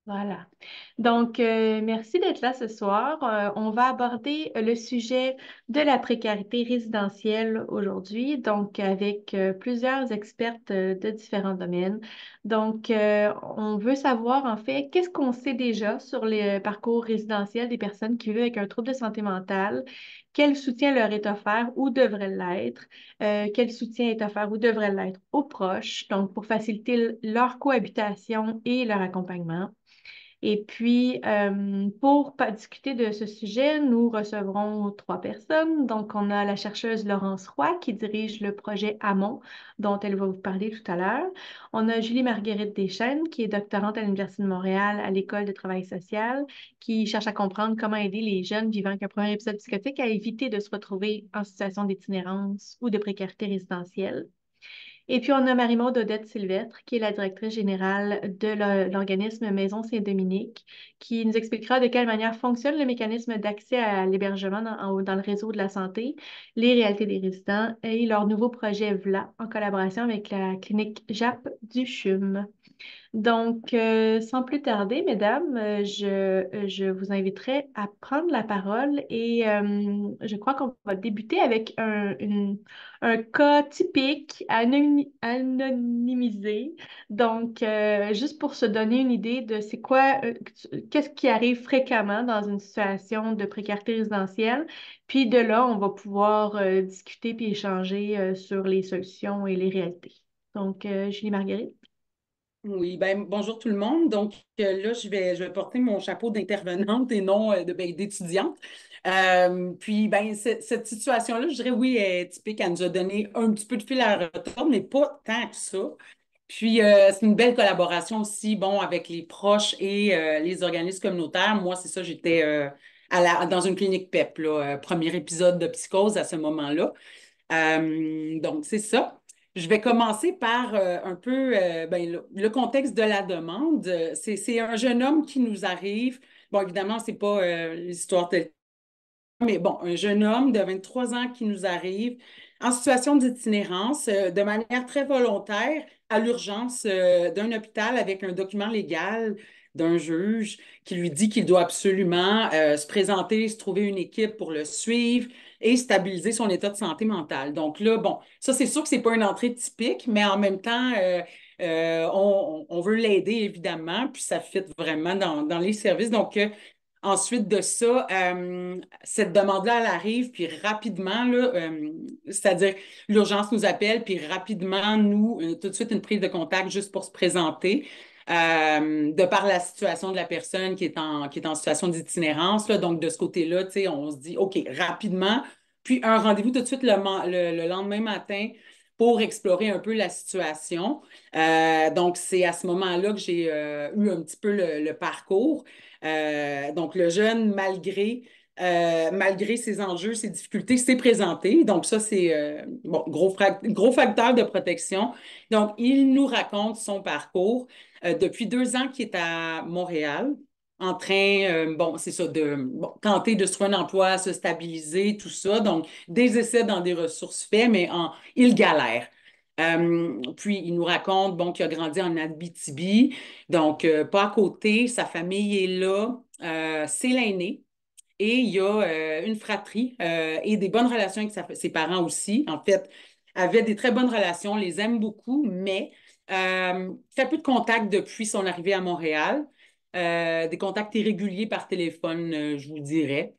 Voilà. Donc, merci d'être là ce soir. On va aborder le sujet de la précarité résidentielle aujourd'hui, donc avec plusieurs expertes de différents domaines. Donc, on veut savoir en fait qu'est-ce qu'on sait déjà sur les parcours résidentiels des personnes qui vivent avec un trouble de santé mentale, quel soutien leur est offert ou devrait l'être, quel soutien est offert ou devrait l'être aux proches, donc pour faciliter leur cohabitation et leur accompagnement. Et puis, pour discuter de ce sujet, nous recevrons trois personnes. Donc, on a la chercheuse Laurence Roy qui dirige le projet AMON, dont elle va vous parler tout à l'heure. On a Julie-Marguerite Deschênes, qui est doctorante à l'Université de Montréal à l'École de travail social, qui cherche à comprendre comment aider les jeunes vivant avec un premier épisode psychotique à éviter de se retrouver en situation d'itinérance ou de précarité résidentielle. Et puis, on a Marie-Maude Odette-Sylvestre, qui est la directrice générale de l'organisme Maison Saint-Dominique, qui nous expliquera de quelle manière fonctionne le mécanisme d'accès à l'hébergement dans le réseau de la santé, les réalités des résidents et leur nouveau projet VLA en collaboration avec la clinique JAP du CHUM. Donc, sans plus tarder, mesdames, je vous inviterai à prendre la parole et je crois qu'on va débuter avec un cas typique anonymisé. Donc, juste pour se donner une idée de c'est quoi, qu'est-ce qui arrive fréquemment dans une situation de précarité résidentielle. Puis de là, on va pouvoir discuter puis échanger sur les solutions et les réalités. Donc, Julie Marguerite. Oui, ben bonjour tout le monde. Donc là, je vais porter mon chapeau d'intervenante et non d'étudiante. Puis, cette situation-là, je dirais oui, elle est typique. Elle nous a donné un petit peu de fil à retordre, mais pas tant que ça. Puis, c'est une belle collaboration aussi, bon, avec les proches et les organismes communautaires. Moi, c'est ça, j'étais dans une clinique PEP, là, premier épisode de psychose à ce moment-là. Donc, c'est ça. Je vais commencer par un peu le contexte de la demande. C'est un jeune homme qui nous arrive. Bon, évidemment, c'est pas l'histoire telle, mais bon, un jeune homme de 23 ans qui nous arrive en situation d'itinérance de manière très volontaire à l'urgence d'un hôpital avec un document légal d'un juge qui lui dit qu'il doit absolument se présenter, se trouver une équipe pour le suivre et stabiliser son état de santé mentale. Donc là, bon, ça, c'est sûr que c'est pas une entrée typique, mais en même temps, on veut l'aider, évidemment, puis ça fit vraiment dans les services. Donc, ensuite de ça, cette demande-là, elle arrive, puis rapidement, là, c'est-à-dire l'urgence nous appelle, puis rapidement, nous, tout de suite, une prise de contact juste pour se présenter. De par la situation de la personne qui est en situation d'itinérance, là, donc de ce côté-là, tu sais, on se dit, OK, rapidement, puis un rendez-vous tout de suite le lendemain matin pour explorer un peu la situation. Donc, c'est à ce moment-là que j'ai eu un petit peu le parcours. Donc, le jeune, malgré ses enjeux, ses difficultés, s'est présenté. Donc, ça, c'est bon, gros facteur de protection. Donc, il nous raconte son parcours depuis 2 ans qu'il est à Montréal, en train, bon, c'est ça, de bon, tenter de se trouver un emploi, se stabiliser, tout ça. Donc, des essais dans des ressources faits, mais il galère. Puis, il nous raconte bon, qu'il a grandi en Abitibi, donc pas à côté. Sa famille est là. C'est l'aîné. Et il y a une fratrie et des bonnes relations avec ses parents aussi. En fait, avait des très bonnes relations, les aime beaucoup, mais très peu de contacts depuis son arrivée à Montréal. Des contacts irréguliers par téléphone, je vous dirais.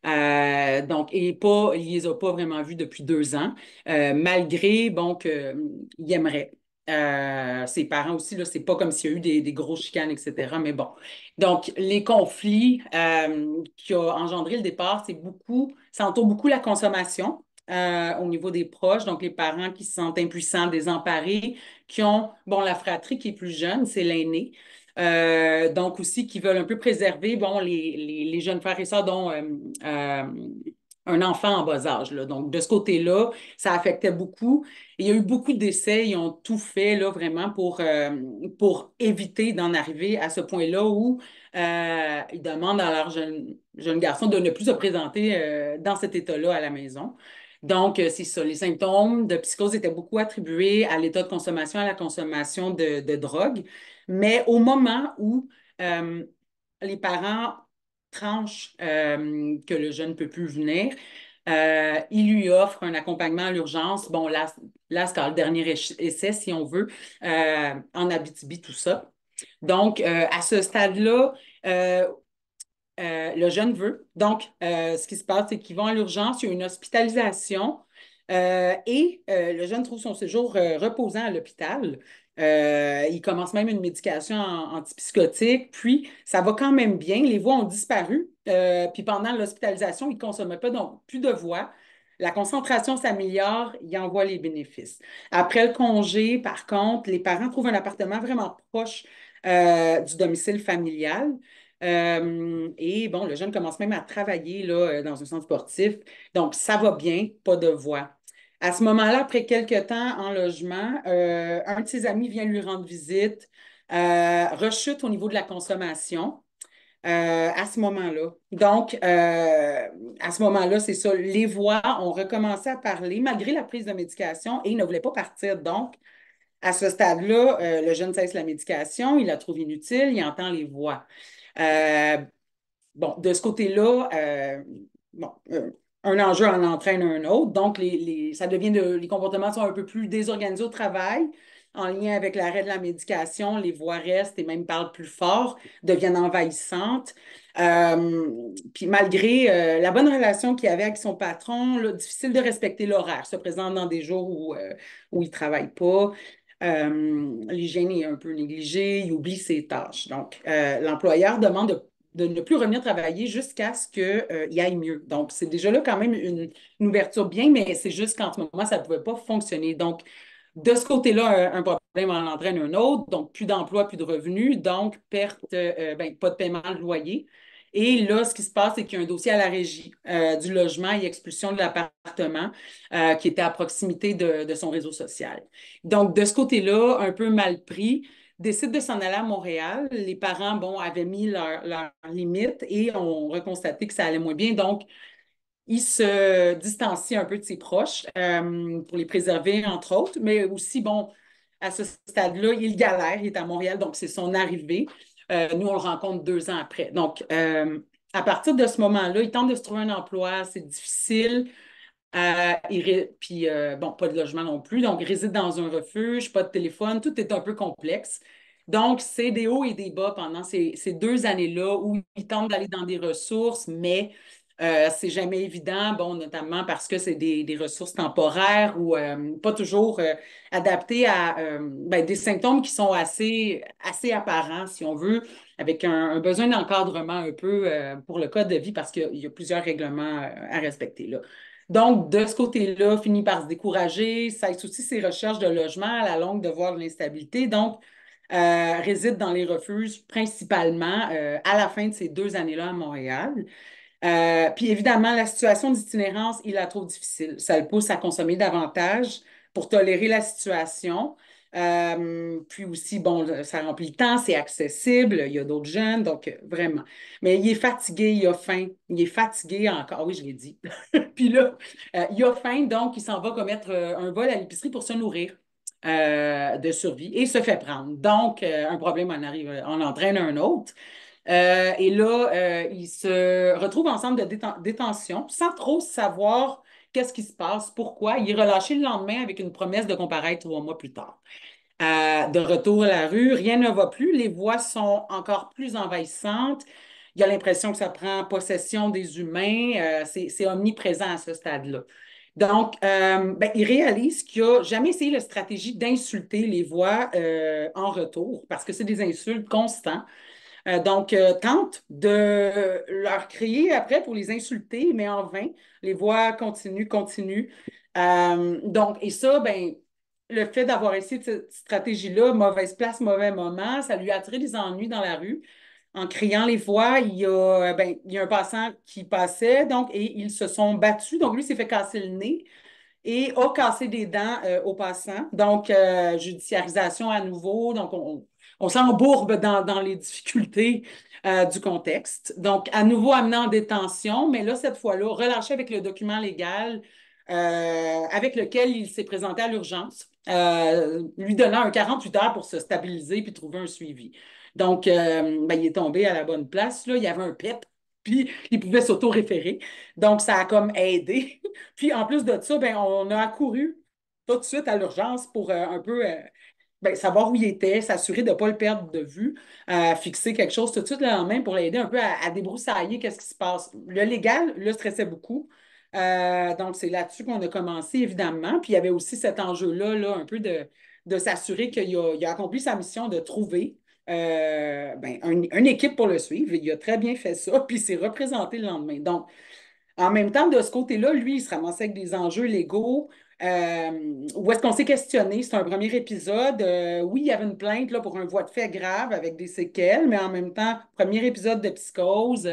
Donc, il les a pas vraiment vus depuis 2 ans, malgré, bon, qu'il aimerait. Ses parents aussi, là, c'est pas comme s'il y a eu des grosses chicanes, etc. Mais bon. Donc, les conflits qui ont engendré le départ, ça entoure beaucoup la consommation au niveau des proches. Donc, les parents qui se sentent impuissants, désemparés, qui ont, bon, la fratrie qui est plus jeune, c'est l'aîné. Donc aussi qui veulent un peu préserver bon, les jeunes frères et sœurs dont euh, un enfant en bas âge. Là. Donc de ce côté-là, ça affectait beaucoup. Il y a eu beaucoup d'essais, ils ont tout fait là, vraiment pour éviter d'en arriver à ce point-là où ils demandent à leur jeune garçon de ne plus se présenter dans cet état-là à la maison. Donc, c'est ça. Les symptômes de psychose étaient beaucoup attribués à l'état de consommation, à la consommation de drogue. Mais au moment où euh, les parents tranchent que le jeune ne peut plus venir. Ils lui offrent un accompagnement à l'urgence. Bon, là c'est le dernier essai, si on veut, en Abitibi, tout ça. Donc, à ce stade-là, euh, le jeune veut. Donc, ce qui se passe, c'est qu'ils vont à l'urgence, il y a une hospitalisation et le jeune trouve son séjour reposant à l'hôpital. Il commence même une médication antipsychotique, puis ça va quand même bien. Les voix ont disparu, puis pendant l'hospitalisation, il ne consomme pas, donc plus de voix. La concentration s'améliore, il en voit les bénéfices. Après le congé, par contre, les parents trouvent un appartement vraiment proche du domicile familial. Et bon, le jeune commence même à travailler là, dans un centre sportif. Donc, ça va bien, pas de voix. À ce moment-là, après quelques temps en logement, un de ses amis vient lui rendre visite, rechute au niveau de la consommation. À ce moment-là. Donc, à ce moment-là, c'est ça. Les voix ont recommencé à parler malgré la prise de médication et il ne voulait pas partir. Donc, à ce stade-là, le jeune cesse la médication, il la trouve inutile, il entend les voix. Euh, bon, de ce côté-là, bon, un enjeu en entraîne un autre. Donc, ça devient les comportements sont un peu plus désorganisés au travail. En lien avec l'arrêt de la médication, les voix restent et même parlent plus fort, deviennent envahissantes. Puis malgré la bonne relation qu'il avait avec son patron, là, difficile de respecter l'horaire, se présente dans des jours où il ne travaille pas. L'hygiène est un peu négligée, il oublie ses tâches. Donc, l'employeur demande de ne plus revenir travailler jusqu'à ce qu'il aille mieux. Donc, c'est déjà là quand même une ouverture bien, mais c'est juste qu'en ce moment, ça ne pouvait pas fonctionner. Donc, de ce côté-là, un problème en entraîne un autre, donc plus d'emploi, plus de revenus, donc perte, ben, pas de paiement de loyer. Et là, ce qui se passe, c'est qu'il y a un dossier à la régie du logement et expulsion de l'appartement qui était à proximité de son réseau social. Donc, de ce côté-là, un peu mal pris, décide de s'en aller à Montréal. Les parents, bon, avaient mis leurs limites et ont reconstaté que ça allait moins bien. Donc, il se distancie un peu de ses proches pour les préserver, entre autres, mais aussi, bon, à ce stade-là, il galère, il est à Montréal, donc c'est son arrivée. Nous, on le rencontre 2 ans après. Donc, à partir de ce moment-là, il tente de se trouver un emploi, c'est difficile. Puis, bon, pas de logement non plus. Donc, il réside dans un refuge, pas de téléphone, tout est un peu complexe. Donc, c'est des hauts et des bas pendant ces 2 années-là où il tente d'aller dans des ressources, mais c'est jamais évident, bon, notamment parce que c'est des ressources temporaires ou pas toujours adaptées à ben, des symptômes qui sont assez apparents, si on veut, avec un besoin d'encadrement un peu pour le code de vie parce qu'il y a plusieurs règlements à respecter là. Donc, de ce côté-là, finit par se décourager, cesse aussi ses recherches de logement à la longue de voir l'instabilité. Donc, réside dans les refuges principalement à la fin de ces 2 années-là à Montréal. Puis évidemment, la situation d'itinérance, il la trouve difficile. Ça le pousse à consommer davantage pour tolérer la situation. Puis aussi, bon, ça remplit le temps, c'est accessible, il y a d'autres jeunes, donc vraiment. Mais il est fatigué, il a faim, il est fatigué encore, oui, je l'ai dit. Puis là, il a faim, donc il s'en va commettre un vol à l'épicerie pour se nourrir de survie et se fait prendre. Donc, un problème en entraîne un autre. Et là, ils se retrouvent ensemble de détention sans trop savoir qu'est-ce qui se passe, pourquoi. Il est relâché le lendemain avec une promesse de comparaître 3 mois plus tard. De retour à la rue, rien ne va plus. Les voix sont encore plus envahissantes. Il y a l'impression que ça prend possession des humains. C'est omniprésent à ce stade-là. Donc, ben, il réalise qu'il n'a jamais essayé la stratégie d'insulter les voix en retour parce que c'est des insultes constantes. Donc, tente de leur crier après pour les insulter, mais en vain. Les voix continuent. Donc, et ça, ben, le fait d'avoir essayé cette stratégie-là, mauvaise place, mauvais moment, ça lui a attiré des ennuis dans la rue. En criant les voix, il y a un passant qui passait, donc, et ils se sont battus. Donc, lui s'est fait casser le nez et a cassé des dents aux passants. Donc, judiciarisation à nouveau. Donc, on s'embourbe dans les difficultés du contexte. Donc, à nouveau amené en détention, mais là, cette fois-là, relâché avec le document légal avec lequel il s'est présenté à l'urgence. lui donnant un 48 heures pour se stabiliser puis trouver un suivi. Donc, ben, il est tombé à la bonne place. Là. Il y avait un PEP, puis il pouvait s'auto-référer. Donc, ça a comme aidé. Puis, en plus de ça, ben, on a accouru tout de suite à l'urgence pour un peu ben, savoir où il était, s'assurer de ne pas le perdre de vue, fixer quelque chose tout de suite le lendemain pour l'aider un peu à débroussailler qu'est-ce qui se passe. Le légal le stressait beaucoup. Donc, c'est là-dessus qu'on a commencé, évidemment. Puis, il y avait aussi cet enjeu-là, là, un peu de s'assurer il a accompli sa mission de trouver ben, une équipe pour le suivre. Il a très bien fait ça, puis il s'est représenté le lendemain. Donc, en même temps, de ce côté-là, lui, il se ramassait avec des enjeux légaux. Où est-ce qu'on s'est questionné? C'est un premier épisode. Oui, il y avait une plainte là, pour un voie de fait grave avec des séquelles, mais en même temps, premier épisode de psychose.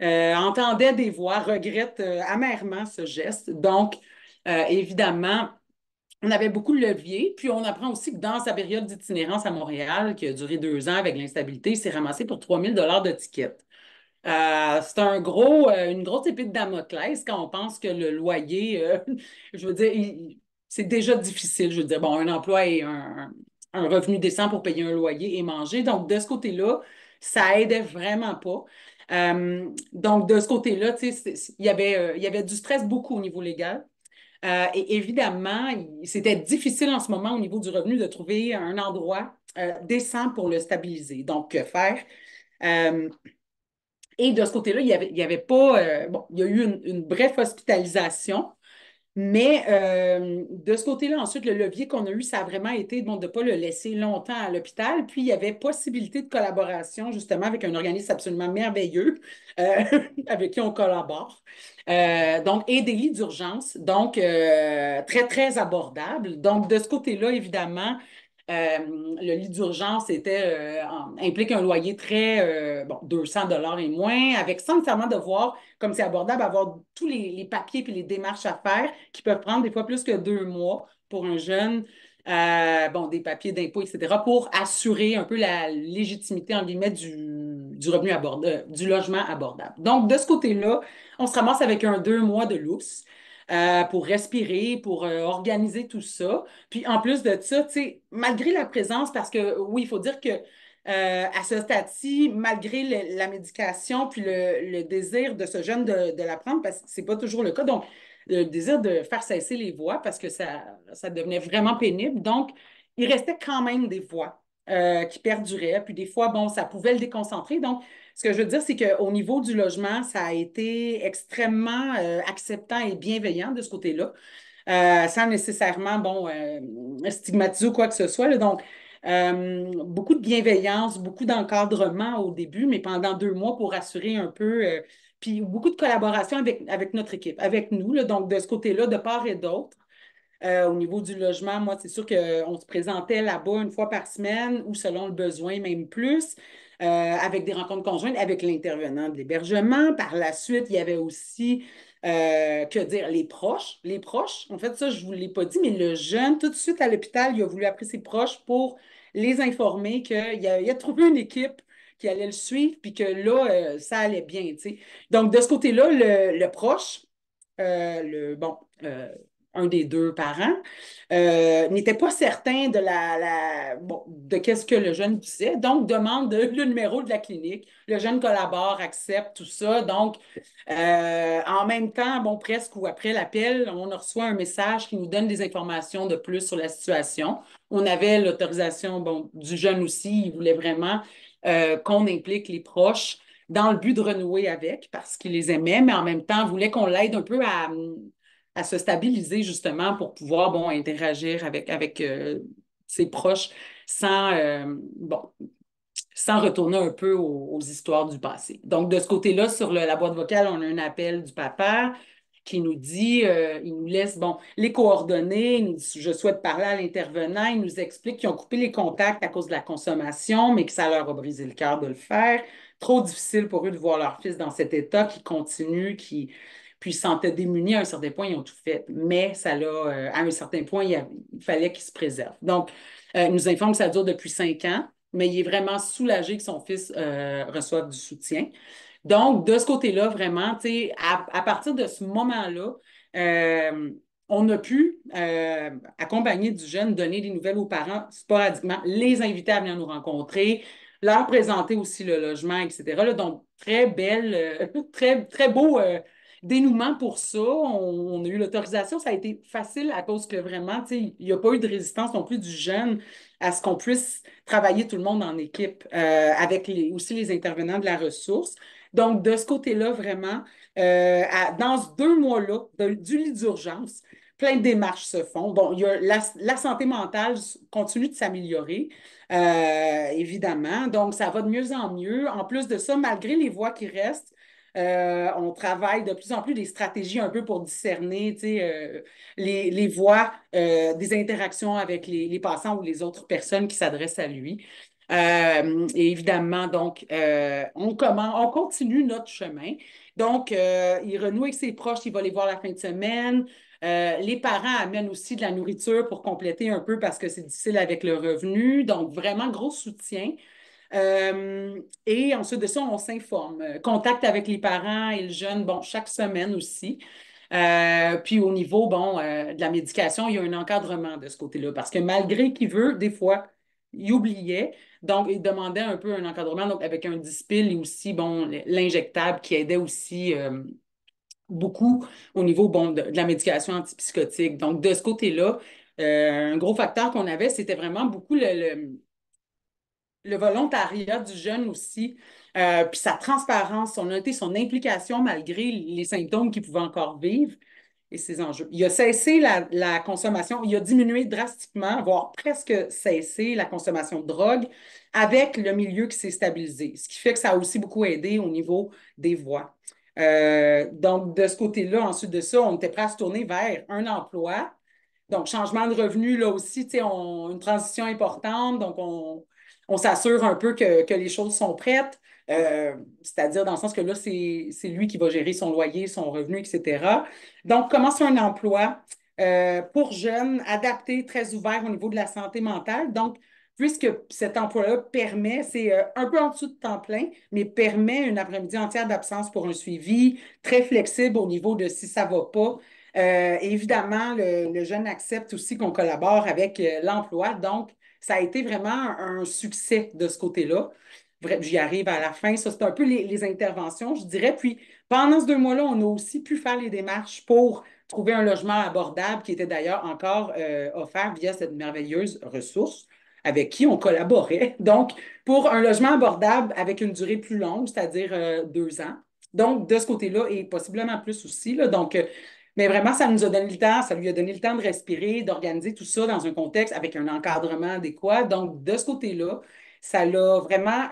Entendait des voix, regrette amèrement ce geste. Donc, évidemment, on avait beaucoup de leviers. Puis, on apprend aussi que dans sa période d'itinérance à Montréal, qui a duré 2 ans avec l'instabilité, il s'est ramassé pour 3 000 $ de tickets. C'est une grosse épée de Damoclès quand on pense que le loyer, je veux dire, c'est déjà difficile. Je veux dire, bon, un emploi et un revenu décent pour payer un loyer et manger. Donc, de ce côté-là, ça aidait vraiment pas. Donc, de ce côté-là, tu sais, il y avait du stress beaucoup au niveau légal. Et évidemment, c'était difficile en ce moment au niveau du revenu de trouver un endroit décent pour le stabiliser. Donc, que faire? Euh, et de ce côté-là, il y avait pas. Bon, il y a eu une brève hospitalisation, mais de ce côté-là, ensuite, le levier qu'on a eu, ça a vraiment été bon, de ne pas le laisser longtemps à l'hôpital. Puis, il y avait possibilité de collaboration, justement, avec un organisme absolument merveilleux euh, avec qui on collabore. Donc, et des lits d'urgence, donc très, très abordables. Donc, de ce côté-là, évidemment, le lit d'urgence implique un loyer très, bon, 200 $ et moins, avec sans nécessairement devoir, comme c'est abordable, avoir tous les papiers et les démarches à faire qui peuvent prendre des fois plus que 2 mois pour un jeune. Bon, des papiers d'impôt, etc., pour assurer un peu la légitimité, en guillemets, du revenu abordable, du logement abordable. Donc, de ce côté-là, on se ramasse avec un 2 mois de lousse pour respirer, pour organiser tout ça. Puis en plus de ça, tu sais, malgré la présence, parce que oui, il faut dire que à ce stade-ci, malgré la médication, puis le désir de ce jeune de la prendre, parce que c'est pas toujours le cas, donc le désir de faire cesser les voix parce que ça devenait vraiment pénible. Donc, il restait quand même des voix qui perduraient. Puis des fois, bon, ça pouvait le déconcentrer. Donc, ce que je veux dire, c'est qu'au niveau du logement, ça a été extrêmement acceptant et bienveillant de ce côté-là, sans nécessairement, bon, stigmatiser ou quoi que ce soit, là. Donc, beaucoup de bienveillance, beaucoup d'encadrement au début, mais pendant 2 mois pour assurer un peu, puis beaucoup de collaboration avec notre équipe, avec nous, là. Donc, de ce côté-là, de part et d'autre. Au niveau du logement, moi, c'est sûr qu'on se présentait là-bas une fois par semaine ou selon le besoin, même plus, avec des rencontres conjointes avec l'intervenant de l'hébergement. Par la suite, il y avait aussi, que dire, les proches. Les proches, en fait, ça, je ne vous l'ai pas dit, mais le jeune, tout de suite à l'hôpital, il a voulu appeler ses proches pour les informer il a trouvé une équipe qui allait le suivre, puis que là, ça allait bien, tu sais. Donc, de ce côté-là, le proche, bon, un des deux parents, n'était pas certain bon, de qu'est-ce que le jeune disait, donc demande le numéro de la clinique. Le jeune collabore, accepte tout ça. Donc, en même temps, bon, presque ou après l'appel, on reçoit un message qui nous donne des informations de plus sur la situation. On avait l'autorisation, bon, du jeune aussi. Il voulait vraiment qu'on implique les proches dans le but de renouer avec parce qu'il les aimait, mais en même temps, voulait qu'on l'aide un peu à se stabiliser justement pour pouvoir, bon, interagir avec ses proches sans, bon, sans retourner un peu aux histoires du passé. Donc, de ce côté-là, sur la boîte vocale, on a un appel du papa qui nous dit, il nous laisse, bon, les coordonnées, il nous dit, je souhaite parler à l'intervenant, il nous explique qu'ils ont coupé les contacts à cause de la consommation, mais que ça leur a brisé le cœur de le faire. Trop difficile pour eux de voir leur fils dans cet état qui continue, puis ils se sentaient démunis à un certain point, ils ont tout fait. Mais ça l'a, à un certain point, il fallait qu'ils se préservent. Donc, il nous informe que ça dure depuis 5 ans, mais il est vraiment soulagé que son fils reçoive du soutien. Donc, de ce côté-là, vraiment, tu sais, à partir de ce moment-là, on a pu accompagner du jeune, donner des nouvelles aux parents sporadiquement, les inviter à venir nous rencontrer, leur présenter aussi le logement, etc. Là, donc, très belle, très, très beau dénouement pour ça. On a eu l'autorisation. Ça a été facile à cause que vraiment, tu sais, il n'y a pas eu de résistance non plus du jeune à ce qu'on puisse travailler tout le monde en équipe avec aussi les intervenants de la ressource. Donc, de ce côté-là, vraiment, dans ce 2 mois-là du lit d'urgence, plein de démarches se font. Bon, il y a la santé mentale continue de s'améliorer, évidemment. Donc, ça va de mieux en mieux. En plus de ça, malgré les voies qui restent, on travaille de plus en plus des stratégies un peu pour discerner, tu sais, les voies des interactions avec les passants ou les autres personnes qui s'adressent à lui. Et évidemment, donc, on continue notre chemin. Donc, il renoue avec ses proches, il va les voir la fin de semaine. Les parents amènent aussi de la nourriture pour compléter un peu parce que c'est difficile avec le revenu. Donc, vraiment gros soutien. Et ensuite de ça, on s'informe. Contact avec les parents et le jeune, bon, chaque semaine aussi. Puis au niveau, bon, de la médication, il y a un encadrement de ce côté-là parce que malgré qu'il veut, des fois, il oubliait. Donc, il demandait un peu un encadrement, donc avec un Dispil et aussi, bon, l'injectable qui aidait aussi beaucoup au niveau, bon, de la médication antipsychotique. Donc, de ce côté-là, un gros facteur qu'on avait, c'était vraiment beaucoup le volontariat du jeune aussi, puis sa transparence, son honnêteté, son implication malgré les symptômes qu'il pouvait encore vivre et ses enjeux. Il a cessé la consommation, il a diminué drastiquement, voire presque cessé la consommation de drogue avec le milieu qui s'est stabilisé, ce qui fait que ça a aussi beaucoup aidé au niveau des voix. Donc, de ce côté-là, ensuite de ça, on était prêt à se tourner vers un emploi. Donc, changement de revenu, là aussi, tu sais, une transition importante. Donc, on s'assure un peu que les choses sont prêtes. C'est-à-dire dans le sens que là, c'est lui qui va gérer son loyer, son revenu, etc. Donc, commence un emploi pour jeunes, adapté, très ouvert au niveau de la santé mentale. Donc, puisque cet emploi-là permet, c'est un peu en dessous de temps plein, mais permet une après-midi entière d'absence pour un suivi, très flexible au niveau de si ça ne va pas. Évidemment, le jeune accepte aussi qu'on collabore avec l'emploi. Donc, ça a été vraiment un succès de ce côté-là. Bref, j'y arrive à la fin. Ça, c'est un peu les interventions, je dirais. Puis, pendant ces 2 mois-là, on a aussi pu faire les démarches pour trouver un logement abordable qui était d'ailleurs encore offert via cette merveilleuse ressource avec qui on collaborait. Donc, pour un logement abordable avec une durée plus longue, c'est-à-dire 2 ans. Donc, de ce côté-là, et possiblement plus aussi. Là, donc, mais vraiment, ça nous a donné le temps, ça lui a donné le temps de respirer, d'organiser tout ça dans un contexte avec un encadrement adéquat. Donc, de ce côté-là, ça l'a vraiment,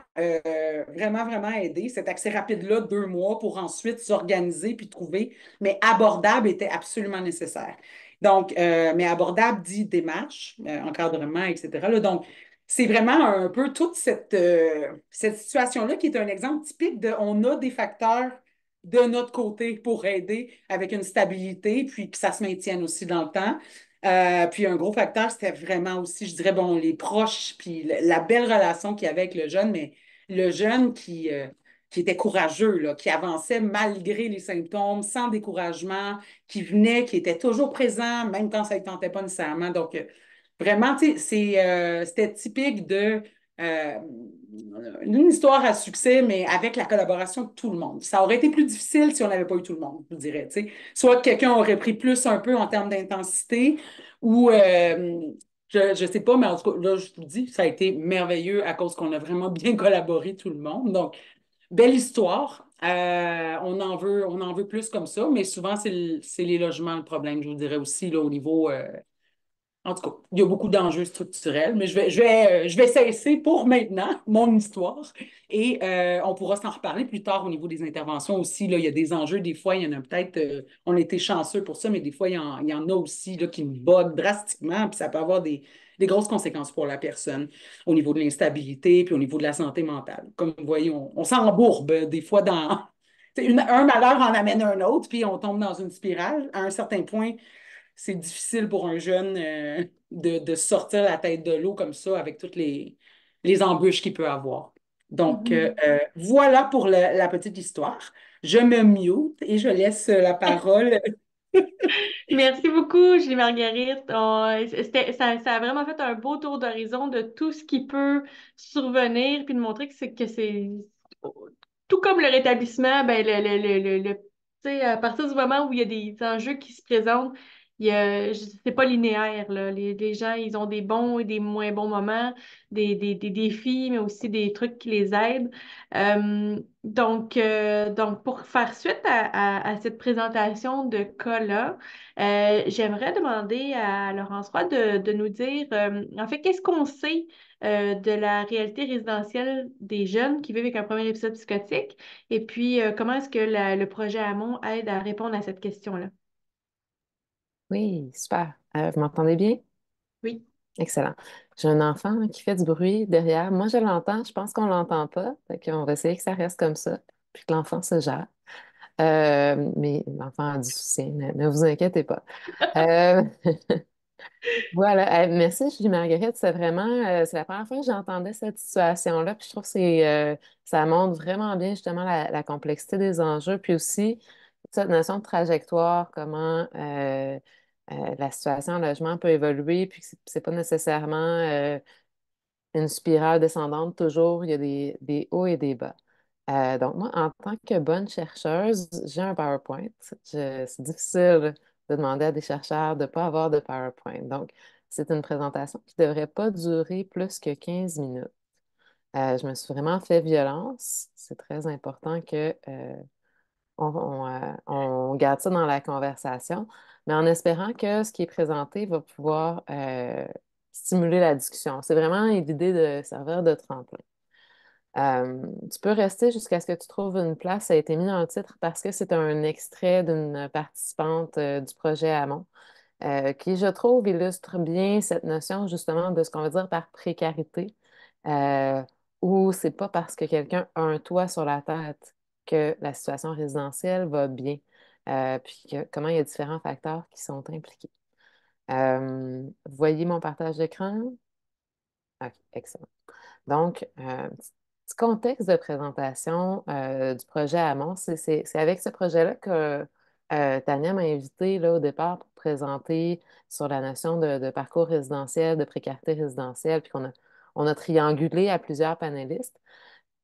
vraiment, vraiment aidé. Cet accès rapide-là, 2 mois pour ensuite s'organiser puis trouver, mais abordable était absolument nécessaire. Donc, mais abordable dit démarche, encadrement, etc. Là, donc, c'est vraiment un peu toute cette situation-là qui est un exemple typique de on a des facteurs de notre côté pour aider avec une stabilité, puis que ça se maintienne aussi dans le temps. Puis un gros facteur, c'était vraiment aussi, je dirais, bon, les proches, puis la belle relation qu'il y avait avec le jeune, mais le jeune qui était courageux, là, qui avançait malgré les symptômes, sans découragement, qui venait, qui était toujours présent, même quand ça ne tentait pas nécessairement. Donc, vraiment, tu sais, c'était typique euh, d'une histoire à succès, mais avec la collaboration de tout le monde. Ça aurait été plus difficile si on n'avait pas eu tout le monde, je dirais. Tu sais. Soit quelqu'un aurait pris plus un peu en termes d'intensité, ou je ne sais pas, mais en tout cas, là, je vous dis, ça a été merveilleux à cause qu'on a vraiment bien collaboré tout le monde. Donc, belle histoire. On en veut plus comme ça, mais souvent, c'est les logements le problème, je vous dirais aussi, là, au niveau en tout cas, il y a beaucoup d'enjeux structurels, mais je vais cesser pour maintenant mon histoire et on pourra s'en reparler plus tard au niveau des interventions aussi. Là, il y a des enjeux, des fois, il y en a peut-être, on a été chanceux pour ça, mais des fois, il y en a aussi là, qui me bottent drastiquement, puis ça peut avoir des grosses conséquences pour la personne au niveau de l'instabilité, puis au niveau de la santé mentale. Comme vous voyez, on s'embourbe des fois dans. Un malheur en amène un autre, puis on tombe dans une spirale. À un certain point, c'est difficile pour un jeune de sortir la tête de l'eau comme ça avec toutes les embûches qu'il peut avoir. Donc, Mhm. voilà pour la petite histoire. Je me mute et je laisse la parole Merci beaucoup, Julie Marguerite. Ça a vraiment fait un beau tour d'horizon de tout ce qui peut survenir, puis de montrer que c'est tout comme le rétablissement, ben tu sais, à partir du moment où il y a des enjeux qui se présentent, c'est pas linéaire, là. Les gens, ils ont des bons et des moins bons moments, des défis, mais aussi des trucs qui les aident. Donc, pour faire suite à cette présentation de cas-là, j'aimerais demander à Laurence Roy de nous dire, en fait, qu'est-ce qu'on sait de la réalité résidentielle des jeunes qui vivent avec un premier épisode psychotique, et puis comment est-ce que le projet Amont aide à répondre à cette question-là? Oui, super. Vous m'entendez bien? Oui. Excellent. J'ai un enfant qui fait du bruit derrière. Moi, je l'entends. Je pense qu'on l'entend pas. Fait qu'on va essayer que ça reste comme ça, puis que l'enfant se gère. Mais l'enfant a du soutien. Ne vous inquiétez pas. Euh, voilà. Merci, Julie Marguerite. C'est la première fois que j'entendais cette situation-là. Puis je trouve que ça montre vraiment bien justement la complexité des enjeux. Puis aussi, cette notion de trajectoire, comment la situation en logement peut évoluer, puis que c'est pas nécessairement une spirale descendante toujours. Il y a des hauts et des bas. Donc, moi, en tant que bonne chercheuse, j'ai un PowerPoint. C'est difficile de demander à des chercheurs de ne pas avoir de PowerPoint. Donc, c'est une présentation qui ne devrait pas durer plus que 15 minutes. Je me suis vraiment fait violence. C'est très important que on garde ça dans la conversation, mais en espérant que ce qui est présenté va pouvoir stimuler la discussion. C'est vraiment l'idée de servir de tremplin. Tu peux rester jusqu'à ce que tu trouves une place. Ça a été mis dans le titre parce que c'est un extrait d'une participante du projet Amont qui, je trouve, illustre bien cette notion justement de ce qu'on veut dire par précarité, euh, où c'est pas parce que quelqu'un a un toit sur la tête que la situation résidentielle va bien, puis comment il y a différents facteurs qui sont impliqués. Vous voyez mon partage d'écran? OK, excellent. Donc, petit contexte de présentation du projet Amont, c'est avec ce projet-là que Tania m'a invité là, au départ pour présenter sur la notion de parcours résidentiel, de précarité résidentielle, puis on a triangulé à plusieurs panélistes.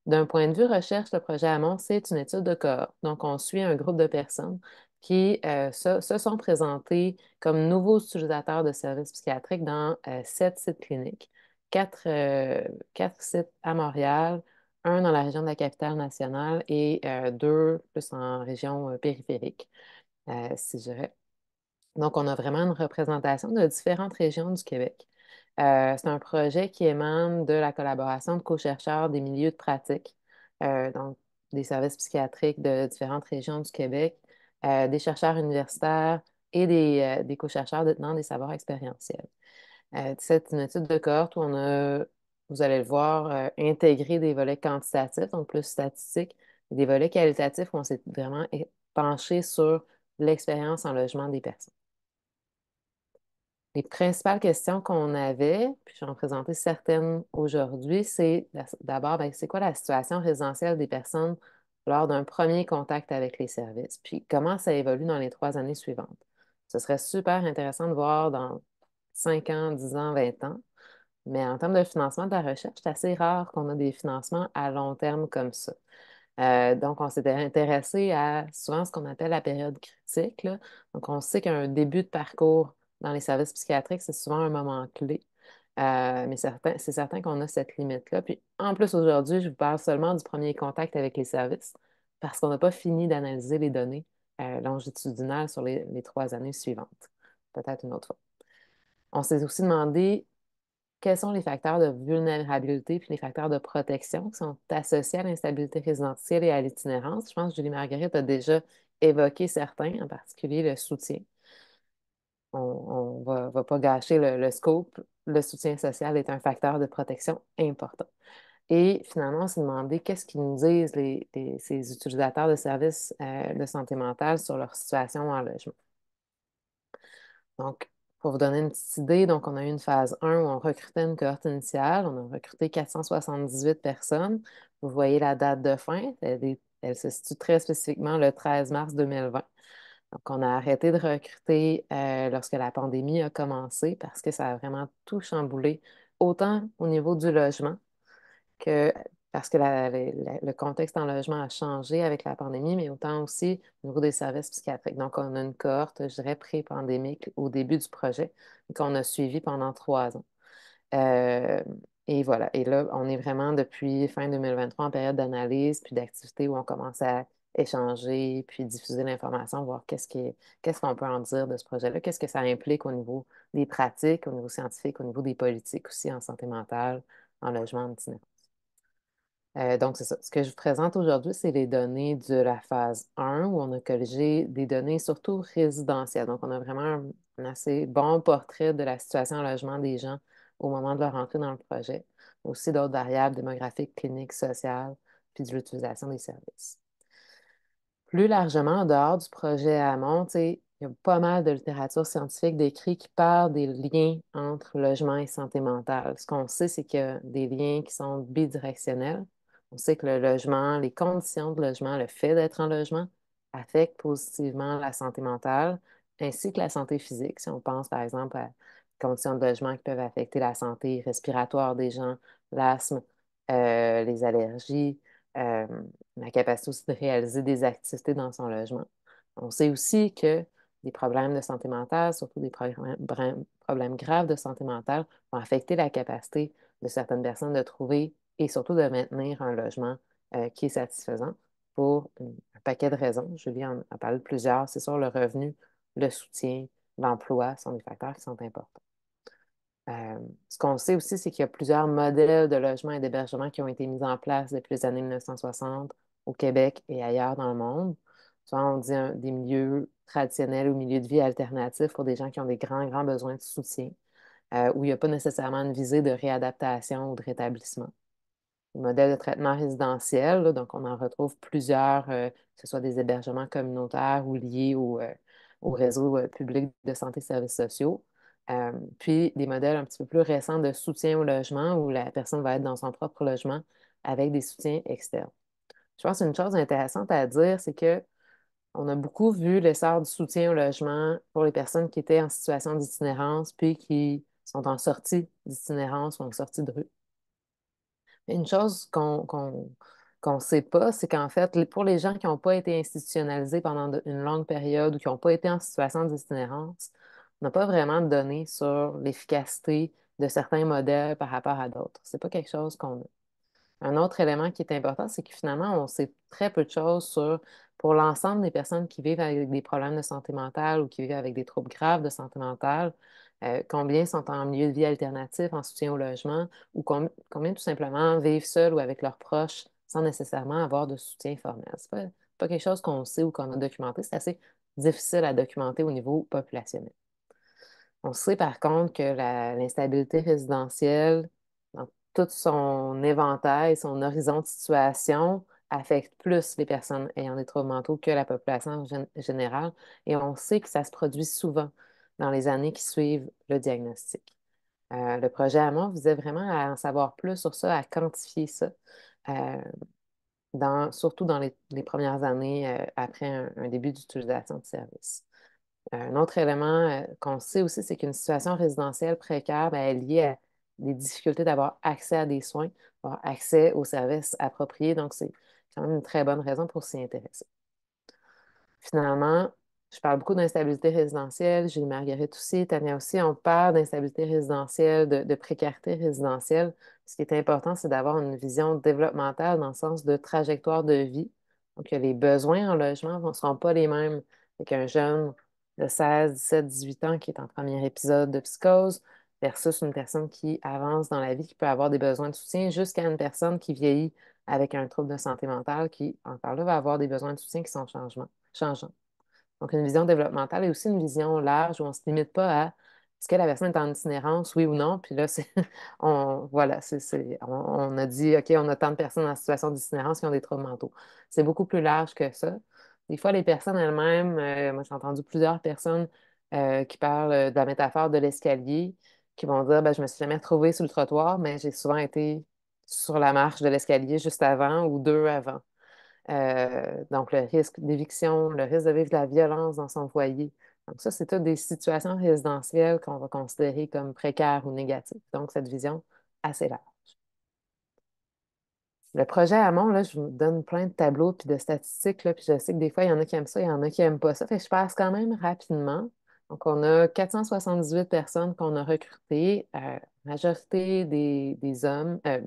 D'un point de vue recherche, le projet Amont, c'est une étude de cohorte. Donc, on suit un groupe de personnes qui se sont présentées comme nouveaux utilisateurs de services psychiatriques dans 7 sites cliniques, quatre, euh, 4 sites à Montréal, un dans la région de la capitale nationale et deux plus en région périphérique, si je dirais. Donc, on a vraiment une représentation de différentes régions du Québec. C'est un projet qui émane de la collaboration de co-chercheurs des milieux de pratique, donc des services psychiatriques de différentes régions du Québec, des chercheurs universitaires et des co-chercheurs détenant des savoirs expérientiels. C'est une étude de cohorte où on a, vous allez le voir, intégré des volets quantitatifs, donc plus statistiques, et des volets qualitatifs où on s'est vraiment penché sur l'expérience en logement des personnes. Les principales questions qu'on avait, puis je vais en présenter certaines aujourd'hui, c'est d'abord, ben, c'est quoi la situation résidentielle des personnes lors d'un premier contact avec les services, puis comment ça évolue dans les 3 années suivantes. Ce serait super intéressant de voir dans 5 ans, 10 ans, 20 ans, mais en termes de financement de la recherche, c'est assez rare qu'on a des financements à long terme comme ça. Donc, on s'était intéressé à souvent ce qu'on appelle la période critique, là. Donc, on sait qu'un début de parcours dans les services psychiatriques, c'est souvent un moment clé. Mais c'est certain qu'on a cette limite-là. Puis, en plus, aujourd'hui, je vous parle seulement du premier contact avec les services parce qu'on n'a pas fini d'analyser les données longitudinales sur les 3 années suivantes. Peut-être une autre fois. On s'est aussi demandé quels sont les facteurs de vulnérabilité puis les facteurs de protection qui sont associés à l'instabilité résidentielle et à l'itinérance. Je pense que Julie Marguerite a déjà évoqué certains, en particulier le soutien. On va pas gâcher le scope. Le soutien social est un facteur de protection important. Et finalement, on s'est demandé qu'est-ce qu'ils nous disent ces utilisateurs de services de santé mentale sur leur situation en logement. Donc, pour vous donner une petite idée, donc on a eu une phase 1 où on recrutait une cohorte initiale. On a recruté 478 personnes. Vous voyez la date de fin. Elle se situe très spécifiquement le 13 mars 2020. Donc, on a arrêté de recruter lorsque la pandémie a commencé parce que ça a vraiment tout chamboulé, autant au niveau du logement que parce que le contexte en logement a changé avec la pandémie, mais autant aussi au niveau des services psychiatriques. Donc, on a une cohorte, je dirais, pré-pandémique au début du projet qu'on a suivi pendant 3 ans. Euh, et voilà. Et là, on est vraiment depuis fin 2023 en période d'analyse puis d'activité où on commence à échanger puis diffuser l'information, voir qu'est-ce qu'on peut en dire de ce projet-là, qu'est-ce que ça implique au niveau des pratiques, au niveau scientifique, au niveau des politiques aussi en santé mentale, en logement, en itinérance. Donc, c'est ça. Ce que je vous présente aujourd'hui, c'est les données de la phase 1 où on a colligé des données surtout résidentielles. Donc, on a vraiment un assez bon portrait de la situation en logement des gens au moment de leur entrée dans le projet. Aussi d'autres variables démographiques, cliniques, sociales, puis de l'utilisation des services. Plus largement, en dehors du projet Amont, il y a pas mal de littérature scientifique décrit qui parle des liens entre logement et santé mentale. Ce qu'on sait, c'est qu'il y a des liens qui sont bidirectionnels. On sait que le logement, les conditions de logement, le fait d'être en logement affectent positivement la santé mentale ainsi que la santé physique. Si on pense par exemple à des conditions de logement qui peuvent affecter la santé respiratoire des gens, l'asthme, les allergies, euh, la capacité aussi de réaliser des activités dans son logement. On sait aussi que des problèmes de santé mentale, surtout des problèmes graves de santé mentale, vont affecter la capacité de certaines personnes de trouver et surtout de maintenir un logement qui est satisfaisant pour un paquet de raisons. Julie en a parlé de plusieurs. C'est sûr, le revenu, le soutien, l'emploi sont des facteurs qui sont importants. Ce qu'on sait aussi, c'est qu'il y a plusieurs modèles de logement et d'hébergement qui ont été mis en place depuis les années 1960 au Québec et ailleurs dans le monde. Souvent, on dit des milieux traditionnels ou milieux de vie alternatifs pour des gens qui ont des grands besoins de soutien, où il n'y a pas nécessairement une visée de réadaptation ou de rétablissement. Les modèles de traitement résidentiel, là, donc on en retrouve plusieurs, que ce soit des hébergements communautaires ou liés au réseau public de santé et services sociaux. Puis des modèles un petit peu plus récents de soutien au logement où la personne va être dans son propre logement avec des soutiens externes. Je pense qu'une chose intéressante à dire, c'est que on a beaucoup vu l'essor du soutien au logement pour les personnes qui étaient en situation d'itinérance puis qui sont en sortie d'itinérance ou en sortie de rue. Une chose qu'on sait pas, c'est qu'en fait, pour les gens qui n'ont pas été institutionnalisés pendant une longue période ou qui n'ont pas été en situation d'itinérance, on n'a pas vraiment de données sur l'efficacité de certains modèles par rapport à d'autres. C'est pas quelque chose qu'on a. Un autre élément qui est important, c'est que finalement, on sait très peu de choses pour l'ensemble des personnes qui vivent avec des problèmes de santé mentale ou qui vivent avec des troubles graves de santé mentale, combien sont en milieu de vie alternatif, en soutien au logement, ou combien tout simplement vivent seuls ou avec leurs proches sans nécessairement avoir de soutien formel. C'est pas quelque chose qu'on sait ou qu'on a documenté. C'est assez difficile à documenter au niveau populationnel. On sait par contre que l'instabilité résidentielle, dans tout son éventail, son horizon de situation, affecte plus les personnes ayant des troubles mentaux que la population en général. Et on sait que ça se produit souvent dans les années qui suivent le diagnostic. Le projet AMOR visait vraiment à en savoir plus sur ça, à quantifier ça, euh, surtout dans les premières années après un début d'utilisation de service. Un autre élément qu'on sait aussi, c'est qu'une situation résidentielle précaire, ben, elle est liée à des difficultés d'avoir accès à des soins, avoir accès aux services appropriés. Donc, c'est quand même une très bonne raison pour s'y intéresser. Finalement, je parle beaucoup d'instabilité résidentielle, Gilles Marguerite aussi, Tania aussi, on parle d'instabilité résidentielle, de précarité résidentielle. Ce qui est important, c'est d'avoir une vision développementale dans le sens de trajectoire de vie. Donc, les besoins en logement ne seront pas les mêmes qu'un jeune de 16, 17, 18 ans qui est en premier épisode de psychose versus une personne qui avance dans la vie, qui peut avoir des besoins de soutien, jusqu'à une personne qui vieillit avec un trouble de santé mentale qui, encore là, va avoir des besoins de soutien qui sont changeants. Donc, une vision développementale et aussi une vision large où on ne se limite pas à est-ce que la personne est en itinérance, oui ou non. Puis là, voilà, on a dit, OK, on a tant de personnes en situation d'itinérance qui ont des troubles mentaux. C'est beaucoup plus large que ça. Des fois, les personnes elles-mêmes, moi, j'ai entendu plusieurs personnes qui parlent de la métaphore de l'escalier, qui vont dire, ben, je me suis jamais retrouvée sur le trottoir, mais j'ai souvent été sur la marche de l'escalier juste avant ou deux avant. donc le risque d'éviction, le risque de vivre de la violence dans son foyer. Donc ça, c'est toutes des situations résidentielles qu'on va considérer comme précaires ou négatives. Donc cette vision assez large. Le projet Amont, là, je vous donne plein de tableaux puis de statistiques, là, puis je sais que des fois, il y en a qui aiment ça, il y en a qui n'aiment pas ça. Fait que je passe quand même rapidement. Donc, on a 478 personnes qu'on a recrutées, majorité des hommes. Ben,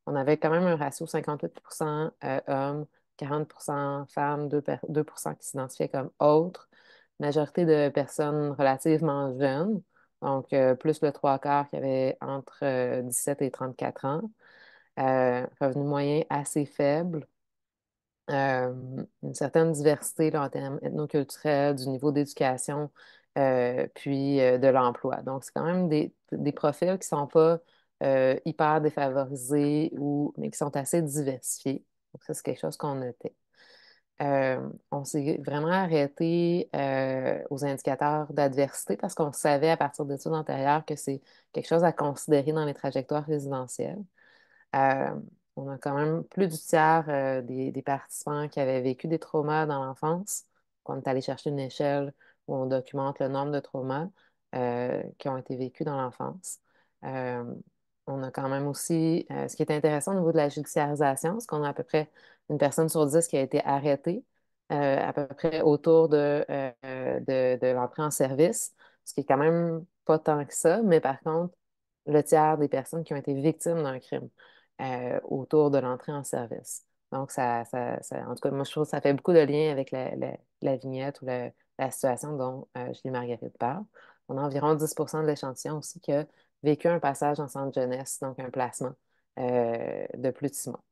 on avait quand même un ratio 58% hommes, 40% femmes, 2% qui s'identifiaient comme autres. Majorité de personnes relativement jeunes, donc plus le trois quarts qui avaient entre 17 et 34 ans. Revenu moyen assez faible, une certaine diversité là, en termes ethnoculturels, du niveau d'éducation, puis de l'emploi. Donc, c'est quand même des profils qui ne sont pas hyper défavorisés mais qui sont assez diversifiés. Donc, ça, c'est quelque chose qu'on notait. On s'est vraiment arrêté aux indicateurs d'adversité parce qu'on savait à partir d'études antérieures que c'est quelque chose à considérer dans les trajectoires résidentielles. Euh, on a quand même plus du tiers des participants qui avaient vécu des traumas dans l'enfance. On est allé chercher une échelle où on documente le nombre de traumas qui ont été vécus dans l'enfance. Euh, on a quand même aussi, ce qui est intéressant au niveau de la judiciarisation, c'est qu'on a à peu près une personne sur 10 qui a été arrêtée, à peu près autour de l'entrée en service, ce qui est quand même pas tant que ça, mais par contre, le tiers des personnes qui ont été victimes d'un crime autour de l'entrée en service. Donc, en tout cas, moi, je trouve que ça fait beaucoup de liens avec la vignette ou la situation dont Julie Marguerite parle. On a environ 10% de l'échantillon aussi qui a vécu un passage en centre jeunesse, donc un placement de plus de 6 mois.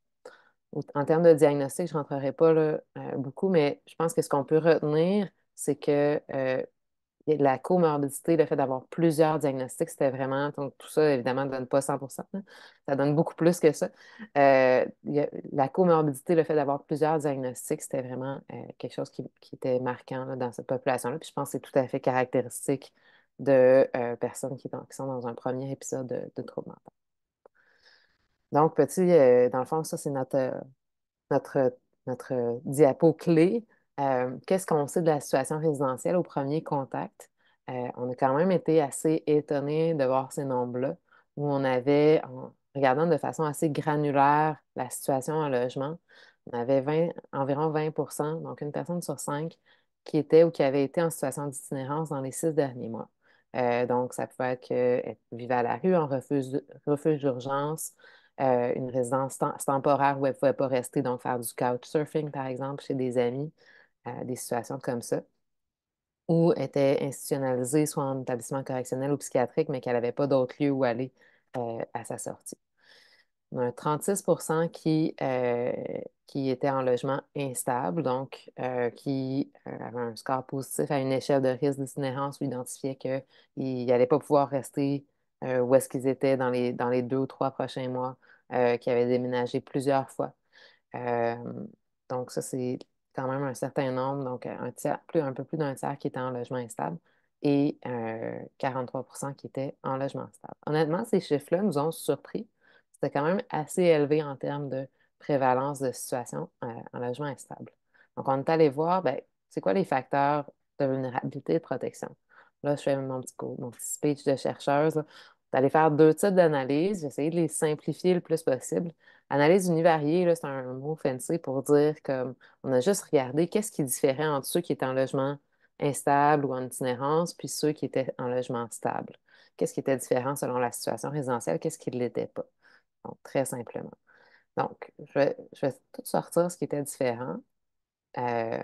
En termes de diagnostic, je ne rentrerai pas là, beaucoup, mais je pense que ce qu'on peut retenir, c'est que la comorbidité, le fait d'avoir plusieurs diagnostics, c'était vraiment, donc tout ça, évidemment, ne donne pas 100%, là. Ça donne beaucoup plus que ça. La comorbidité, le fait d'avoir plusieurs diagnostics, c'était vraiment quelque chose qui était marquant là, dans cette population-là. Puis je pense que c'est tout à fait caractéristique de personnes qui sont dans un premier épisode de trouble mental. Donc, dans le fond, ça, c'est notre, notre diapo clé. Qu'est-ce qu'on sait de la situation résidentielle au premier contact? On a quand même été assez étonnés de voir ces nombres-là, où on avait, en regardant de façon assez granulaire la situation en logement, on avait environ 20%, donc une personne sur cinq, qui était ou qui avait été en situation d'itinérance dans les 6 derniers mois. Donc, ça pouvait être qu'elle vivait à la rue, en refuge d'urgence, une résidence temporaire où elle ne pouvait pas rester, donc faire du couchsurfing, par exemple, chez des amis, des situations comme ça, ou était institutionnalisée soit en établissement correctionnel ou psychiatrique, mais qu'elle n'avait pas d'autre lieu où aller à sa sortie. On a un 36% qui était en logement instable, donc qui avait un score positif à une échelle de risque d'itinérance où identifiait qu'ils n'allaient pas pouvoir rester où est-ce qu'ils étaient dans les 2 ou 3 prochains mois, qui avaient déménagé plusieurs fois. Euh, donc, ça, c'est quand même un certain nombre, donc un peu plus d'un tiers qui était en logement instable et 43% qui étaient en logement stable. Honnêtement, ces chiffres-là nous ont surpris. C'était quand même assez élevé en termes de prévalence de situations en logement instable. Donc, on est allé voir, ben, c'est quoi les facteurs de vulnérabilité et de protection. Là, je fais mon petit speech de chercheuse. Là. On est allé faire 2 types d'analyses. J'ai essayé de les simplifier le plus possible. Analyse univariée, là, c'est un mot fancy pour dire comme on a juste regardé qu'est-ce qui différait entre ceux qui étaient en logement instable ou en itinérance, puis ceux qui étaient en logement stable. Qu'est-ce qui était différent selon la situation résidentielle, qu'est-ce qui ne l'était pas. Donc, très simplement. Donc, je vais tout sortir ce qui était différent. Euh,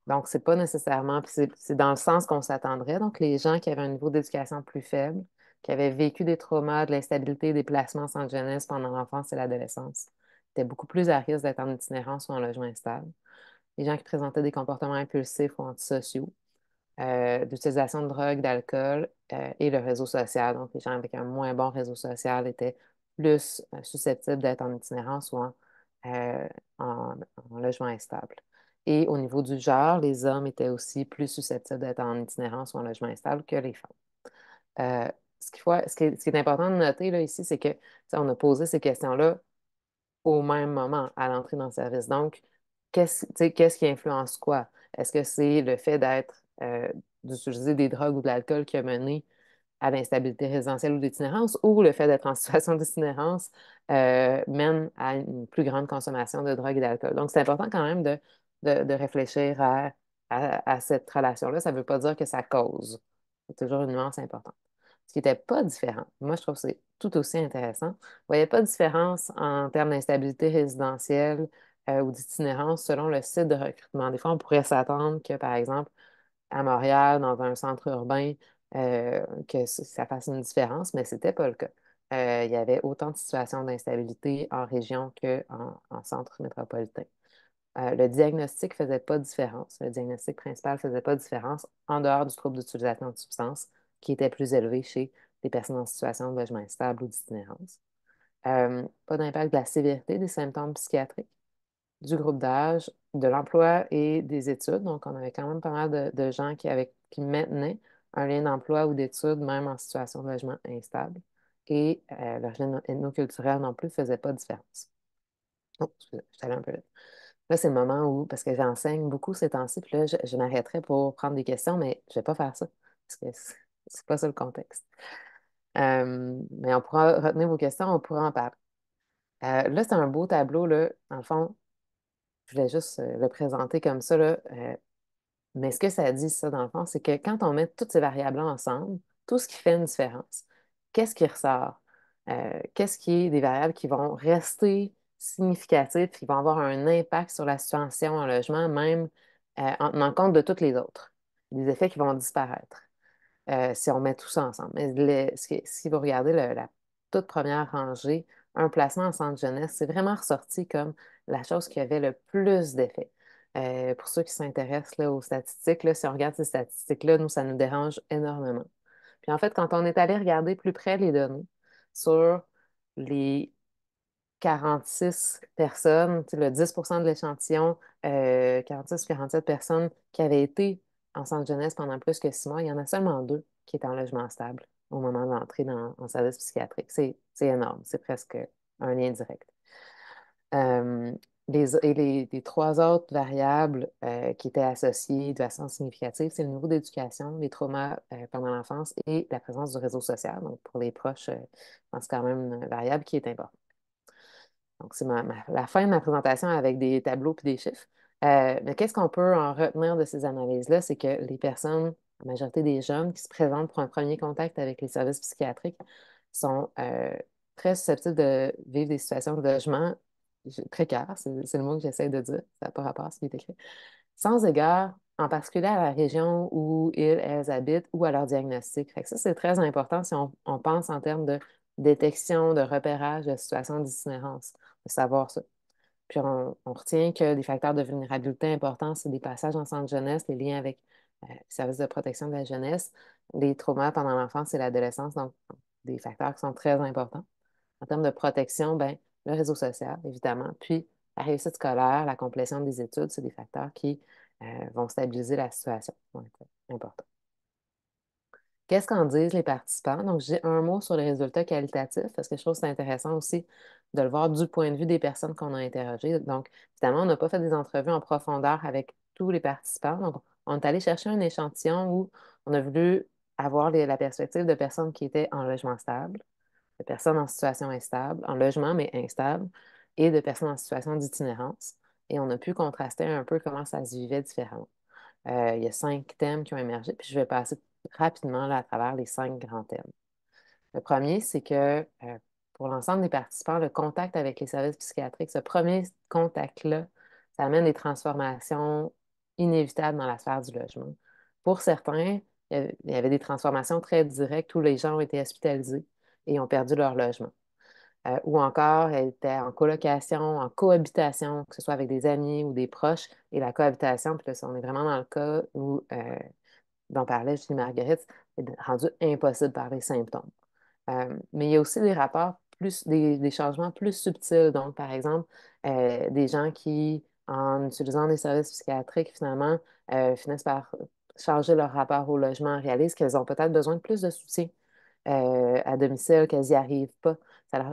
donc, c'est pas nécessairement, puis c'est dans le sens qu'on s'attendrait. Donc, les gens qui avaient un niveau d'éducation plus faible, qui avaient vécu des traumas, de l'instabilité, des placements sans jeunesse pendant l'enfance et l'adolescence, étaient beaucoup plus à risque d'être en itinérance ou en logement instable. Les gens qui présentaient des comportements impulsifs ou antisociaux, d'utilisation de drogue, d'alcool et le réseau social. Donc, les gens avec un moins bon réseau social étaient plus susceptibles d'être en itinérance ou euh, en, en logement instable. Et au niveau du genre, les hommes étaient aussi plus susceptibles d'être en itinérance ou en logement instable que les femmes. Ce qui est important de noter là, ici, c'est que on a posé ces questions-là au même moment à l'entrée dans le service. Donc, tu sais, qu'est-ce qui influence quoi? Est-ce que c'est le fait d'utiliser des drogues ou de l'alcool qui a mené à l'instabilité résidentielle ou d'itinérance, ou le fait d'être en situation d'itinérance mène à une plus grande consommation de drogue et d'alcool. Donc, c'est important quand même de réfléchir à cette relation-là. Ça ne veut pas dire que ça cause. C'est toujours une nuance importante. Ce qui n'était pas différent, moi je trouve que c'est tout aussi intéressant. Il ne voyait pas de différence en termes d'instabilité résidentielle ou d'itinérance selon le site de recrutement. Des fois, on pourrait s'attendre que, par exemple, à Montréal, dans un centre urbain, ça fasse une différence, mais ce n'était pas le cas. Il y avait autant de situations d'instabilité en région qu'en centre métropolitain. Le diagnostic ne faisait pas de différence. Le diagnostic principal ne faisait pas de différence en dehors du trouble d'utilisation de substances qui était plus élevé chez les personnes en situation de logement instable ou d'itinérance. Pas d'impact de la sévérité des symptômes psychiatriques, du groupe d'âge, de l'emploi et des études. Donc, on avait quand même pas mal de gens qui maintenaient un lien d'emploi ou d'études, même en situation de logement instable. Et l'origine ethnoculturelle non plus ne faisait pas de différence. Oh, excusez, je suis allée un peu vite. Là, c'est le moment où, parce que j'enseigne beaucoup ces temps-ci, puis là, je m'arrêterai pour prendre des questions, mais je ne vais pas faire ça, parce que c'est pas ça le contexte. Mais on pourra retenir vos questions, on pourra en parler. Là, c'est un beau tableau, là. Dans le fond, je voulais juste le présenter comme ça, là. Mais ce que ça dit, ça, dans le fond, c'est que quand on met toutes ces variables-là ensemble, tout ce qui fait une différence, qu'est-ce qui ressort? Qu'est-ce qui est des variables qui vont rester significatives, qui vont avoir un impact sur la situation en logement, même en tenant compte de toutes les autres, des effets qui vont disparaître si on met tout ça ensemble. Mais si vous regardez la toute première rangée, un placement en centre jeunesse, c'est vraiment ressorti comme la chose qui avait le plus d'effet. Pour ceux qui s'intéressent là, aux statistiques, là, si on regarde ces statistiques-là, nous, ça nous dérange énormément. Puis en fait, quand on est allé regarder plus près les données sur les 46 personnes, tu sais, le 10% de l'échantillon, 46 ou 47 personnes qui avaient été en centre jeunesse pendant plus que 6 mois, il y en a seulement deux qui étaient en logement stable au moment de l'entrée en service psychiatrique. C'est énorme, c'est presque un lien direct. Euh, les trois autres variables qui étaient associées de façon significative, c'est le niveau d'éducation, les traumas pendant l'enfance et la présence du réseau social. Donc, pour les proches, je pense quand même une variable qui est importante. Donc, c'est la fin de ma présentation avec des tableaux puis des chiffres. Mais qu'est-ce qu'on peut en retenir de ces analyses-là? C'est que les personnes, la majorité des jeunes qui se présentent pour un premier contact avec les services psychiatriques sont très susceptibles de vivre des situations de logement précaires. C'est le mot que j'essaie de dire. Ça n'a pas rapport à ce qui est écrit. Sans égard, en particulier à la région où elles habitent ou à leur diagnostic. Fait que ça, c'est très important si on pense en termes de détection, de repérage de situations d'itinérance de savoir ça. Puis on retient que des facteurs de vulnérabilité importants, c'est des passages en centre jeunesse, les liens avec les services de protection de la jeunesse, les traumas pendant l'enfance et l'adolescence, donc des facteurs qui sont très importants. En termes de protection, ben, le réseau social, évidemment, puis la réussite scolaire, la complétion des études, c'est des facteurs qui vont stabiliser la situation. Donc, important. Qu'est-ce qu'en disent les participants? Donc, j'ai un mot sur les résultats qualitatifs parce que je trouve que c'est intéressant aussi de le voir du point de vue des personnes qu'on a interrogées. Donc, évidemment, on n'a pas fait des entrevues en profondeur avec tous les participants. Donc, on est allé chercher un échantillon où on a voulu avoir la perspective de personnes qui étaient en logement stable, de personnes en situation instable, en logement mais instable, et de personnes en situation d'itinérance. Et on a pu contraster un peu comment ça se vivait différemment. Il y a 5 thèmes qui ont émergé, puis je vais passer rapidement là, à travers les 5 grands thèmes. Le premier, c'est que pour l'ensemble des participants, le contact avec les services psychiatriques, ce premier contact-là, ça amène des transformations inévitables dans la sphère du logement. Pour certains, il y avait des transformations très directes où les gens ont été hospitalisés et ont perdu leur logement. Ou encore, elle était en colocation, en cohabitation, que ce soit avec des amis ou des proches. Et la cohabitation, puis là, on est vraiment dans le cas où, dont parlait Julie Marguerite, est rendu impossible par les symptômes. Mais il y a aussi des rapports des changements plus subtils. Donc, par exemple, des gens qui, en utilisant des services psychiatriques, finalement, finissent par changer leur rapport au logement, réalisent qu'elles ont peut-être besoin de plus de soutien à domicile, qu'elles n'y arrivent pas.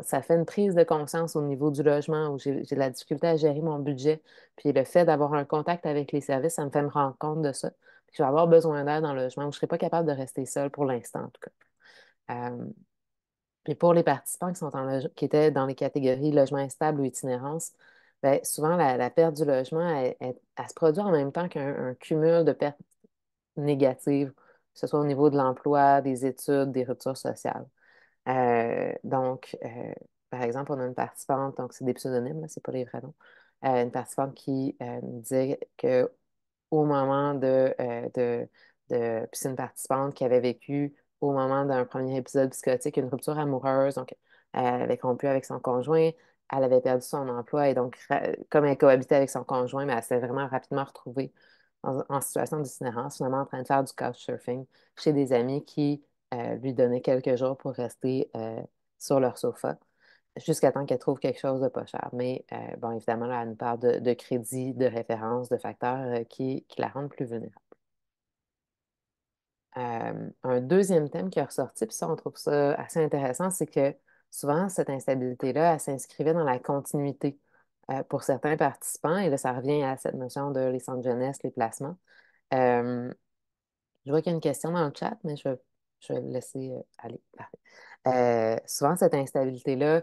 ça fait une prise de conscience au niveau du logement où j'ai de la difficulté à gérer mon budget. Puis le fait d'avoir un contact avec les services, ça me fait me rendre compte de ça. Puis je vais avoir besoin d'aide dans le logement où je ne serai pas capable de rester seule pour l'instant, en tout cas. Euh, Puis pour les participants qui étaient dans les catégories logement instable ou itinérance, ben, souvent la perte du logement, elle se produit en même temps qu'un cumul de pertes négatives, que ce soit au niveau de l'emploi, des études, des ruptures sociales. Donc, par exemple, on a une participante, donc c'est des pseudonymes, là, c'est pas les vrais noms, une participante qui nous disait que au moment puis c'est une participante qui avait vécu au moment d'un premier épisode psychotique une rupture amoureuse. Donc, elle avait rompu avec son conjoint, elle avait perdu son emploi et donc, comme elle cohabitait avec son conjoint, mais elle s'est vraiment rapidement retrouvée en situation d'itinérance, finalement en train de faire du couchsurfing chez des amis qui lui donnaient quelques jours pour rester sur leur sofa jusqu'à temps qu'elle trouve quelque chose de pas cher. Mais bon, évidemment, là, elle nous parle de crédit, de référence, de facteurs qui la rendent plus vulnérable. Un deuxième thème qui est ressorti, puis ça, on trouve ça assez intéressant, c'est que souvent, cette instabilité-là, elle s'inscrivait dans la continuité pour certains participants. Et là, ça revient à cette notion de les centres jeunesse, les placements. Euh, je vois qu'il y a une question dans le chat, mais je vais le laisser aller. Parfait. Souvent, cette instabilité-là,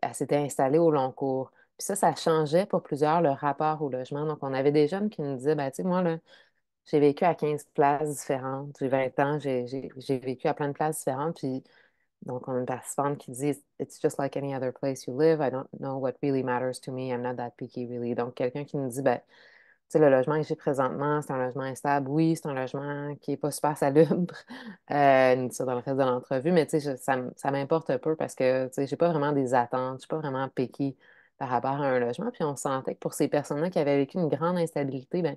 elle s'était installée au long cours. Puis ça changeait pour plusieurs le rapport au logement. Donc, on avait des jeunes qui nous disaient, ben, tu sais, moi, là, j'ai vécu à 15 places différentes. J'ai 20 ans, j'ai vécu à plein de places différentes. Puis, donc, on a une participante qui dit, It's just like any other place you live. I don't know what really matters to me. I'm not that picky, really. Donc, quelqu'un qui nous dit, ben, tu sais, le logement que j'ai présentement, c'est un logement instable. Oui, c'est un logement qui n'est pas super salubre. Nous dit ça dans le reste de l'entrevue, mais tu sais, ça m'importe un peu parce que tu sais, j'ai pas vraiment des attentes, je suis pas vraiment picky par rapport à un logement. Puis on sentait que pour ces personnes-là qui avaient vécu une grande instabilité, ben,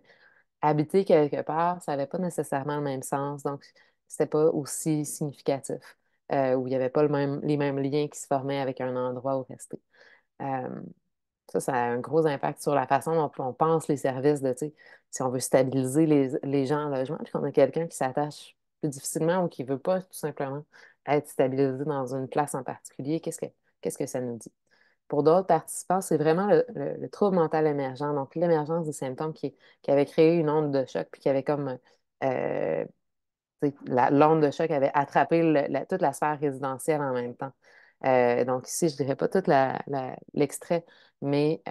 habiter quelque part, ça n'avait pas nécessairement le même sens. Donc, c'était pas aussi significatif, où il n'y avait pas les mêmes liens qui se formaient avec un endroit où rester. Euh, ça a un gros impact sur la façon dont on pense les services de, tu sais, si on veut stabiliser les gens en logement, puis qu'on a quelqu'un qui s'attache plus difficilement ou qui ne veut pas tout simplement être stabilisé dans une place en particulier, qu'est-ce que ça nous dit? Pour d'autres participants, c'est vraiment le trouble mental émergent, donc l'émergence des symptômes qui avait créé une onde de choc, puis qui avait comme euh, l'onde de choc avait attrapé toute la sphère résidentielle en même temps. Donc ici, je ne dirais pas tout l'extrait, mais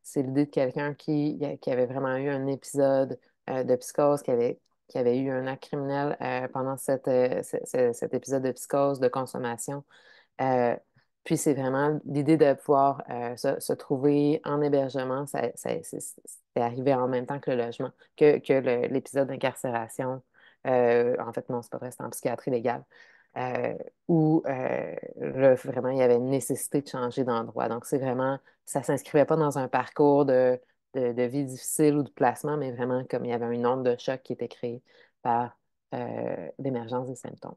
c'est l'idée de quelqu'un qui avait vraiment eu un épisode de psychose, qui avait eu un acte criminel pendant cet épisode de psychose, de consommation. Euh, Puis c'est vraiment l'idée de pouvoir se trouver en hébergement, c'est arrivé en même temps que le logement, que l'épisode d'incarcération. En fait, non, c'est pas vrai, c'est en psychiatrie légale. euh, Où là, vraiment, il y avait une nécessité de changer d'endroit. Donc, c'est vraiment, ça s'inscrivait pas dans un parcours de vie difficile ou de placement, mais vraiment comme il y avait une onde de choc qui était créée par l'émergence des symptômes.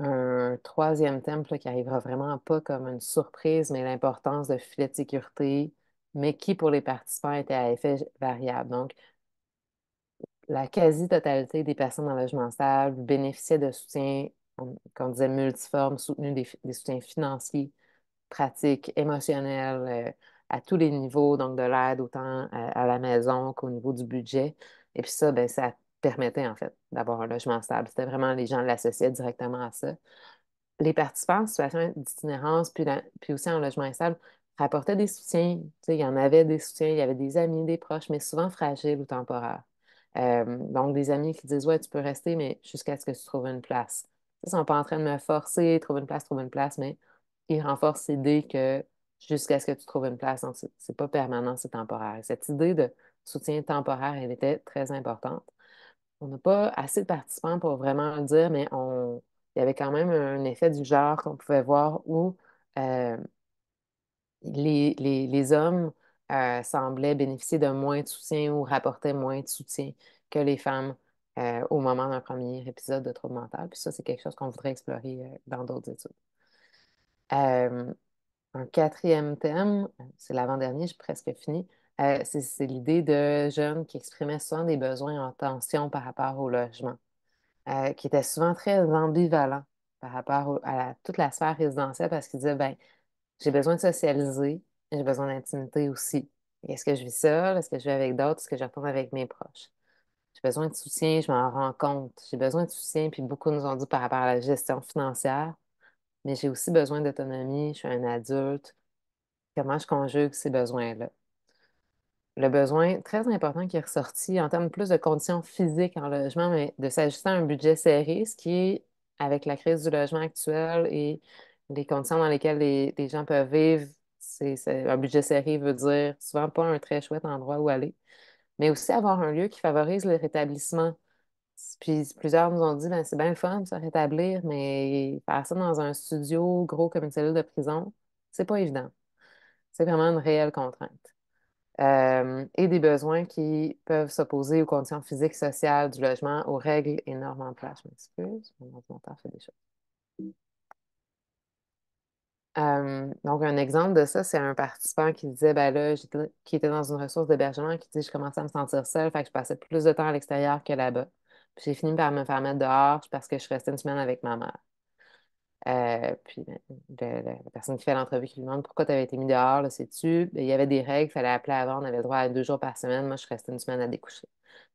Un troisième thème là, qui arrivera vraiment pas comme une surprise, mais l'importance de filets de sécurité, mais qui pour les participants était à effet variable. Donc, la quasi-totalité des personnes en logement stable bénéficiaient de soutiens, qu'on disait multiformes, soutenus des soutiens financiers, pratiques, émotionnels, à tous les niveaux, donc de l'aide autant à la maison qu'au niveau du budget. Et puis ça, ben, ça permettait en fait d'avoir un logement stable. C'était vraiment les gens l'associaient directement à ça. Les participants en situation d'itinérance, puis aussi en logement instable, rapportaient des soutiens. Tu sais, il y en avait des soutiens, il y avait des amis, des proches, mais souvent fragiles ou temporaires. Donc, des amis qui disent, ouais, tu peux rester, mais jusqu'à ce que tu trouves une place. Ils ne sont pas en train de me forcer, trouve une place, mais ils renforcent l'idée que jusqu'à ce que tu trouves une place. Donc, c'est pas permanent, c'est temporaire. Cette idée de soutien temporaire, elle était très importante. On n'a pas assez de participants pour vraiment le dire, mais il y avait quand même un effet du genre qu'on pouvait voir où euh, les hommes semblaient bénéficier de moins de soutien ou rapportaient moins de soutien que les femmes au moment d'un premier épisode de trouble mental. Puis ça, c'est quelque chose qu'on voudrait explorer dans d'autres études. Euh, un quatrième thème, c'est l'avant-dernier, j'ai presque fini, c'est l'idée de jeunes qui exprimaient souvent des besoins en tension par rapport au logement, qui étaient souvent très ambivalents par rapport à toute la sphère résidentielle parce qu'il disait, ben, j'ai besoin de socialiser, mais j'ai besoin d'intimité aussi. Est-ce que je vis seule? Est-ce que je vis avec d'autres? Est-ce que je retourne avec mes proches? J'ai besoin de soutien, je m'en rends compte. J'ai besoin de soutien, puis beaucoup nous ont dit par rapport à la gestion financière, mais j'ai aussi besoin d'autonomie, je suis un adulte. Comment je conjugue ces besoins-là? Le besoin très important qui est ressorti en termes plus de conditions physiques en logement, mais de s'ajuster à un budget serré, ce qui est, avec la crise du logement actuel et les conditions dans lesquelles les gens peuvent vivre, un budget serré veut dire souvent pas un très chouette endroit où aller, mais aussi avoir un lieu qui favorise le rétablissement. Puis plusieurs nous ont dit, ben, c'est bien le fun de se rétablir, mais faire ça dans un studio gros comme une cellule de prison, c'est pas évident. C'est vraiment une réelle contrainte. Et des besoins qui peuvent s'opposer aux conditions physiques, sociales du logement, aux règles et normes en place. Je m'excuse, mon ordinateur fait des choses. Donc, un exemple de ça, c'est un participant qui disait, ben là, qui était dans une ressource d'hébergement, qui dit, je commençais à me sentir seule, fait que je passais plus de temps à l'extérieur que là-bas. Puis j'ai fini par me faire mettre dehors parce que je restais une semaine avec ma mère. Puis ben, la personne qui fait l'entrevue qui lui demande pourquoi tu avais été mis dehors, là, sais-tu? Ben, il y avait des règles, il fallait appeler avant, on avait le droit à 2 jours par semaine. Moi, je restais une semaine à découcher.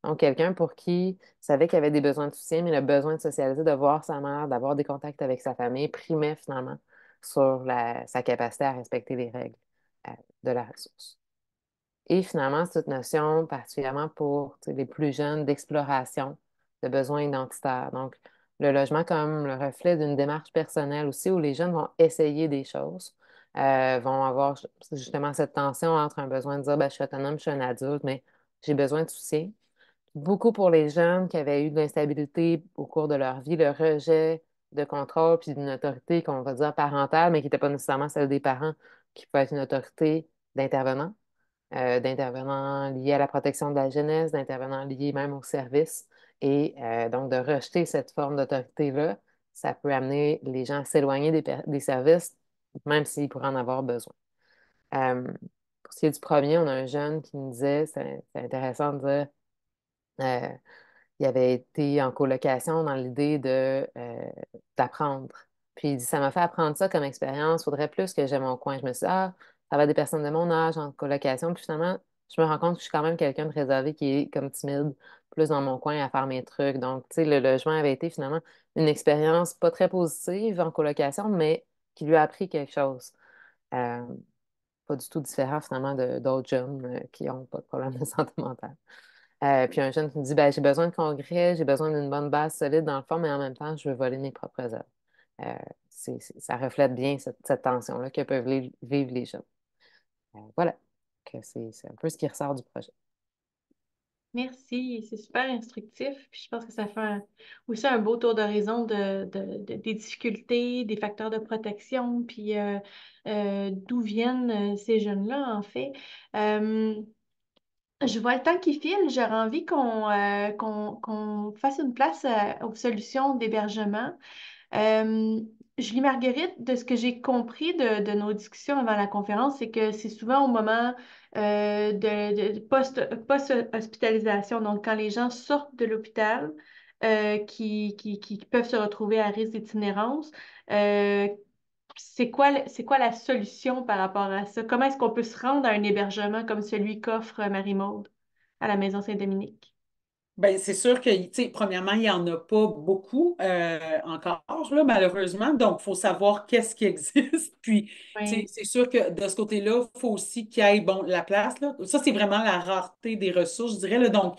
Donc, quelqu'un pour qui savait qu'il avait des besoins de soutien, mais le besoin de socialiser, de voir sa mère, d'avoir des contacts avec sa famille, primait finalement sur sa capacité à respecter les règles euh, de la ressource. Et finalement, cette notion, particulièrement pour les plus jeunes, d'exploration, de besoins identitaires. Donc, le logement comme le reflet d'une démarche personnelle aussi, où les jeunes vont essayer des choses, vont avoir justement cette tension entre un besoin de dire, ben, je suis autonome, je suis un adulte, mais j'ai besoin de soutien. Beaucoup pour les jeunes qui avaient eu de l'instabilité au cours de leur vie, le rejet de contrôle, puis d'une autorité qu'on va dire parentale, mais qui n'était pas nécessairement celle des parents, qui peut être une autorité d'intervenant d'intervenants liés à la protection de la jeunesse, d'intervenants liés même au service. Et donc, de rejeter cette forme d'autorité-là, ça peut amener les gens à s'éloigner des services, même s'ils pourraient en avoir besoin. Euh, pour ce qui est du premier, on a un jeune qui nous disait, c'est intéressant de dire, euh, il avait été en colocation dans l'idée d'apprendre. Puis il dit, ça m'a fait apprendre ça comme expérience. Il faudrait plus que j'aie mon coin. Je me suis dit, ah, ça va être des personnes de mon âge en colocation. Puis finalement, je me rends compte que je suis quand même quelqu'un de réservé qui est comme timide, plus dans mon coin à faire mes trucs. Donc, tu sais, le logement avait été finalement une expérience pas très positive en colocation, mais qui lui a appris quelque chose. Euh, Pas du tout différent finalement d'autres jeunes qui n'ont pas de problème de santé mentale. Puis un jeune qui me dit, ben, j'ai besoin de congrès, j'ai besoin d'une bonne base solide dans le fond, mais en même temps, je veux voler mes propres œuvres. Euh, Ça reflète bien cette tension-là que peuvent vivre les jeunes. Voilà, que c'est un peu ce qui ressort du projet. Merci, c'est super instructif. Puis je pense que ça fait aussi un beau tour d'horizon des difficultés, des facteurs de protection, puis d'où viennent ces jeunes-là, en fait. Euh, je vois le temps qui file. J'aurais envie qu'on fasse une place aux solutions d'hébergement. Euh, Julie Marguerite, de ce que j'ai compris de nos discussions avant la conférence, c'est que c'est souvent au moment de post-hospitalisation, donc quand les gens sortent de l'hôpital, qui peuvent se retrouver à risque d'itinérance. Euh, c'est quoi la solution par rapport à ça? Comment est-ce qu'on peut se rendre à un hébergement comme celui qu'offre Marie-Maude à la Maison Saint-Dominique? Bien, c'est sûr que, tu sais, premièrement, il n'y en a pas beaucoup encore, là, malheureusement. Donc, il faut savoir qu'est-ce qui existe. Puis, tu sais, Oui. c'est sûr que de ce côté-là, il faut aussi qu'il y ait, bon, la place, là. Ça, c'est vraiment la rareté des ressources, je dirais, là. Donc,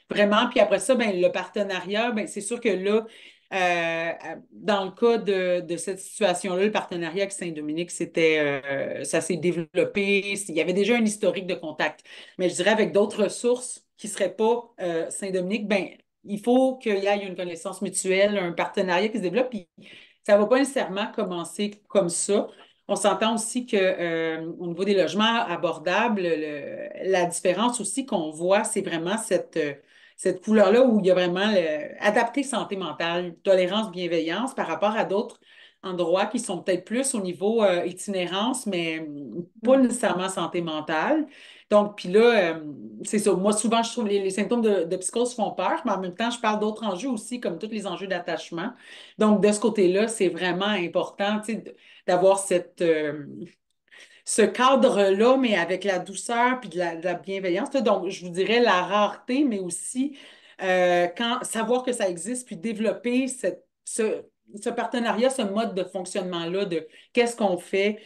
vraiment, puis après ça, ben, le partenariat, ben, c'est sûr que là, dans le cas de cette situation-là, le partenariat avec Saint-Dominique, ça s'est développé. Il y avait déjà un historique de contact. Mais je dirais avec d'autres ressources qui ne seraient pas Saint-Dominique, ben, il faut qu'il y ait une connaissance mutuelle, un partenariat qui se développe. Puis ça ne va pas nécessairement commencer comme ça. On s'entend aussi que, au niveau des logements abordables, la différence aussi qu'on voit, c'est vraiment cette couleur-là où il y a vraiment adapté santé mentale, tolérance, bienveillance par rapport à d'autres endroits qui sont peut-être plus au niveau itinérance, mais pas Mhm. nécessairement santé mentale. Donc, puis là, c'est ça. Moi, souvent, je trouve les symptômes de psychose font peur, mais en même temps, je parle d'autres enjeux aussi, comme tous les enjeux d'attachement. Donc, de ce côté-là, c'est vraiment important, tu sais, d'avoir ce cadre-là, mais avec la douceur puis de la bienveillance. Là. Donc, je vous dirais la rareté, mais aussi savoir que ça existe, puis développer ce partenariat, ce mode de fonctionnement-là de qu'est-ce qu'on fait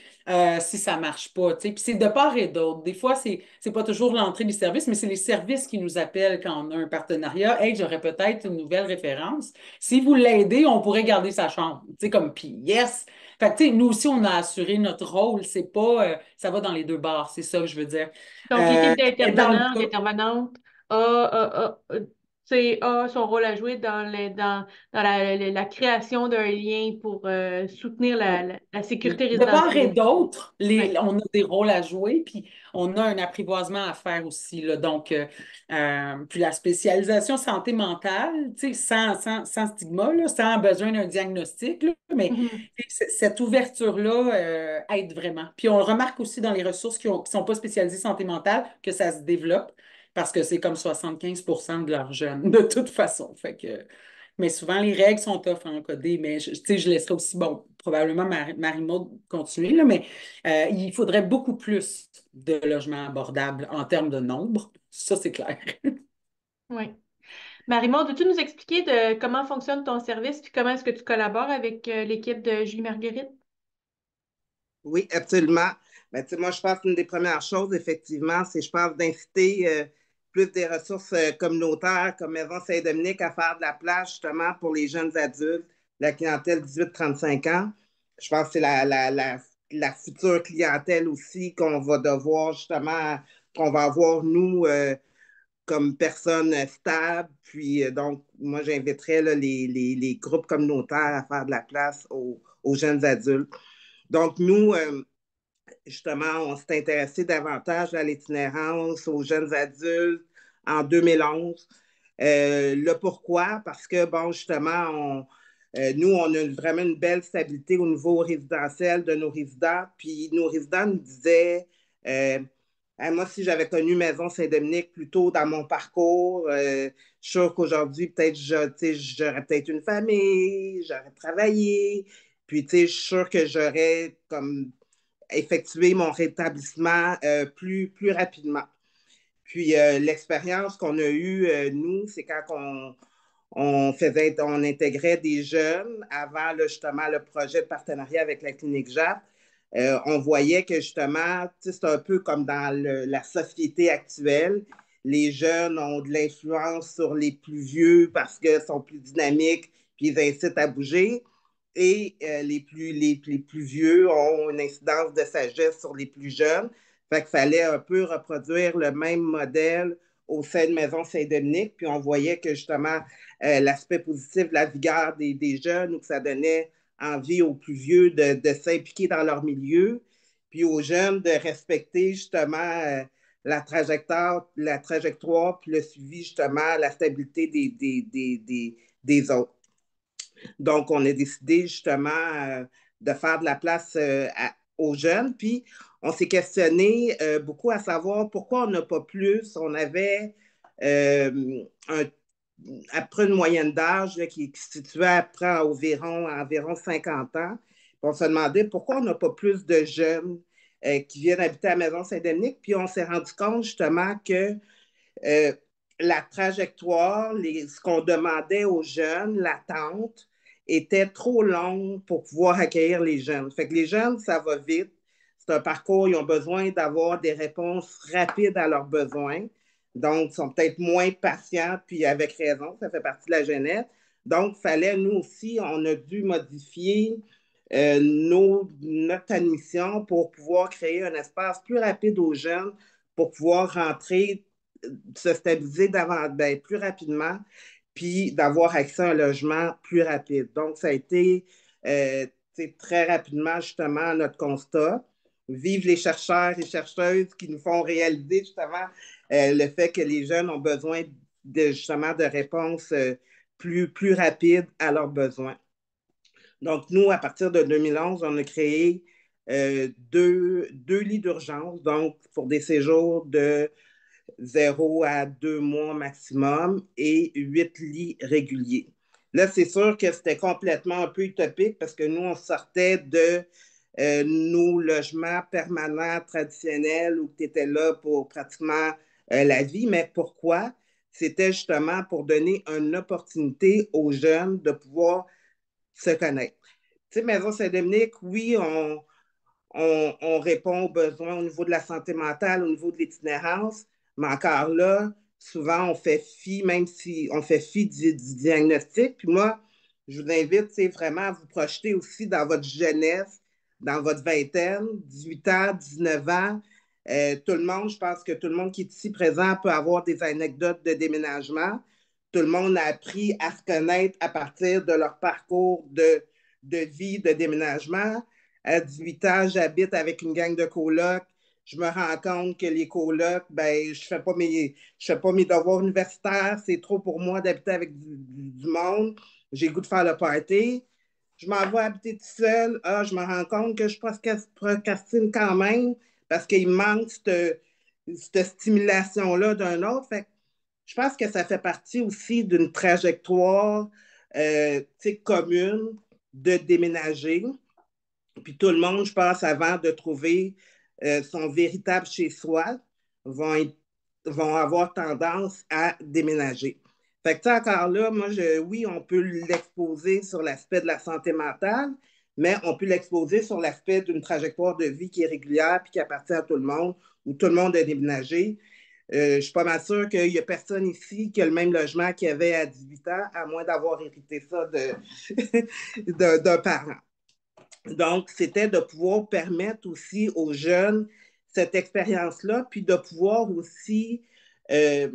si ça ne marche pas. Tu sais. Puis c'est de part et d'autre. Des fois, c'est pas toujours l'entrée des services, mais c'est les services qui nous appellent quand on a un partenariat. Hey, j'aurais peut-être une nouvelle référence. Si vous l'aidez, on pourrait garder sa chambre. Tu sais, comme, puis yes, fait que, tu sais, nous aussi, on a assuré notre rôle. C'est pas, ça va dans les deux barres, c'est ça que je veux dire. Donc, l'équipe Et dans le d'intervenants, cas, d'intervenantes a son rôle à jouer dans la création d'un lien pour soutenir la sécurité de part et résidentielle. d'autre, Oui. on a des rôles à jouer, puis on a un apprivoisement à faire aussi. Là. Donc, puis la spécialisation santé mentale, tu sais, sans stigma, là, sans besoin d'un diagnostic, là, mais Mhm. cette ouverture-là aide vraiment. Puis on le remarque aussi dans les ressources qui ne sont pas spécialisées santé mentale que ça se développe parce que c'est comme 75% de leurs jeunes, de toute façon. Fait que, mais souvent, les règles sont tough à encoder, mais tu sais, je laisserai aussi, bon, probablement Marie-Maud continuer, là, mais il faudrait beaucoup plus de logements abordables en termes de nombre. Ça, c'est clair. Oui. Marie-Maud, veux-tu nous expliquer de comment fonctionne ton service puis comment est-ce que tu collabores avec l'équipe de Julie Marguerite? Oui, absolument. Ben, tu sais, moi, je pense qu'une des premières choses, effectivement, c'est, je pense, d'inciter plus des ressources communautaires comme Maison Saint-Dominique à faire de la place justement pour les jeunes adultes, la clientèle 18-35 ans. Je pense que c'est la future clientèle aussi qu'on va devoir justement, qu'on va avoir nous comme personnes stables. Puis donc, moi, j'inviterais là, les groupes communautaires à faire de la place aux jeunes adultes. Donc, nous, justement, on s'est intéressé davantage à l'itinérance, aux jeunes adultes en 2011. Le pourquoi? Parce que, bon, justement, nous, on a vraiment une belle stabilité au niveau résidentiel de nos résidents. Puis nos résidents nous disaient, moi, si j'avais connu Maison Saint-Dominique plus tôt dans mon parcours, je suis sûr qu'aujourd'hui, peut-être, j'aurais peut-être une famille, j'aurais travaillé. Puis, tu sais, je suis sûr que j'aurais comme effectuer mon rétablissement plus rapidement. Puis l'expérience qu'on a eue, nous, c'est quand on intégrait des jeunes avant là, justement le projet de partenariat avec la clinique JAP. On voyait que justement, c'est un peu comme dans la société actuelle. Les jeunes ont de l'influence sur les plus vieux parce qu'ils sont plus dynamiques, puis ils incitent à bouger. Et les plus vieux ont une incidence de sagesse sur les plus jeunes. Fait qu'il fallait un peu reproduire le même modèle au sein de Maison Saint-Dominique. Puis on voyait que justement, l'aspect positif de la vigueur des jeunes, où ça donnait envie aux plus vieux de s'impliquer dans leur milieu, puis aux jeunes de respecter justement la trajectoire, puis le suivi justement, la stabilité des autres. Donc, on a décidé justement de faire de la place aux jeunes. Puis, on s'est questionné beaucoup à savoir pourquoi on n'a pas plus. On avait un, après une moyenne d'âge qui se situait après environ 50 ans. Puis on se demandait pourquoi on n'a pas plus de jeunes qui viennent habiter à la Maison Saint-Dominique. Puis on s'est rendu compte justement que euh, la trajectoire, ce qu'on demandait aux jeunes, l'attente, était trop longue pour pouvoir accueillir les jeunes. Fait que les jeunes, ça va vite. C'est un parcours, ils ont besoin d'avoir des réponses rapides à leurs besoins. Donc, ils sont peut-être moins patients, puis avec raison, ça fait partie de la jeunesse. Donc, il fallait, nous aussi, on a dû modifier notre admission pour pouvoir créer un espace plus rapide aux jeunes, pour pouvoir rentrer se stabiliser plus rapidement, puis d'avoir accès à un logement plus rapide. Donc, ça a été très rapidement justement notre constat. Vive les chercheurs et chercheuses qui nous font réaliser justement le fait que les jeunes ont besoin justement de réponses plus rapides à leurs besoins. Donc, nous, à partir de 2011, on a créé deux lits d'urgence, donc pour des séjours de 0 à 2 mois maximum et 8 lits réguliers. Là, c'est sûr que c'était complètement un peu utopique parce que nous, on sortait de nos logements permanents traditionnels où tu étais là pour pratiquement la vie. Mais pourquoi? C'était justement pour donner une opportunité aux jeunes de pouvoir se connaître. Tu sais, Maison Saint-Dominique, oui, on répond aux besoins au niveau de la santé mentale, au niveau de l'itinérance, mais encore là, souvent, on fait fi, même si on fait fi du diagnostic. Puis moi, je vous invite vraiment à vous projeter aussi dans votre jeunesse, dans votre vingtaine, 18 ans, 19 ans. Tout le monde, je pense que tout le monde qui est ici présent peut avoir des anecdotes de déménagement. Tout le monde a appris à se connaître à partir de leur parcours de vie, de déménagement. À 18 ans, j'habite avec une gang de colocs. Je me rends compte que les colocs, ben, je fais pas mes devoirs universitaires. C'est trop pour moi d'habiter avec du monde. J'ai le goût de faire le party. Je m'en vais habiter tout seul. Ah, je me rends compte que je procrastine quand même parce qu'il me manque cette stimulation-là d'un autre. Fait que je pense que ça fait partie aussi d'une trajectoire commune de déménager. Puis tout le monde, je pense, avant de trouver son véritable chez-soi, vont, être- vont avoir tendance à déménager. Fait que, encore là, moi, oui, on peut l'exposer sur l'aspect de la santé mentale, mais on peut l'exposer sur l'aspect d'une trajectoire de vie qui est régulière puis qui appartient à tout le monde, où tout le monde a déménagé. Je suis pas mal sûre qu'il n'y a personne ici qui a le même logement qu'il y avait à 18 ans, à moins d'avoir hérité ça d'un parent. Donc, c'était de pouvoir permettre aussi aux jeunes cette expérience-là, puis de pouvoir aussi euh,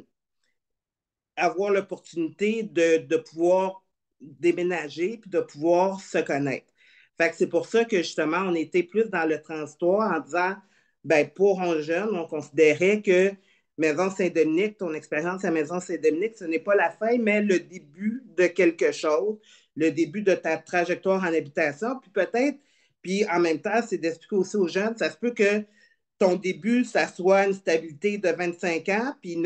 avoir l'opportunité de pouvoir déménager, puis de pouvoir se connaître. Fait que c'est pour ça que justement, on était plus dans le transitoire en disant, ben, pour un jeune, on considérait que Maison Saint-Dominique, ton expérience à Maison Saint-Dominique, ce n'est pas la fin, mais le début de quelque chose, le début de ta trajectoire en habitation, puis peut-être, puis en même temps, c'est d'expliquer aussi aux jeunes, ça se peut que ton début, ça soit une stabilité de 25 ans, puis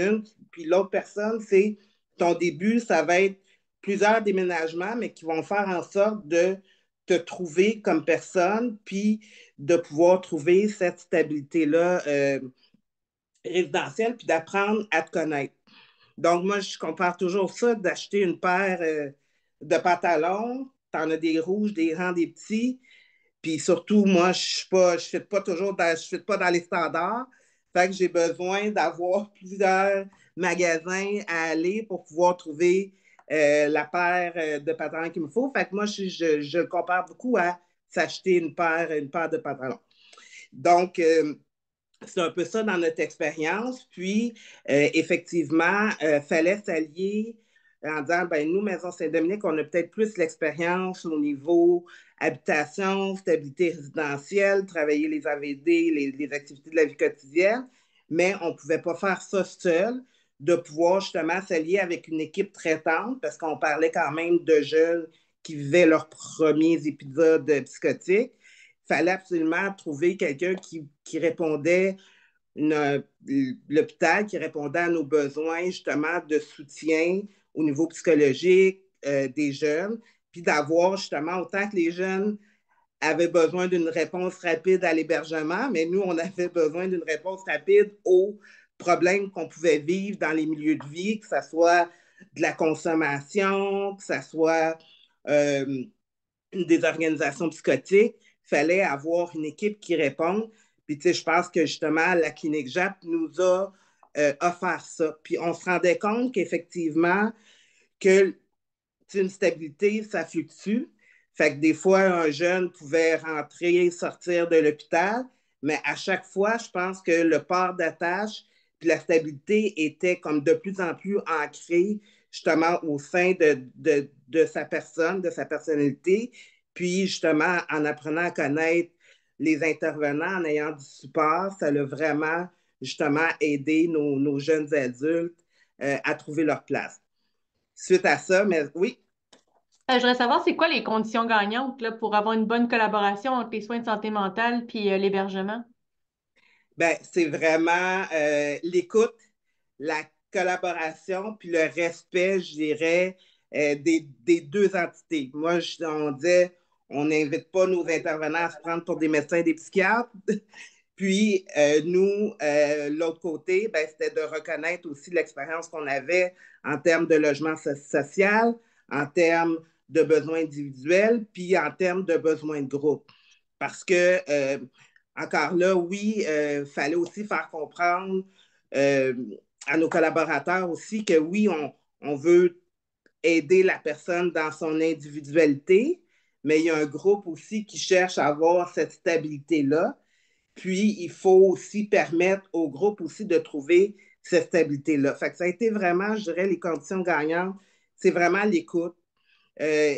l'autre personne, c'est ton début, ça va être plusieurs déménagements, mais qui vont faire en sorte de te trouver comme personne, puis de pouvoir trouver cette stabilité-là résidentielle, puis d'apprendre à te connaître. Donc, moi, je compare toujours ça d'acheter une paire de pantalons. Tu en as des rouges, des grands, des petits. Puis surtout, moi, je ne pas toujours je suis pas dans les standards. Fait que j'ai besoin d'avoir plusieurs magasins à aller pour pouvoir trouver la paire de pantalons qu'il me faut. Fait que moi, je compare beaucoup à s'acheter une paire de pantalons. Donc, c'est un peu ça dans notre expérience. Puis, effectivement, fallait s'allier en disant, ben, nous, Maison Saint-Dominique, on a peut-être plus l'expérience au niveau habitation, stabilité résidentielle, travailler les AVD, les activités de la vie quotidienne, mais on ne pouvait pas faire ça seul, de pouvoir justement s'allier avec une équipe traitante, parce qu'on parlait quand même de jeunes qui vivaient leurs premiers épisodes psychotiques. Il fallait absolument trouver quelqu'un qui répondait l'hôpital qui répondait à nos besoins justement de soutien au niveau psychologique des jeunes, puis d'avoir justement autant que les jeunes avaient besoin d'une réponse rapide à l'hébergement, mais nous, on avait besoin d'une réponse rapide aux problèmes qu'on pouvait vivre dans les milieux de vie, que ce soit de la consommation, que ce soit des organisations psychotiques. Il fallait avoir une équipe qui réponde. Puis, tu sais, je pense que justement, la clinique JAP nous a offert ça. Puis, on se rendait compte qu'effectivement, que une stabilité, ça fluctue. Fait que des fois, un jeune pouvait rentrer, sortir de l'hôpital, mais à chaque fois, je pense que le port d'attache puis la stabilité était comme de plus en plus ancrée justement au sein de sa personne, de sa personnalité, puis justement en apprenant à connaître les intervenants, en ayant du support, ça a vraiment justement aidé nos jeunes adultes à trouver leur place. Suite à ça, mais oui. Je voudrais savoir, c'est quoi les conditions gagnantes là, pour avoir une bonne collaboration entre les soins de santé mentale puis l'hébergement? Ben, c'est vraiment l'écoute, la collaboration, puis le respect, je dirais, des deux entités. Moi, on disait, on n'invite pas nos intervenants à se prendre pour des médecins et des psychiatres. Puis, nous, l'autre côté, ben, c'était de reconnaître aussi l'expérience qu'on avait en termes de logement social, en termes de besoins individuels, puis en termes de besoins de groupe. Parce que, encore là, oui, il fallait aussi faire comprendre euh, à nos collaborateurs aussi que oui, on veut aider la personne dans son individualité, mais il y a un groupe aussi qui cherche à avoir cette stabilité-là. Puis, il faut aussi permettre au groupe aussi de trouver cette stabilité-là. Fait que ça a été vraiment, je dirais, les conditions gagnantes. C'est vraiment l'écoute, euh,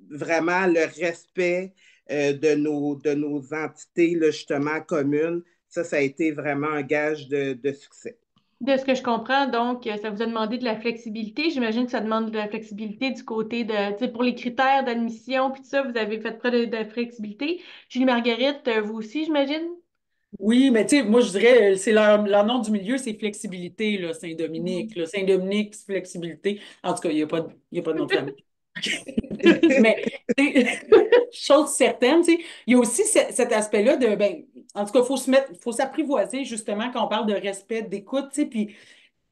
vraiment le respect de nos entités, là, justement, communes. Ça a été vraiment un gage de succès. De ce que je comprends, donc, ça vous a demandé de la flexibilité. J'imagine que ça demande de la flexibilité du côté de, tu sais, pour les critères d'admission, puis tout ça, vous avez fait preuve de flexibilité. Julie Marguerite, vous aussi, j'imagine? Oui, mais tu sais, moi, je dirais, c'est leur nom du milieu, c'est flexibilité, là, Saint-Dominique. Là. Saint-Dominique, flexibilité. En tout cas, il y a pas de nom de famille. Mais, tu sais, chose certaine, tu sais, il y a aussi cet aspect-là de, ben, en tout cas, faut s'apprivoiser, justement, quand on parle de respect, d'écoute, tu sais, puis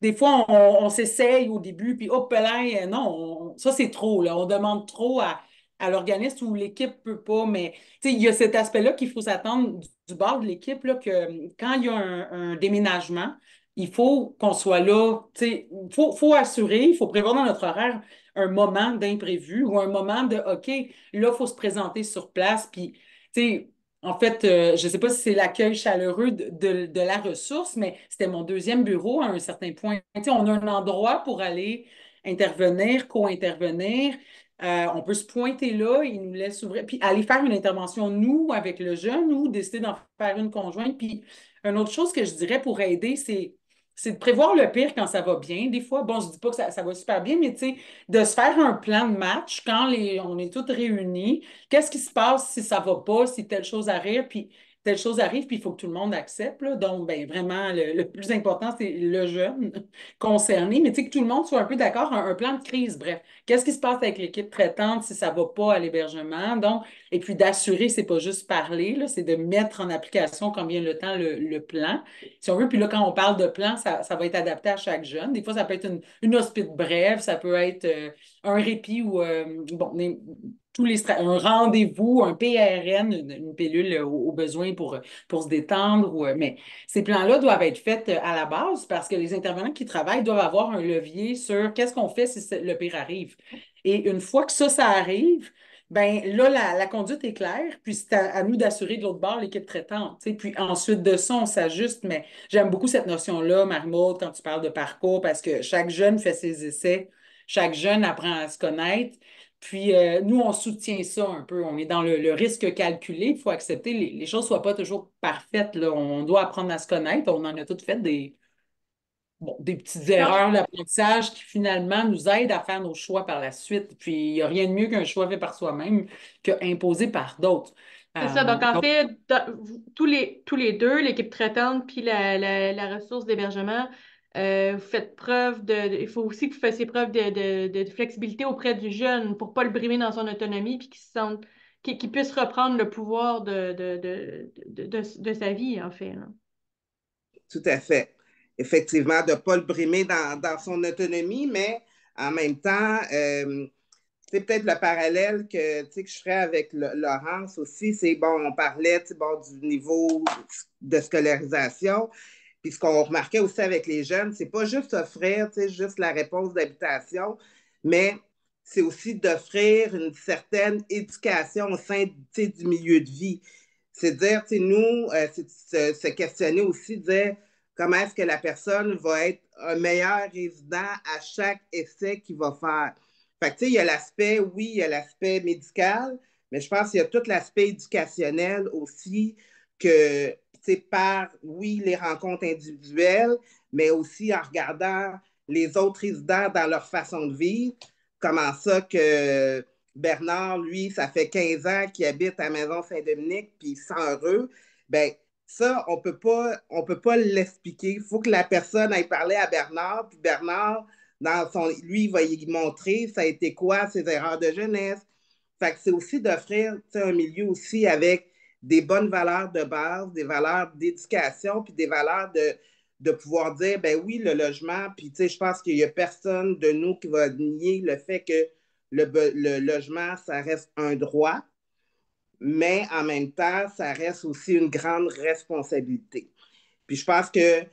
des fois, on s'essaye au début, puis hop là, non, ça c'est trop, là. On demande trop à l'organisme ou l'équipe peut pas, mais tu sais, il y a cet aspect-là qu'il faut s'attendre du bord de l'équipe, là, que quand il y a un déménagement, il faut qu'on soit là, tu sais, faut assurer, il faut prévoir dans notre horaire un moment d'imprévu ou un moment de OK, là, il faut se présenter sur place, puis tu sais, en fait, je ne sais pas si c'est l'accueil chaleureux de la ressource, mais c'était mon deuxième bureau à un certain point. Tu sais, on a un endroit pour aller intervenir, co-intervenir. On peut se pointer là, ils nous laissent ouvrir, puis aller faire une intervention, nous, avec le jeune, ou décider d'en faire une conjointe. Puis, une autre chose que je dirais pour aider, c'est de prévoir le pire quand ça va bien. Des fois, bon, je ne dis pas que ça va super bien, mais tu sais, de se faire un plan de match quand on est tous réunis. Qu'est-ce qui se passe si ça va pas, si telle chose arrive, puis telle chose arrive, puis il faut que tout le monde accepte, là. Donc, ben, vraiment, le plus important, c'est le jeune concerné, mais tu sais, que tout le monde soit un peu d'accord, un plan de crise, bref. Qu'est-ce qui se passe avec l'équipe traitante si ça va pas à l'hébergement? Donc, et puis d'assurer, c'est pas juste parler, là, c'est de mettre en application combien le temps le plan, si on veut. Puis là, quand on parle de plan, ça va être adapté à chaque jeune. Des fois, ça peut être une hospite brève, ça peut être un répit ou bon, un rendez-vous, un PRN, une pilule au besoin pour se détendre. Mais ces plans-là doivent être faits à la base parce que les intervenants qui travaillent doivent avoir un levier sur qu'est-ce qu'on fait si le pire arrive. Et une fois que ça arrive, ben là, la conduite est claire, puis c'est à nous d'assurer de l'autre bord l'équipe traitante. Tu sais. Puis ensuite de ça, on s'ajuste, mais j'aime beaucoup cette notion-là, Marie-Maude, quand tu parles de parcours, parce que chaque jeune fait ses essais, chaque jeune apprend à se connaître. Puis nous, on soutient ça un peu. On est dans le risque calculé. Il faut accepter les choses ne soient pas toujours parfaites, là. On doit apprendre à se connaître. On en a toutes fait des petites Non. erreurs d'apprentissage qui finalement nous aident à faire nos choix par la suite. Puis il n'y a rien de mieux qu'un choix fait par soi-même qu'imposé par d'autres. C'est ça. Donc, en Donc, fait, tous les deux, l'équipe traitante puis la ressource d'hébergement, vous faites preuve il faut aussi que vous fassiez preuve de flexibilité auprès du jeune pour pas le brimer dans son autonomie puis qu'il puisse reprendre le pouvoir de sa vie, en fait, là. Tout à fait. Effectivement, de ne pas le brimer dans son autonomie, mais en même temps, c'est peut-être le parallèle que je ferais avec Laurence aussi. C'est bon, on parlait bon, du niveau de scolarisation. Puis ce qu'on remarquait aussi avec les jeunes, c'est pas juste offrir juste la réponse d'habitation, mais c'est aussi d'offrir une certaine éducation au sein du milieu de vie. C'est dire, nous, c'est de se questionner aussi, dire comment est-ce que la personne va être un meilleur résident à chaque essai qu'il va faire. Fait que, il y a l'aspect, oui, il y a l'aspect médical, mais je pense qu'il y a tout l'aspect éducationnel aussi que, par, oui, les rencontres individuelles, mais aussi en regardant les autres résidents dans leur façon de vivre, comment ça que Bernard, lui, ça fait 15 ans qu'il habite à Maison Saint-Dominique, puis il se sent heureux. Ben, ça, on peut pas l'expliquer. Il faut que la personne aille parler à Bernard, puis Bernard, lui, il va y montrer ça a été quoi ses erreurs de jeunesse. Fait que c'est aussi d'offrir un milieu aussi avec des bonnes valeurs de base, des valeurs d'éducation, puis des valeurs de pouvoir dire, ben oui, le logement, puis je pense qu'il n'y a personne de nous qui va nier le fait que le logement, ça reste un droit, mais en même temps, ça reste aussi une grande responsabilité. Puis je pense que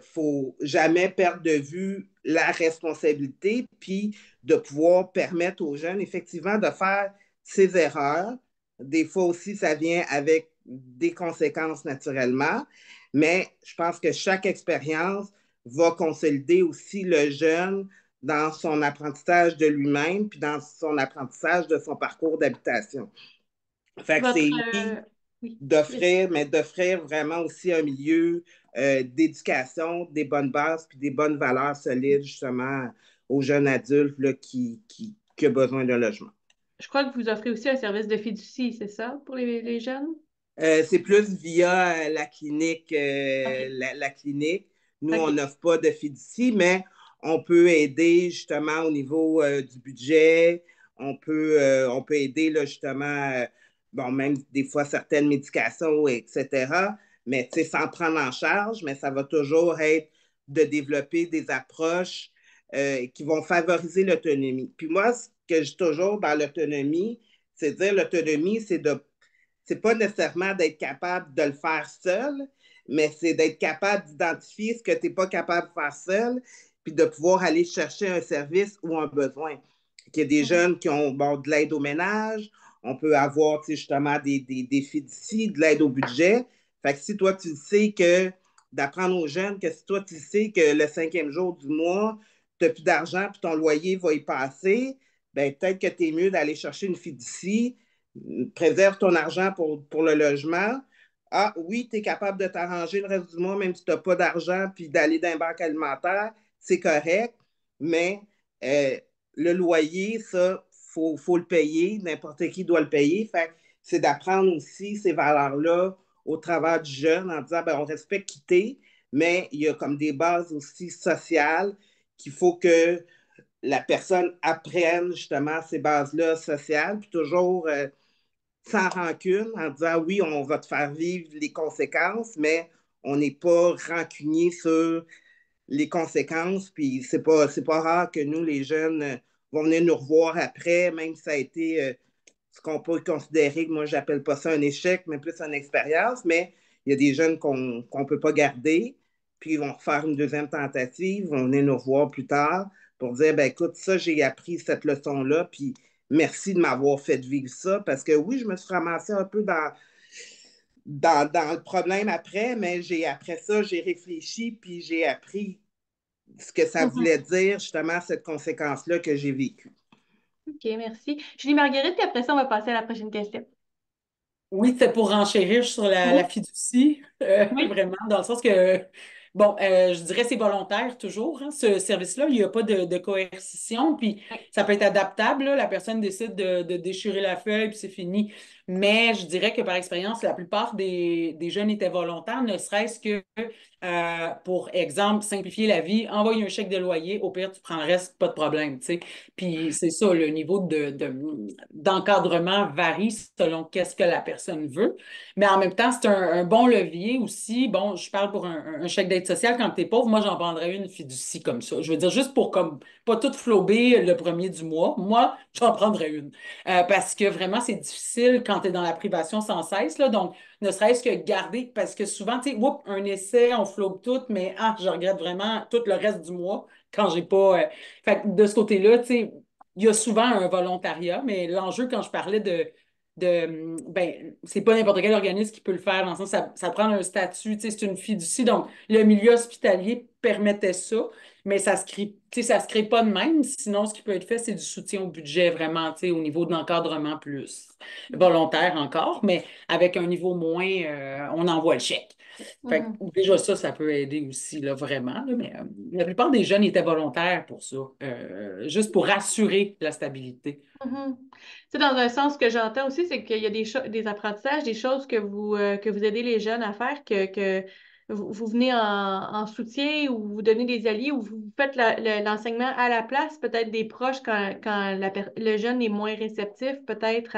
faut jamais perdre de vue la responsabilité, puis de pouvoir permettre aux jeunes, effectivement, de faire ses erreurs. Des fois aussi, ça vient avec des conséquences naturellement, mais je pense que chaque expérience va consolider aussi le jeune dans son apprentissage de lui-même, puis dans son apprentissage de son parcours d'habitation. Fait que Votre, c'est oui, oui, yes. d'offrir, mais d'offrir vraiment aussi un milieu d'éducation, des bonnes bases, puis des bonnes valeurs solides, justement, aux jeunes adultes là, qui ont besoin d'un logement. Je crois que vous offrez aussi un service de fiducie, c'est ça, pour les jeunes? C'est plus via la clinique, OK. la clinique. Nous, on OK. n'offre pas de fiducie, mais on peut aider justement au niveau du budget. On peut aider là, justement, bon, même des fois certaines médications, etc. Mais sans prendre en charge, mais ça va toujours être de développer des approches qui vont favoriser l'autonomie. Puis moi, ce que je toujours dans l'autonomie, c'est dire l'autonomie, c'est pas nécessairement d'être capable de le faire seul, mais c'est d'être capable d'identifier ce que tu n'es pas capable de faire seul, puis de pouvoir aller chercher un service ou un besoin. Il y a des Mhm. jeunes qui ont bon, de l'aide au ménage, on peut avoir justement des fiducies, de l'aide au budget. Fait que si toi, tu sais que d'apprendre aux jeunes que si toi, tu sais que le 5e jour du mois, tu n'as plus d'argent, puis ton loyer va y passer, ben peut-être que tu es mieux d'aller chercher une fiducie, préserve ton argent pour le logement. Ah oui, tu es capable de t'arranger le reste du mois, même si tu n'as pas d'argent, puis d'aller dans une banque alimentaire, c'est correct, mais euh, le loyer, ça, faut le payer, n'importe qui doit le payer. Fait c'est d'apprendre aussi ces valeurs-là au travers du jeune en disant, ben, on respecte quitter, mais il y a comme des bases aussi sociales qu'il faut que la personne apprenne justement ces bases-là sociales, puis toujours sans rancune, en disant oui, on va te faire vivre les conséquences, mais on n'est pas rancunier sur les conséquences. Puis c'est pas rare que nous, les jeunes, vont venir nous revoir après, même si ça a été ce qu'on peut considérer, que moi, j'appelle pas ça un échec, mais plus une expérience. Mais il y a des jeunes qu'on peut pas garder, puis ils vont refaire une deuxième tentative, ils vont venir nous revoir plus tard pour dire, ben écoute, ça, j'ai appris cette leçon-là, puis merci de m'avoir fait vivre ça, parce que oui, je me suis ramassée un peu dans le problème après, mais après ça, j'ai réfléchi, puis j'ai appris ce que ça Mhm. voulait dire, justement, cette conséquence-là que j'ai vécue. OK, merci. Julie Marguerite, puis après ça, on va passer à la prochaine question. Oui, c'était pour renchérir sur la Oui. fiducie, Oui. vraiment, dans le sens que, bon, je dirais c'est volontaire toujours, hein, ce service-là, il n'y a pas de coercition, puis ça peut être adaptable, là, la personne décide de déchirer la feuille, puis c'est fini. Mais je dirais que par expérience, la plupart des jeunes étaient volontaires, ne serait-ce que, pour exemple, simplifier la vie, envoyer un chèque de loyer, au pire, tu prends le reste, pas de problème, tu sais. Puis c'est ça, le niveau d'encadrement varie selon qu'est-ce que la personne veut. Mais en même temps, c'est un bon levier aussi. Bon, je parle pour un chèque d'aide sociale quand tu es pauvre. Moi, j'en prendrais une fiducie comme ça. Je veux dire, juste pour comme pas tout flober le premier du mois. Moi, j'en prendrais une. Parce que vraiment, c'est difficile quand tu es dans la privation sans cesse, là. Donc, ne serait-ce que garder, parce que souvent, tu sais, oups, un essai, on flobe tout, mais je regrette vraiment tout le reste du mois quand j'ai pas. Fait que de ce côté-là, tu sais, il y a souvent un volontariat, mais l'enjeu, quand je parlais ben, c'est pas n'importe quel organisme qui peut le faire, dans le sens ça prend un statut, tu sais, c'est une fiducie. Donc, le milieu hospitalier permettait ça, mais tu sais, ça se crée pas de même. Sinon, ce qui peut être fait, c'est du soutien au budget, vraiment, tu sais, au niveau de l'encadrement plus volontaire encore, mais avec un niveau moins, on envoie le chèque. Fait que Mhm. déjà ça peut aider aussi, là, vraiment. Là, mais la plupart des jeunes étaient volontaires pour ça, juste pour assurer la stabilité. Mhm. Tu sais, dans un sens, ce que j'entends aussi, c'est qu'il y a des apprentissages, des choses que vous aidez les jeunes à faire, que vous venez en soutien ou vous donnez des alliés ou vous faites l'enseignement à la place, peut-être des proches quand le jeune est moins réceptif, peut-être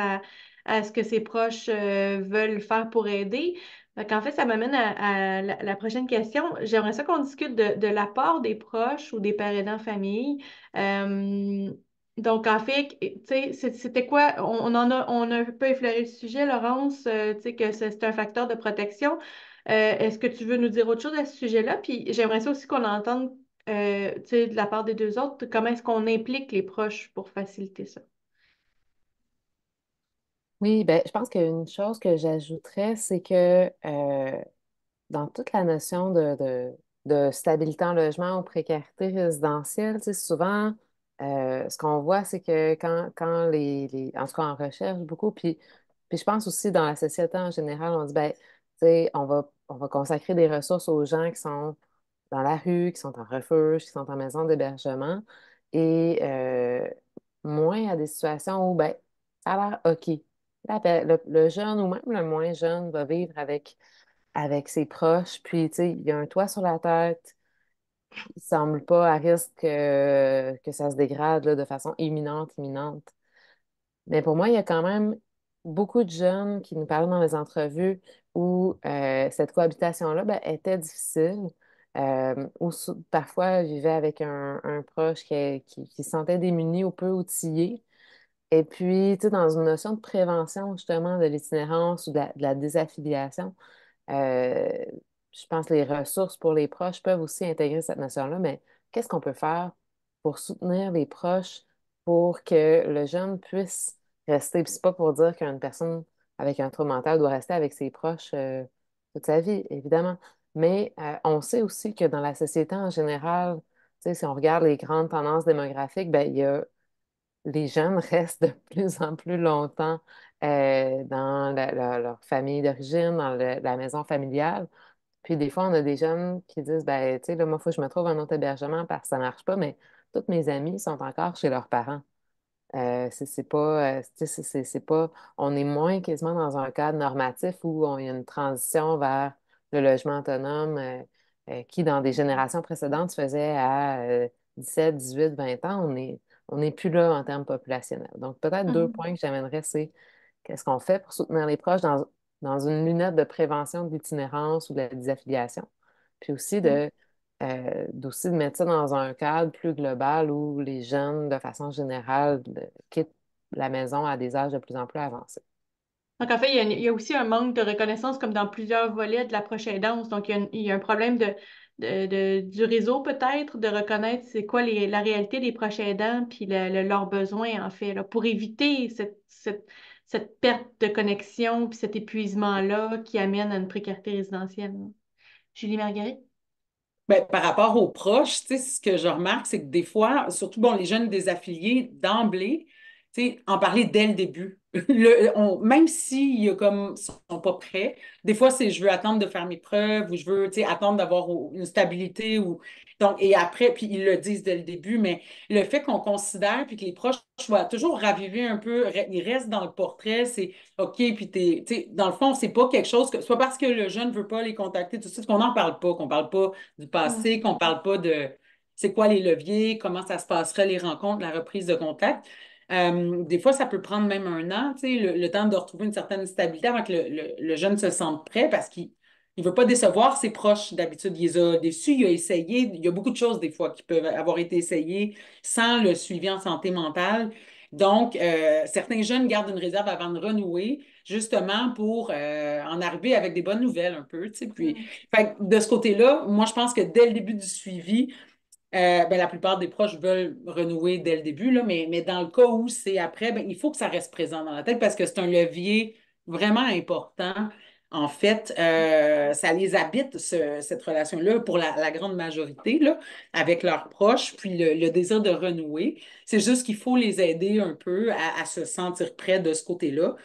à ce que ses proches veulent faire pour aider. En fait, ça m'amène à la prochaine question. J'aimerais ça qu'on discute de l'apport des proches ou des parents aidants famille. Euh, donc, en fait, tu sais, c'était quoi? On a un peu effleuré le sujet, Laurence, tu sais, que c'est un facteur de protection. Est-ce que tu veux nous dire autre chose à ce sujet-là? Puis j'aimerais ça aussi qu'on entende, tu sais, de la part des deux autres, comment est-ce qu'on implique les proches pour faciliter ça? Oui, ben, je pense qu'une chose que j'ajouterais, c'est que dans toute la notion de stabilité en logement ou précarité résidentielle, tu sais, souvent, ce qu'on voit, c'est que quand en tout cas en recherche beaucoup, puis je pense aussi dans la société en général, on dit, ben, tu sais, on va consacrer des ressources aux gens qui sont dans la rue, qui sont en refuge, qui sont en maison d'hébergement, et moins à des situations où, ben, ça a l'air OK. Le jeune ou même le moins jeune va vivre avec ses proches, puis tu sais, il y a un toit sur la tête, il semble pas à risque que ça se dégrade là, de façon imminente. Mais pour moi, il y a quand même beaucoup de jeunes qui nous parlaient dans les entrevues où cette cohabitation-là ben, était difficile, parfois vivaient avec un proche qui se sentait démuni ou peu outillé. Et puis, tu sais, dans une notion de prévention justement de l'itinérance ou de la désaffiliation, euh, je pense que les ressources pour les proches peuvent aussi intégrer cette notion-là, mais qu'est-ce qu'on peut faire pour soutenir les proches pour que le jeune puisse rester? Puis c'est pas pour dire qu'une personne avec un trouble mental doit rester avec ses proches toute sa vie, évidemment. Mais on sait aussi que dans la société en général, tu sais, si on regarde les grandes tendances démographiques, ben, les jeunes restent de plus en plus longtemps dans leur famille d'origine, dans la maison familiale. Puis des fois, on a des jeunes qui disent, ben, tu sais, là, moi, il faut que je me trouve un autre hébergement parce que ça ne marche pas, mais toutes mes amies sont encore chez leurs parents. C'est pas, tu sais, c'est pas, on est moins quasiment dans un cadre normatif où il y a une transition vers le logement autonome qui, dans des générations précédentes, se faisait à 17, 18, 20 ans. On n'est plus là en termes populationnels. Donc, peut-être deux Mhm. points que j'amènerais, c'est qu'est-ce qu'on fait pour soutenir les proches dans une lunette de prévention de l'itinérance ou de la désaffiliation, puis aussi d'aussi de mettre ça dans un cadre plus global où les jeunes, de façon générale, quittent la maison à des âges de plus en plus avancés. Donc, en fait, il y a aussi un manque de reconnaissance, comme dans plusieurs volets de l'approche aidance. Donc, il y a un problème du réseau, peut-être, de reconnaître c'est quoi la réalité des proches aidants, puis leurs besoins, en fait, là, pour éviter cette perte de connexion, puis cet épuisement-là qui amène à une précarité résidentielle. Julie Marguerite? Ben, par rapport aux proches, tu sais, ce que je remarque, c'est que des fois, surtout bon, les jeunes désaffiliés, d'emblée, tu sais, en parler dès le début. Même s'ils sont pas prêts, des fois, c'est je veux attendre de faire mes preuves ou je veux tu sais, attendre d'avoir une stabilité. Donc, et après, puis ils le disent dès le début, mais le fait qu'on considère puis que les proches soient toujours ravivés un peu, ils restent dans le portrait, c'est OK, puis tu sais, dans le fond, c'est pas quelque chose que, soit parce que le jeune veut pas les contacter, tout ça, qu'on n'en parle pas, qu'on parle pas du passé, Mm. qu'on parle pas de c'est quoi les leviers, comment ça se passerait les rencontres, la reprise de contact. Des fois, ça peut prendre même un an, tu sais, le temps de retrouver une certaine stabilité avant que le jeune se sente prêt parce qu'il ne veut pas décevoir ses proches. D'habitude, il les a déçus, il a essayé. Il y a beaucoup de choses, des fois, qui peuvent avoir été essayées sans le suivi en santé mentale. Donc, certains jeunes gardent une réserve avant de renouer, justement pour en arriver avec des bonnes nouvelles un peu, tu sais. Puis, Mm. fait que de ce côté-là, moi, je pense que dès le début du suivi, ben, la plupart des proches veulent renouer dès le début, là, mais dans le cas où c'est après, ben, il faut que ça reste présent dans la tête parce que c'est un levier vraiment important. En fait, ça les habite, cette relation-là, pour la grande majorité, là, avec leurs proches, puis le désir de renouer. C'est juste qu'il faut les aider un peu à se sentir près de ce côté-là.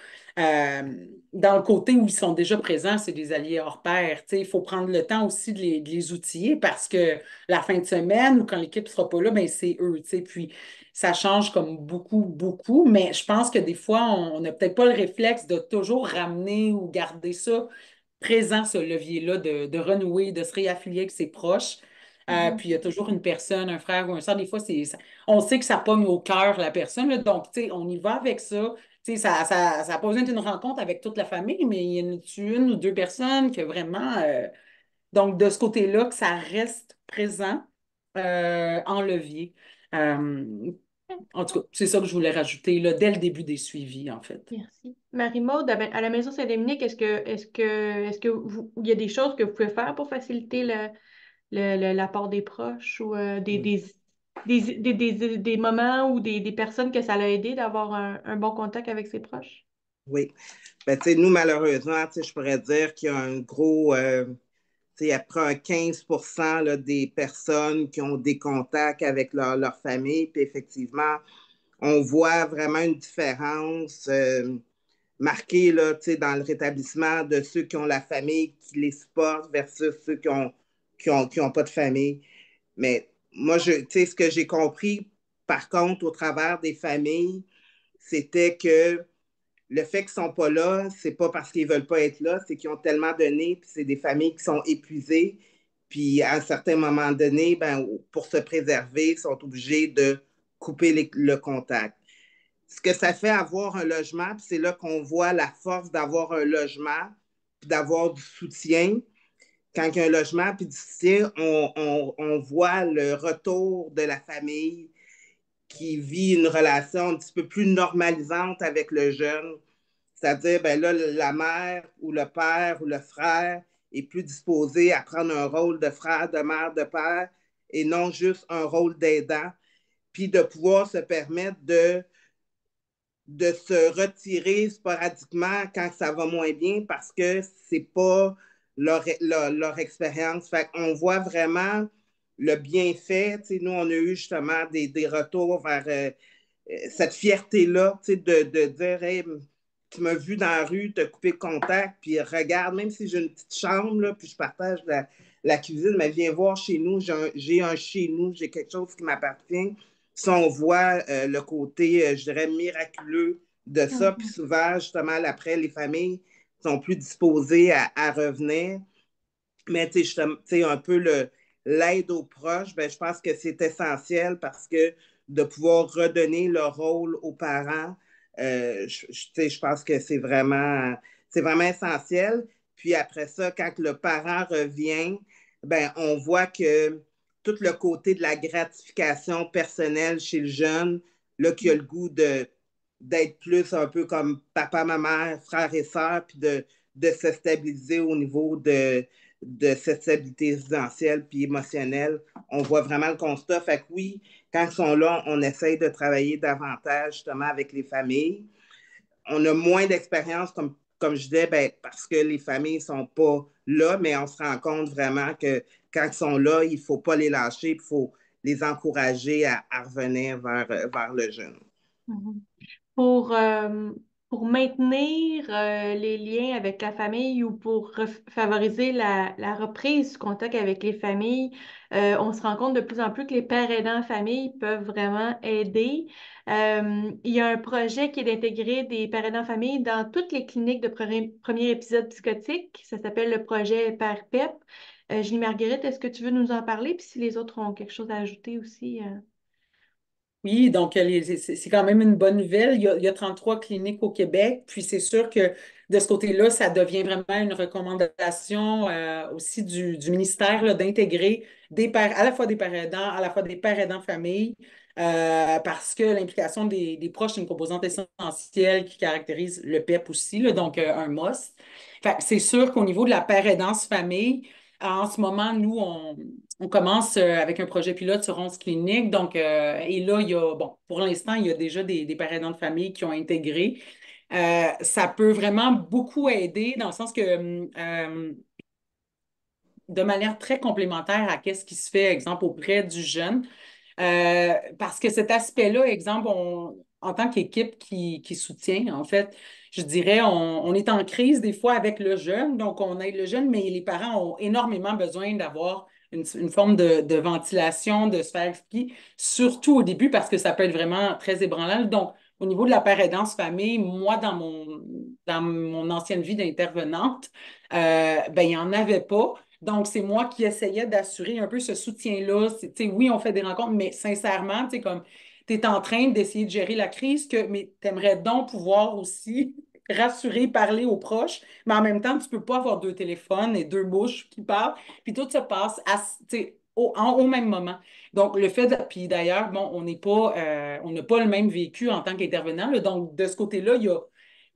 dans le côté où ils sont déjà présents, c'est des alliés hors pair. Il faut prendre le temps aussi de les outiller parce que la fin de semaine ou quand l'équipe ne sera pas là, ben, c'est eux. Puis ça change comme beaucoup, beaucoup, mais je pense que des fois, on n'a peut-être pas le réflexe de toujours ramener ou garder ça présent, ce levier-là, de renouer, de se réaffilier avec ses proches. Puis il y a toujours une personne, un frère ou un soeur. Des fois, on sait que ça pogne au cœur la personne. Là, donc, on y va avec ça. Ça a pas besoin d'une rencontre avec toute la famille, mais il y en a une ou deux personnes que vraiment. Donc, de ce côté-là, que ça reste présent en levier. Euh, En tout cas, c'est ça que je voulais rajouter là, dès le début des suivis, en fait. Merci. Marie-Maude, à la Maison Saint-Dominique, est-ce que il y a des choses que vous pouvez faire pour faciliter l'apport des proches ou des moments ou des personnes que ça l'a aidé d'avoir un bon contact avec ses proches? Oui. Ben, tu sais, nous, malheureusement, tu sais, je pourrais dire qu'il y a un gros, tu sais, après un 15% là, des personnes qui ont des contacts avec leur famille. Puis effectivement, on voit vraiment une différence marquée là, tu sais, dans le rétablissement de ceux qui ont la famille qui les supporte versus ceux qui ont pas de famille. Mais moi, tu sais, ce que j'ai compris, par contre, au travers des familles, c'était que le fait qu'ils ne sont pas là, c'est pas parce qu'ils ne veulent pas être là, c'est qu'ils ont tellement donné, puis c'est des familles qui sont épuisées, puis à un certain moment donné, ben, pour se préserver, ils sont obligés de couper le contact. Ce que ça fait avoir un logement, puis c'est là qu'on voit la force d'avoir un logement, puis d'avoir du soutien. Quand il y a un logement, puis du soutien, on voit le retour de la famille qui vit une relation un petit peu plus normalisante avec le jeune. C'est-à-dire, ben là, la mère ou le père ou le frère est plus disposé à prendre un rôle de frère, de mère, de père, et non juste un rôle d'aidant, puis de pouvoir se permettre de se retirer sporadiquement quand ça va moins bien parce que c'est pas leur expérience. Fait qu'on voit vraiment le bienfait. Tu sais, nous, on a eu justement des retours vers cette fierté-là, tu sais, de dire, hey, tu m'as vu dans la rue, te couper le contact, puis regarde, même si j'ai une petite chambre, là, puis je partage la cuisine, mais viens voir chez nous, j'ai un chez nous, j'ai quelque chose qui m'appartient. Si on voit le côté, je dirais, miraculeux de ça, puis Mhm. souvent, justement, après, les familles sont plus disposées à revenir. Mais tu sais, un peu l'aide aux proches, ben, je pense que c'est essentiel parce que de pouvoir redonner le rôle aux parents, je pense que c'est vraiment essentiel. Puis après ça, quand le parent revient, ben, on voit que tout le côté de la gratification personnelle chez le jeune, là, qui a le goût d'être plus un peu comme papa, maman, frère et sœur, puis de se stabiliser au niveau de cette stabilité résidentielle puis émotionnelle. On voit vraiment le constat. Fait que oui, quand ils sont là, on essaye de travailler davantage justement avec les familles. On a moins d'expérience, comme je disais, ben, parce que les familles ne sont pas là, mais on se rend compte vraiment que quand ils sont là, il ne faut pas les lâcher, il faut les encourager à revenir vers le jeune. Mhm. pour, euh, pour maintenir les liens avec la famille ou pour favoriser la reprise du contact avec les familles, on se rend compte de plus en plus que les pères aidants en famille peuvent vraiment aider. Il y a un projet qui est d'intégrer des pères aidants en famille dans toutes les cliniques de premier épisode psychotique. Ça s'appelle le projet Père PEP. Julie Marguerite, est-ce que tu veux nous en parler? Puis si les autres ont quelque chose à ajouter aussi. Oui, donc c'est quand même une bonne nouvelle. Il y a 33 cliniques au Québec, puis c'est sûr que de ce côté-là, ça devient vraiment une recommandation aussi du ministère là, d'intégrer des pères, à la fois des pères aidants, à la fois des pères aidants famille, parce que l'implication des proches est une composante essentielle qui caractérise le PEP aussi, là, donc un must. Fait que c'est sûr qu'au niveau de la père aidance famille, en ce moment, nous, on commence avec un projet pilote sur 11 cliniques. Donc, et là, il y a, bon, pour l'instant, il y a déjà des parents aidants de famille qui ont intégré. Ça peut vraiment beaucoup aider dans le sens que, de manière très complémentaire à ce qui se fait, exemple, auprès du jeune. Parce que cet aspect-là, exemple, en tant qu'équipe qui soutient, en fait, je dirais, on est en crise des fois avec le jeune, donc on aide le jeune, mais les parents ont énormément besoin d'avoir une forme de ventilation, de se faire expliquer, surtout au début parce que ça peut être vraiment très ébranlant. Donc, au niveau de la père aidance famille, moi, dans mon ancienne vie d'intervenante, ben, il n'y en avait pas. Donc, c'est moi qui essayais d'assurer un peu ce soutien-là. Oui, on fait des rencontres, mais sincèrement, comme tu es en train d'essayer de gérer la crise, mais tu aimerais donc pouvoir aussi rassurer, parler aux proches, mais en même temps, tu ne peux pas avoir deux téléphones et deux bouches qui parlent, puis tout se passe au même moment. Donc, puis d'ailleurs, bon, on n'a pas le même vécu en tant qu'intervenant, là. Donc, de ce côté-là, il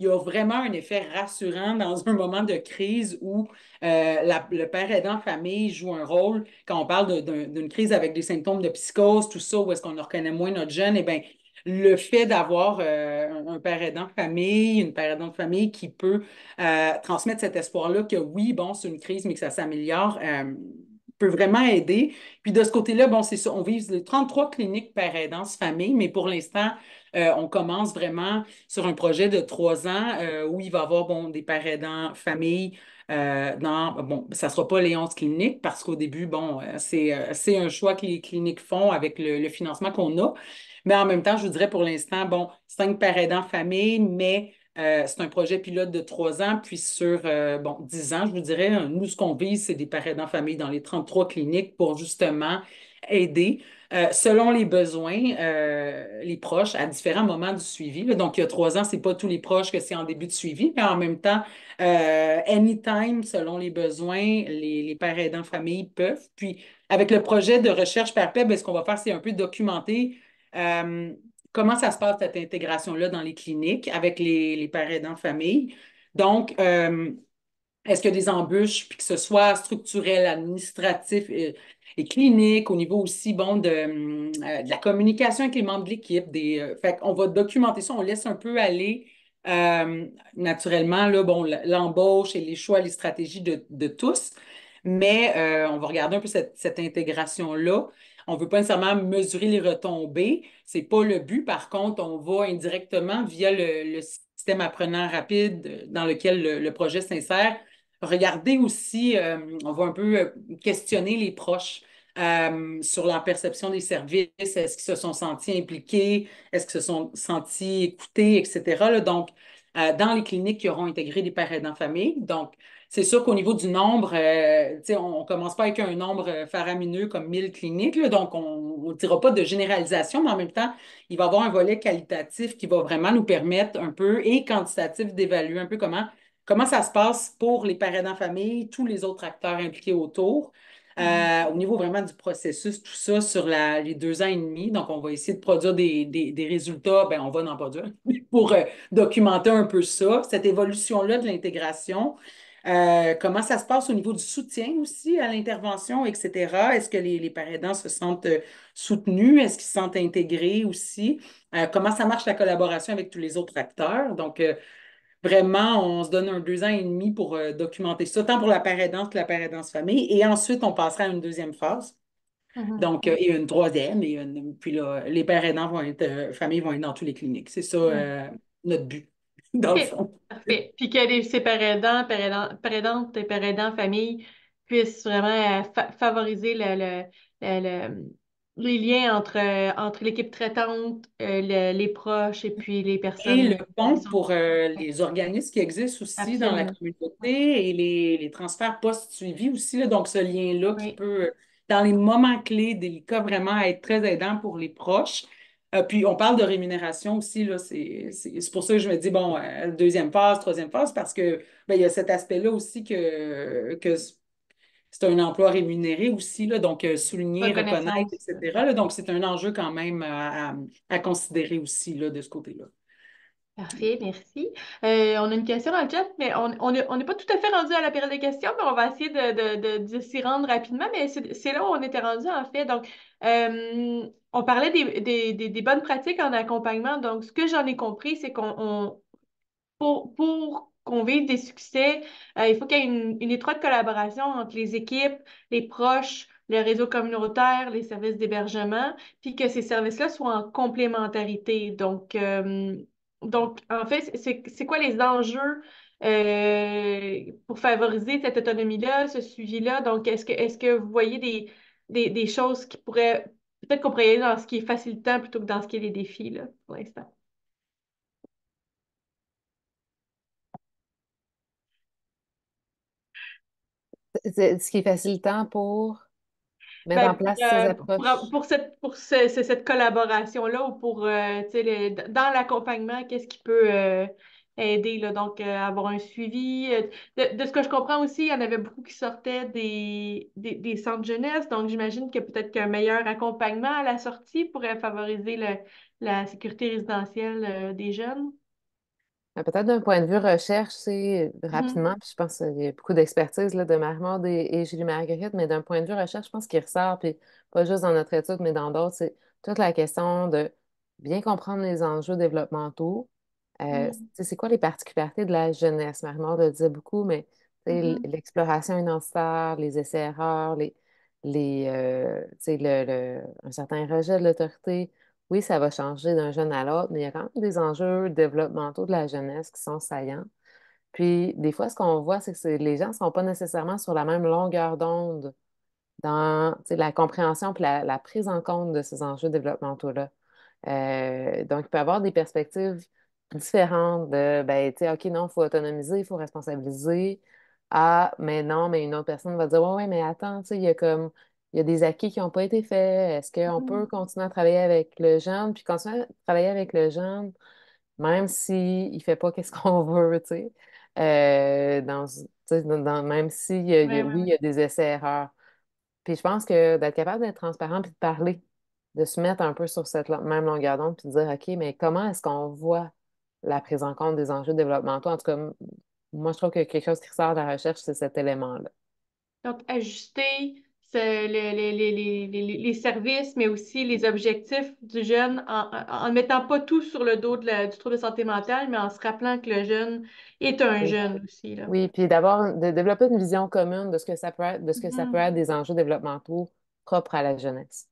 y a vraiment un effet rassurant dans un moment de crise où le père aidant famille joue un rôle quand on parle d'une crise avec des symptômes de psychose, tout ça, où est-ce qu'on reconnaît moins notre jeune, eh bien, le fait d'avoir un père aidant famille, une père aidante famille qui peut transmettre cet espoir-là que oui, bon, c'est une crise, mais que ça s'améliore, peut vraiment aider. Puis de ce côté-là, bon, c'est ça, on vise les 33 cliniques père aidance famille, mais pour l'instant, on commence vraiment sur un projet de 3 ans où il va y avoir bon, des pères aidants famille bon, ça ne sera pas les 11 cliniques parce qu'au début, bon, c'est un choix que les cliniques font avec le financement qu'on a. Mais en même temps, je vous dirais pour l'instant, bon, 5 pères aidants famille, mais c'est un projet pilote de 3 ans, puis sur bon, 10 ans, je vous dirais, nous, ce qu'on vise, c'est des pères aidants famille dans les 33 cliniques pour justement aider selon les besoins, les proches à différents moments du suivi. Là. Donc, il y a 3 ans, ce n'est pas tous les proches que c'est en début de suivi, mais en même temps, anytime, selon les besoins, les pères aidants famille peuvent. Puis, avec le projet de recherche perpète, ce qu'on va faire, c'est un peu documenter euh, comment ça se passe, cette intégration-là dans les cliniques avec les pères aidants famille. Donc, est-ce qu'il y a des embûches, puis que ce soit structurel, administratif et clinique, au niveau aussi, bon, de la communication avec les membres de l'équipe. Fait qu'on va documenter ça, on laisse un peu aller naturellement, là, bon, l'embauche et les choix, les stratégies de tous, mais on va regarder un peu cette intégration-là. On ne veut pas nécessairement mesurer les retombées. Ce n'est pas le but. Par contre, on va indirectement, via le système apprenant rapide dans lequel le projet s'insère, regarder aussi, on va un peu questionner les proches sur leur perception des services. Est-ce qu'ils se sont sentis impliqués? Est-ce qu'ils se sont sentis écoutés, etc. Là, donc, dans les cliniques qui auront intégré des pères aidants famille. Donc, c'est sûr qu'au niveau du nombre, on ne commence pas avec un nombre faramineux comme 1000 cliniques, là, donc on ne dira pas de généralisation, mais en même temps, il va y avoir un volet qualitatif qui va vraiment nous permettre un peu, et quantitatif, d'évaluer un peu comment ça se passe pour les parents en famille, tous les autres acteurs impliqués autour. Au niveau vraiment du processus, tout ça sur les 2 ans et demi. Donc, on va essayer de produire des résultats. Ben, on va en produire pour documenter un peu ça, cette évolution-là de l'intégration. Comment ça se passe au niveau du soutien aussi à l'intervention, etc. Est-ce que les parents aidants se sentent soutenus? Est-ce qu'ils se sentent intégrés aussi? Comment ça marche la collaboration avec tous les autres acteurs? Donc, vraiment, on se donne 2 ans et demi pour documenter ça, tant pour la parent aidante que la parent aidance famille. Et ensuite, on passera à une deuxième phase. Mhm. Donc, et une troisième. Puis là, les parents aidants familles vont être dans toutes les cliniques. C'est ça, notre but, dans le OK, fond. parfait. Puis que ces pères aidantes et pères aidants, famille, puissent vraiment favoriser les liens entre l'équipe traitante, les proches et puis les Et le personnes qui pont sont pour les organismes qui existent aussi dans la absolument. communauté et les transferts post-suivis aussi. Là. Donc, ce lien-là qui Oui, peut, dans les moments clés, délicats, vraiment être très aidant pour les proches. Puis, on parle de rémunération aussi. Là, c'est pour ça que je me dis, bon, deuxième phase, troisième phase, parce que ben, il y a cet aspect-là aussi que c'est un emploi rémunéré aussi. Là, donc, souligner, reconnaître, reconnaissance. etc. Là. Donc, c'est un enjeu quand même à considérer aussi là, de ce côté-là. Parfait, merci. On a une question dans le chat, mais on n'est pas tout à fait rendu à la période des questions, mais on va essayer de s'y rendre rapidement. Mais c'est là où on était rendu, en fait. Donc, on parlait des bonnes pratiques en accompagnement. Donc, ce que j'en ai compris, c'est pour qu'on vive des succès, il faut qu'il y ait une étroite collaboration entre les équipes, les proches, le réseau communautaire, les services d'hébergement, puis que ces services-là soient en complémentarité. Donc, Donc, en fait, c'est quoi les enjeux pour favoriser cette autonomie-là, ce suivi-là? Donc, est-ce que vous voyez des choses qui pourraient, peut-être qu'on pourrait y aller dans ce qui est facilitant plutôt que dans ce qui est les défis, là, pour l'instant? Ce qui est facilitant pour mettre en Ben, place ces approches. pour cette collaboration-là ou pour, tu sais, dans l'accompagnement, qu'est-ce qui peut aider, là? Donc, avoir un suivi. De ce que je comprends aussi, il y en avait beaucoup qui sortaient des centres jeunesse. Donc, j'imagine que peut-être qu'un meilleur accompagnement à la sortie pourrait favoriser la sécurité résidentielle des jeunes. Peut-être d'un point de vue recherche, c'est Mhm. rapidement, puis je pense qu'il y a beaucoup d'expertise là, de Marie-Maude et Julie Marguerite, mais d'un point de vue recherche, je pense qu'il ressort, puis pas juste dans notre étude, mais dans d'autres, c'est toute la question de bien comprendre les enjeux développementaux. Tu Mhm. sais, c'est quoi les particularités de la jeunesse? Marie-Maude le disait beaucoup, mais tu sais, Mhm. l'exploration identitaire, les essais-erreurs, tu sais, un certain rejet de l'autorité. Oui, ça va changer d'un jeune à l'autre, mais il y a quand même des enjeux développementaux de la jeunesse qui sont saillants. Puis, des fois, ce qu'on voit, c'est que les gens ne sont pas nécessairement sur la même longueur d'onde dans, tu sais, la compréhension et la prise en compte de ces enjeux développementaux-là. Donc, il peut y avoir des perspectives différentes de, ben, tu sais, OK, non, il faut autonomiser, il faut responsabiliser. Ah, mais non, mais une autre personne va dire, ouais, ouais, mais attends, tu sais, il y a des acquis qui n'ont pas été faits. Est-ce qu'on peut Mhm. continuer à travailler avec le jeune, puis continuer à travailler avec le jeune, même s'il ne fait pas qu'est-ce qu'on veut, tu sais? Tu sais, même si, Ouais, ouais, oui, il y ouais. a des essais-erreurs. Puis je pense que d'être capable d'être transparent puis de parler, de se mettre un peu sur cette même longueur d'onde puis de dire, OK, mais comment est-ce qu'on voit la prise en compte des enjeux développementaux? En tout cas, moi, je trouve que quelque chose qui ressort de la recherche, c'est cet élément-là. Donc, ajuster les services, mais aussi les objectifs du jeune en ne mettant pas tout sur le dos du trouble de santé mentale, mais en se rappelant que le jeune est un Oui. jeune aussi, là. Oui, puis de développer une vision commune de ce que ça peut être, de ce que ça peut être Mhm. des enjeux développementaux propres à la jeunesse,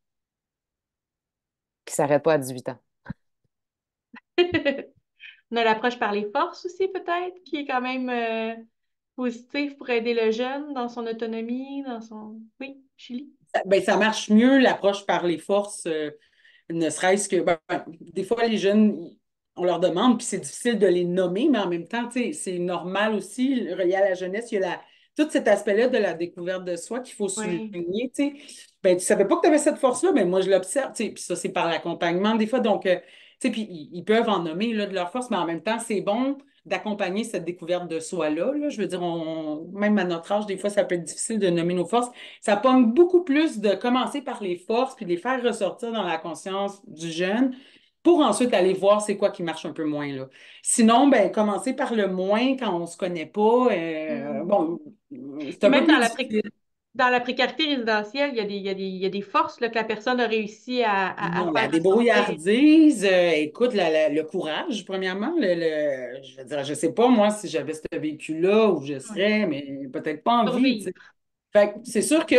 qui ne s'arrêtent pas à 18 ans. On a l'approche par les forces aussi, peut-être, qui est quand même positive pour aider le jeune dans son autonomie, dans son... Oui, Julie? Ben, ça marche mieux l'approche par les forces. Ne serait-ce que, des fois, les jeunes, on leur demande, puis c'est difficile de les nommer, mais en même temps, tu sais, c'est normal aussi, relié à la jeunesse, il y a tout cet aspect-là de la découverte de soi qu'il faut Oui. souligner, tu sais. Ben, tu savais pas que tu avais cette force-là, mais moi, je l'observe, tu sais, puis ça, c'est par l'accompagnement, des fois, donc, tu sais, puis ils peuvent en nommer, là, de leur force, mais en même temps, c'est bon d'accompagner cette découverte de soi-là, là. Je veux dire, même à notre âge, des fois, ça peut être difficile de nommer nos forces. Ça pomme beaucoup plus de commencer par les forces puis de les faire ressortir dans la conscience du jeune pour ensuite aller voir c'est quoi qui marche un peu moins, là. Sinon, ben, commencer par le moins quand on ne se connaît pas, Mhm. bon, c'est Puis un peu même plus difficile. dans la précarité résidentielle, il y a des forces là, que la personne a réussi à Non, la faire ressortir. débrouillardise, écoute, le courage, premièrement, je veux dire, je sais pas, moi, si j'avais ce vécu-là, où je Ouais. serais, mais peut-être pas en vie, tu sais. Survivre. Fait que c'est sûr que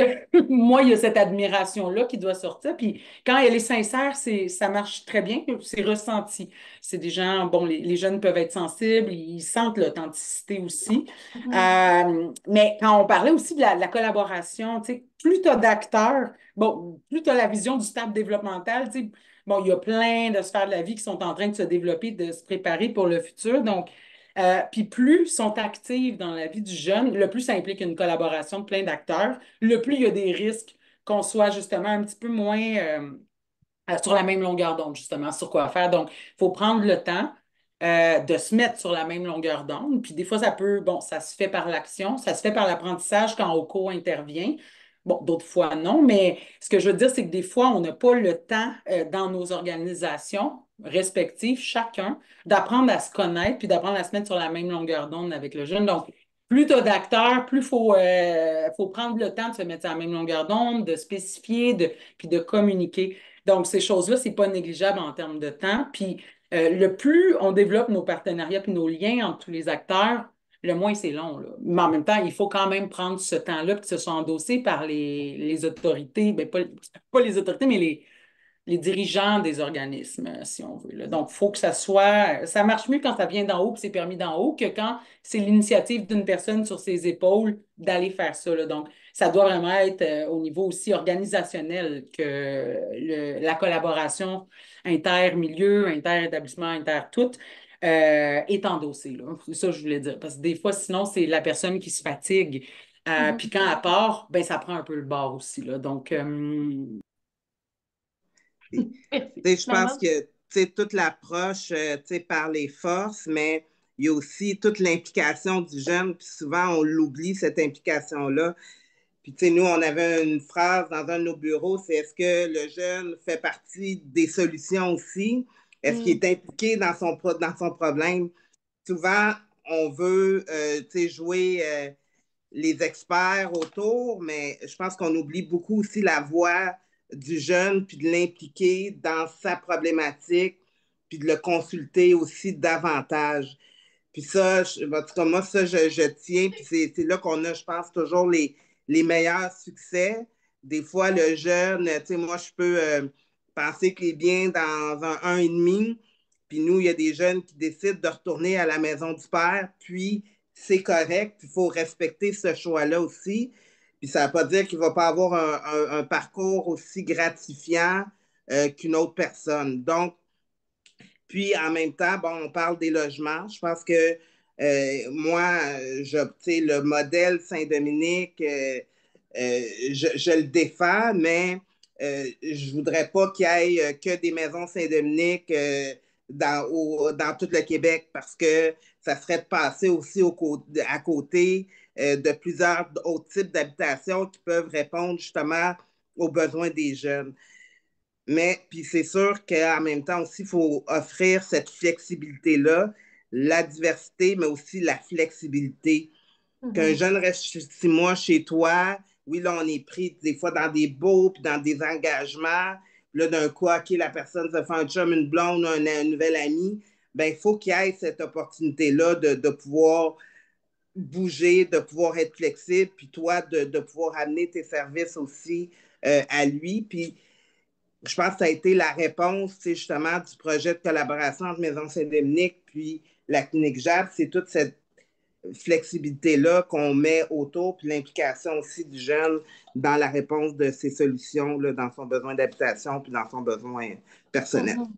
moi, il y a cette admiration-là qui doit sortir. Puis quand elle est sincère, ça marche très bien. C'est ressenti. C'est des gens, bon, les jeunes peuvent être sensibles, ils sentent l'authenticité aussi. Mhm. Mais quand on parlait aussi de la collaboration, tu sais, plus tu as d'acteurs, bon, plus tu as la vision du stade développemental, tu sais, bon, il y a plein de sphères de la vie qui sont en train de se développer, de se préparer pour le futur. Donc, puis plus sont actives dans la vie du jeune, le plus ça implique une collaboration de plein d'acteurs, le plus il y a des risques qu'on soit justement un petit peu moins sur la même longueur d'onde, justement, sur quoi faire. Donc, il faut prendre le temps de se mettre sur la même longueur d'onde. Puis des fois, ça peut, bon, ça se fait par l'action, ça se fait par l'apprentissage quand OCO intervient. Bon, d'autres fois, non. Mais ce que je veux dire, c'est que des fois, on n'a pas le temps dans nos organisations respectives, chacun, d'apprendre à se connaître puis d'apprendre à se mettre sur la même longueur d'onde avec le jeune. Donc, plus tu as d'acteurs, plus il faut prendre le temps de se mettre sur la même longueur d'onde, de spécifier, puis de communiquer. Donc, ces choses-là, c'est pas négligeable en termes de temps. Puis, le plus on développe nos partenariats puis nos liens entre tous les acteurs, le moins c'est long, là. Mais en même temps, il faut quand même prendre ce temps-là puis que ce soit endossé par les autorités, ben, pas les autorités, mais les dirigeants des organismes, si on veut, là. Donc, il faut que ça soit, ça marche mieux quand ça vient d'en haut, puis c'est permis d'en haut, que quand c'est l'initiative d'une personne sur ses épaules d'aller faire ça, là. Donc, ça doit vraiment être au niveau aussi organisationnel que la collaboration inter-milieu, inter-établissement, inter-tout est endossée, là. C'est ça que je voulais dire. Parce que des fois, sinon, c'est la personne qui se fatigue. Puis quand elle part, ben, ça prend un peu le bord aussi, là. Donc, Merci. Je pense Normand? que toute l'approche par les forces, mais il y a aussi toute l'implication du jeune, puis souvent on l'oublie, cette implication-là. Puis nous, on avait une phrase dans un de nos bureaux, c'est est-ce que le jeune fait partie des solutions aussi? Est-ce qu'il Mm. est impliqué dans son problème? Souvent, on veut jouer les experts autour, mais je pense qu'on oublie beaucoup aussi la voix du jeune, puis de l'impliquer dans sa problématique, puis de le consulter aussi davantage. Puis ça, en tout cas, moi, ça, je tiens, puis c'est là qu'on a, je pense, toujours les meilleurs succès. Des fois, le jeune, tu sais, moi, je peux penser qu'il est bien dans un 1,5, puis nous, il y a des jeunes qui décident de retourner à la maison du père, puis c'est correct, il faut respecter ce choix-là aussi. Puis ça ne veut pas dire qu'il ne va pas avoir un parcours aussi gratifiant qu'une autre personne. Donc, puis en même temps, bon, on parle des logements. Je pense que moi, le modèle Saint-Dominique, je le défends, mais je ne voudrais pas qu'il y ait que des maisons Saint-Dominique dans tout le Québec parce que ça serait de passer aussi à côté de plusieurs autres types d'habitations qui peuvent répondre justement aux besoins des jeunes. Mais puis c'est sûr qu'en même temps aussi, il faut offrir cette flexibilité-là, la diversité, mais aussi la flexibilité. Qu'un Mhm. jeune reste 6 mois chez toi, oui, là, on est pris des fois dans des beaux, puis dans des engagements. Puis là, d'un coup, OK, la personne se fait un chum, une blonde, un nouvel ami. Ben, il faut qu'il y ait cette opportunité-là de pouvoir bouger, de pouvoir être flexible, puis toi, de pouvoir amener tes services aussi à lui. Puis je pense que ça a été la réponse, justement, du projet de collaboration entre Maison Saint-Dominique puis la clinique JAB. C'est toute cette flexibilité-là qu'on met autour, puis l'implication aussi du jeune dans la réponse de ses solutions, là, dans son besoin d'habitation, puis dans son besoin personnel. Mhm.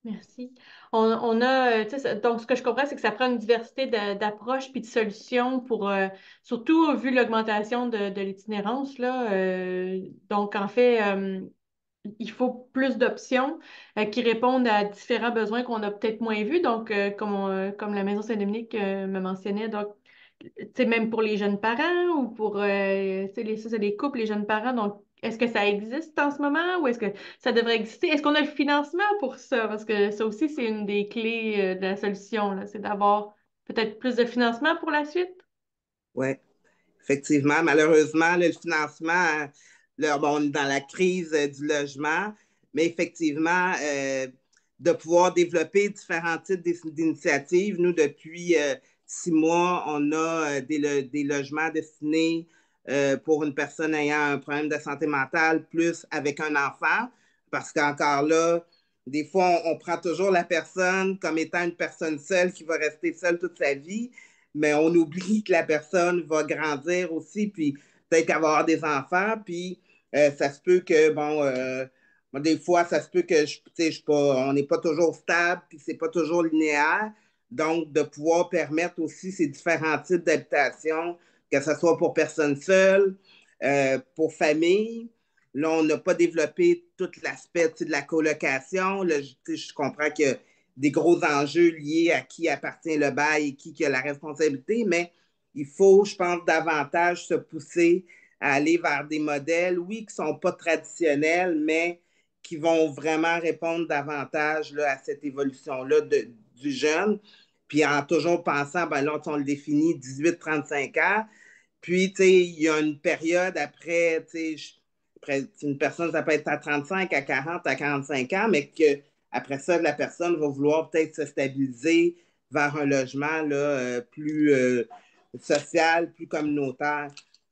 Merci. On a, tu sais, donc ce que je comprends, c'est que ça prend une diversité d'approches puis de solutions pour, surtout vu l'augmentation de l'itinérance, là. Donc, en fait, il faut plus d'options qui répondent à différents besoins qu'on a peut-être moins vus. Donc, comme la Maison Saint-Dominique me mentionnait, donc, tu sais, même pour les jeunes parents ou pour, tu sais, ça, c'est les couples, les jeunes parents. Donc, est-ce que ça existe en ce moment ou est-ce que ça devrait exister? Est-ce qu'on a le financement pour ça? Parce que ça aussi, c'est une des clés de la solution, là, c'est d'avoir peut-être plus de financement pour la suite. Oui, effectivement. Malheureusement, le financement, là, bon, on est dans la crise du logement, mais effectivement, de pouvoir développer différents types d'initiatives. Nous, depuis 6 mois, on a des logements destinés pour une personne ayant un problème de santé mentale, plus avec un enfant, parce qu'encore là, des fois, on prend toujours la personne comme étant une personne seule qui va rester seule toute sa vie, mais on oublie que la personne va grandir aussi, puis peut-être avoir des enfants, puis ça se peut que, bon, des fois, ça se peut que on n'est pas toujours stable, puis c'est pas toujours linéaire. Donc, de pouvoir permettre aussi ces différents types d'habitation, que ce soit pour personnes seules, pour famille. Là, on n'a pas développé tout l'aspect de la colocation. Là, je comprends qu'il y a des gros enjeux liés à qui appartient le bail et qui a la responsabilité, mais il faut, je pense, davantage se pousser à aller vers des modèles, oui, qui ne sont pas traditionnels, mais qui vont vraiment répondre davantage là, à cette évolution-là du jeune. Puis en toujours pensant, ben là, on le définit 18-35 ans. Puis, tu sais, il y a une période après, tu sais, après, une personne, ça peut être à 35, à 40, à 45 ans, mais que après ça, la personne va vouloir peut-être se stabiliser vers un logement là, plus social, plus communautaire.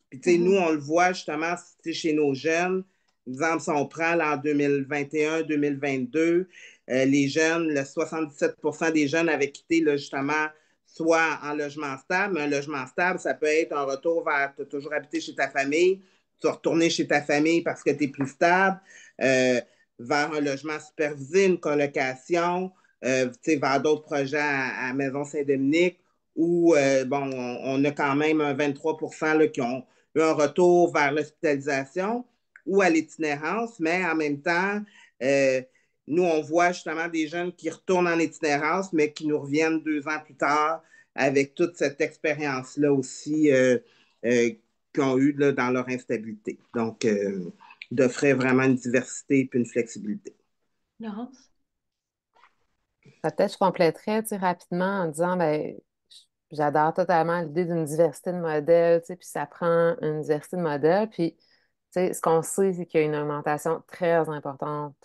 Puis, tu sais, nous, Mhm. on le voit justement chez nos jeunes, Exemple, si on prend là, en 2021-2022, les jeunes, le 77% des jeunes avaient quitté là, justement soit en logement stable, mais un logement stable, ça peut être un retour vers, tu as toujours habité chez ta famille, tu vas retourner chez ta famille parce que tu es plus stable, euh, vers un logement supervisé, une colocation, vers d'autres projets à Maison Saint-Dominique, où bon, on a quand même un 23% là, qui ont eu un retour vers l'hospitalisation ou à l'itinérance, mais en même temps, euh, nous, on voit justement des jeunes qui retournent en itinérance, mais qui nous reviennent 2 ans plus tard avec toute cette expérience-là aussi euh, qu'ils ont eue là, dans leur instabilité. Donc, d'offrir vraiment une diversité et une flexibilité. Laurence? Peut-être je compléterais, tu sais, rapidement en disant, ben, j'adore totalement l'idée d'une diversité de modèles, tu sais, puis ça prend une diversité de modèles. Puis, tu sais, ce qu'on sait, c'est qu'il y a une augmentation très importante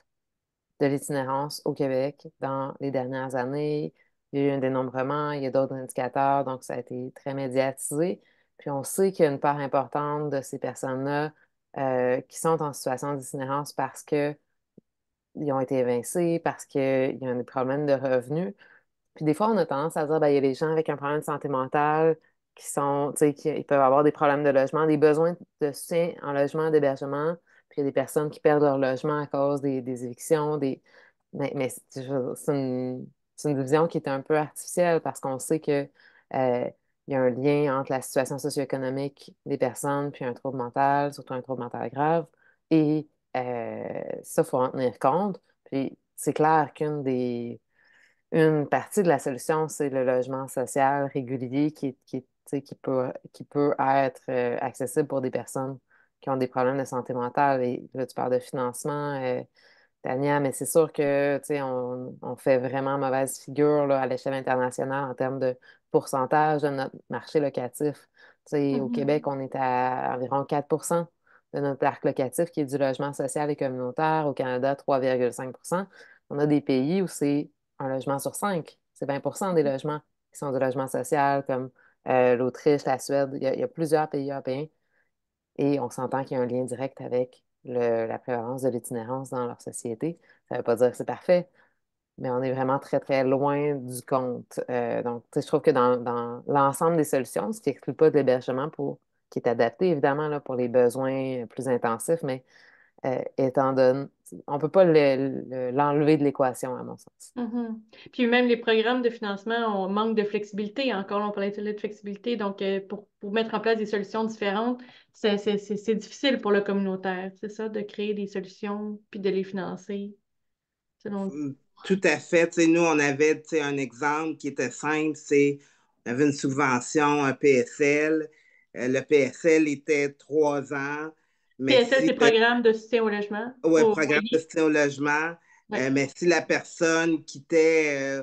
de l'itinérance au Québec dans les dernières années. Il y a eu un dénombrement, il y a d'autres indicateurs, donc ça a été très médiatisé. Puis on sait qu'il y a une part importante de ces personnes-là qui sont en situation d'itinérance parce qu'ils ont été évincés, parce qu'il y a des problèmes de revenus. Puis des fois, on a tendance à dire, ben, il y a des gens avec un problème de santé mentale qui sont, tu sais, qui ils peuvent avoir des problèmes de logement, des besoins de soutien en logement, d'hébergement. Puis il y a des personnes qui perdent leur logement à cause des évictions, mais c'est une division qui est un peu artificielle parce qu'on sait que, il y a un lien entre la situation socio-économique des personnes puis un trouble mental, surtout un trouble mental grave. Et ça, il faut en tenir compte. Puis c'est clair une partie de la solution, c'est le logement social régulier tu sais, qui peut être accessible pour des personnes qui ont des problèmes de santé mentale. Et là, tu parles de financement, Tania, mais c'est sûr que, tu sais, on fait vraiment mauvaise figure là, à l'échelle internationale en termes de pourcentage de notre marché locatif. Tu sais, au Mhm. Québec, on est à environ 4 de notre parc locatif qui est du logement social et communautaire. Au Canada, 3,5. On a des pays où c'est un logement sur 5. C'est 20 des logements qui sont du logement social, comme l'Autriche, la Suède. Il y a plusieurs pays européens et on s'entend qu'il y a un lien direct avec la prévalence de l'itinérance dans leur société. Ça ne veut pas dire que c'est parfait, mais on est vraiment très, très loin du compte. Donc, tu sais, je trouve que dans l'ensemble des solutions, ce qui n'exclut pas de l'hébergement qui est adapté, évidemment, là, pour les besoins plus intensifs, mais étant donné, on ne peut pas l'enlever de l'équation, à mon sens. Mhm. Puis même les programmes de financement, on manque de flexibilité. Encore, là, on parlait de flexibilité. Donc, pour mettre en place des solutions différentes, c'est difficile pour le communautaire, c'est ça, de créer des solutions puis de les financer, selon... Tout à fait. Tu sais, nous, on avait tu sais, un exemple qui était simple, c'est on avait une subvention, un PSL. Le PSL était 3 ans, mais PSL, si c'est Programme de soutien au logement, ouais, au programme de foyer. soutien au logement, Oui. mais si la personne quittait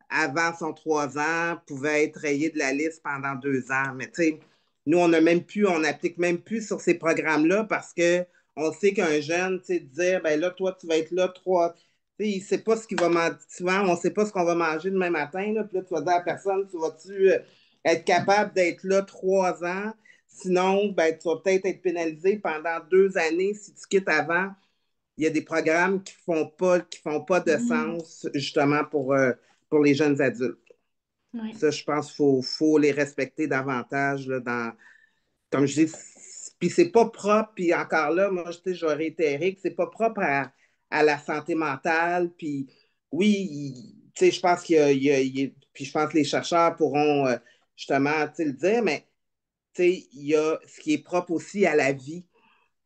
avant son 3 ans, pouvait être rayée de la liste pendant 2 ans. Mais tu sais, nous, on n'applique même plus sur ces programmes-là parce que on sait qu'un jeune, tu sais, dire, ben là, toi, tu vas être là 3. Tu sais, il ne sait pas ce qu'il va manger. Souvent, on ne sait pas ce qu'on va manger demain matin. Là, puis là, tu vas dire à la personne, tu vas-tu être capable d'être là 3 ans? Sinon, ben, tu vas peut-être être pénalisé pendant 2 années si tu quittes avant. Il y a des programmes qui font pas de Mhm. sens justement pour les jeunes adultes. Oui. Ça, je pense qu'il faut les respecter davantage là, comme je dis, puis c'est pas propre, puis encore là, moi, je vais réitérer que c'est pas propre à la santé mentale, puis oui, tu sais, je pense puis je pense que les chercheurs pourront justement, tu sais, le dire, mais tu sais, il y a ce qui est propre aussi à la vie.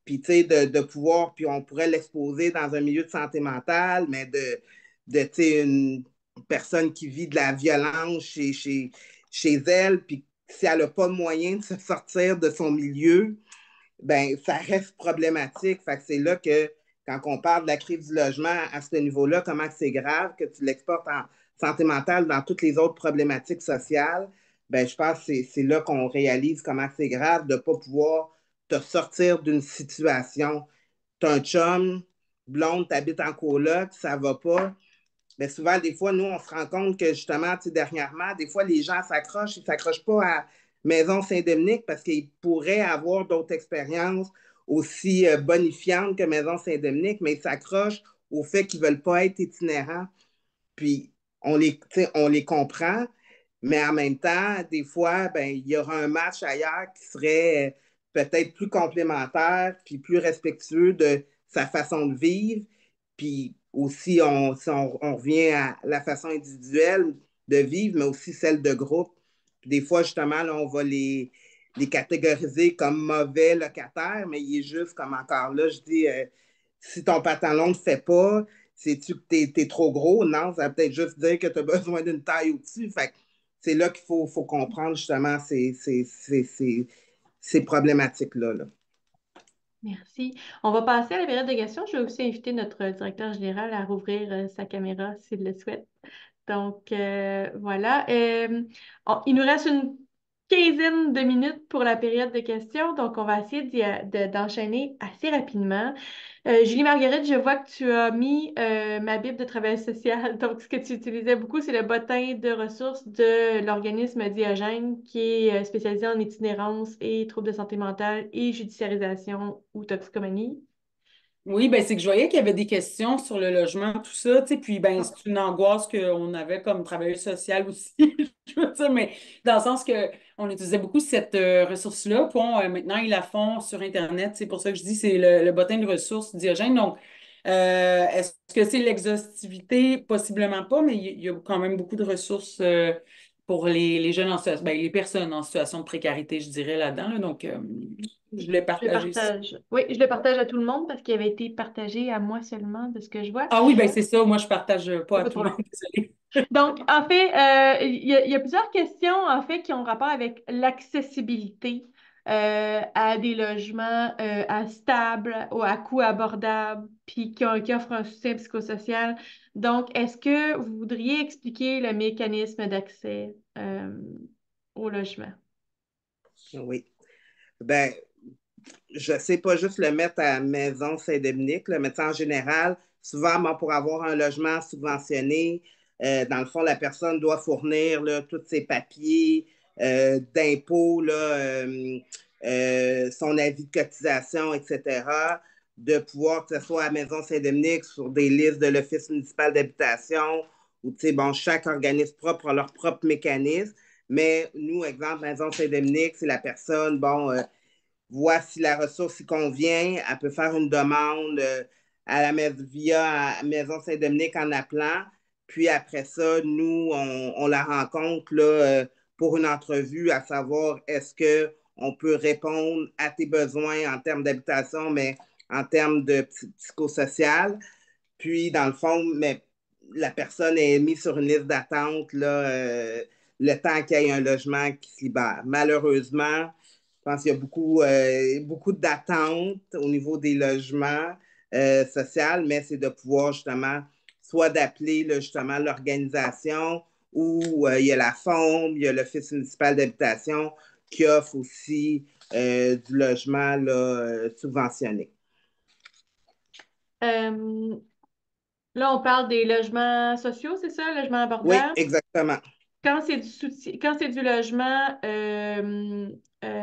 Puis, tu sais, de pouvoir, puis on pourrait l'exposer dans un milieu de santé mentale, mais tu sais, une personne qui vit de la violence chez elle, puis si elle n'a pas de moyen de se sortir de son milieu, ben ça reste problématique. Fait que c'est là que, quand on parle de la crise du logement à ce niveau-là, comment c'est grave que tu l'exportes en santé mentale dans toutes les autres problématiques sociales, ben je pense que c'est là qu'on réalise comment c'est grave de ne pas pouvoir te sortir d'une situation. Tu as un chum, blonde, tu habites en coloc, ça va pas. Mais souvent, des fois, nous, on se rend compte que justement, dernièrement, des fois, les gens s'accrochent, ils ne s'accrochent pas à Maison Saint-Dominique parce qu'ils pourraient avoir d'autres expériences aussi bonifiantes que Maison Saint-Dominique, mais ils s'accrochent au fait qu'ils ne veulent pas être itinérants. Puis on les comprend, mais en même temps, des fois, ben, il y aura un match ailleurs qui serait peut-être plus complémentaire, puis plus respectueux de sa façon de vivre. Puis aussi, si on revient à la façon individuelle de vivre, mais aussi celle de groupe. Puis des fois, justement, là, on va les catégoriser comme mauvais locataires, mais il est juste comme encore là, je dis, si ton pantalon ne fait pas, sais-tu que t'es trop gros? Non, ça veut peut-être juste dire que tu as besoin d'une taille au-dessus. Fait que c'est là qu'il faut comprendre justement ces problématiques-là. Là. Merci. On va passer à la période de questions. Je vais aussi inviter notre directeur général à rouvrir sa caméra s'il le souhaite. Donc, voilà. Il nous reste une quinzaine de minutes pour la période de questions, donc on va essayer d'enchaîner assez rapidement. Julie Marguerite, je vois que tu as mis ma Bible de travail social. Donc, ce que tu utilisais beaucoup, c'est le bottin de ressources de l'organisme Diogène, qui est spécialisé en itinérance et troubles de santé mentale et judiciarisation ou toxicomanie. Oui, ben c'est que je voyais qu'il y avait des questions sur le logement, tout ça, tu sais, puis ben c'est une angoisse qu'on avait comme travailleuse sociale aussi, je veux dire, mais dans le sens que on utilisait beaucoup cette ressource-là, puis maintenant ils la font sur Internet, c'est pour ça que je dis c'est le bottin de ressources Diogène, donc est-ce que c'est l'exhaustivité? Possiblement pas, mais il y a quand même beaucoup de ressources pour les jeunes en situation, ben, les personnes en situation de précarité, je dirais, là-dedans, là, donc je voulais Je le partager ça. partage. Oui, je le partage à tout le monde parce qu'il avait été partagé à moi seulement de ce que je vois. Ah oui, ben c'est ça. Moi, je partage pas C'est à pas tout le trop monde. long. Désolée. Donc, en fait, il y a plusieurs questions, en fait, qui ont rapport avec l'accessibilité à des logements stables, à coût abordable, puis qui offrent un soutien psychosocial. Donc, est-ce que vous voudriez expliquer le mécanisme d'accès au logement? Oui. Ben, je ne sais pas juste le mettre à Maison Saint-Dominique, le médecin en général. Souvent, bon, pour avoir un logement subventionné, dans le fond, la personne doit fournir là, tous ses papiers d'impôts, son avis de cotisation, etc., de pouvoir que ce soit à Maison Saint-Dominique sur des listes de l'Office municipal d'habitation, où, tu sais, bon, chaque organisme propre a leur propre mécanisme. Mais nous, exemple, Maison Saint-Dominique, c'est la personne, bon, voit si la ressource y convient. Elle peut faire une demande via Maison Saint-Dominique en appelant. Puis après ça, nous, on la rencontre là, pour une entrevue, à savoir est-ce qu'on peut répondre à tes besoins en termes d'habitation, mais en termes de psychosocial. Puis, dans le fond, mais la personne est mise sur une liste d'attente là, le temps qu'il y ait un logement qui se libère. Malheureusement, je pense qu'il y a beaucoup d'attentes au niveau des logements sociaux, mais c'est de pouvoir justement soit d'appeler là, justement l'organisation ou il y a la FOM, il y a l'Office municipal d'habitation qui offre aussi du logement là, subventionné. Euh, Là, on parle des logements sociaux, c'est ça, logements Oui, abordables? exactement. Quand c'est du soutien, quand c'est du logement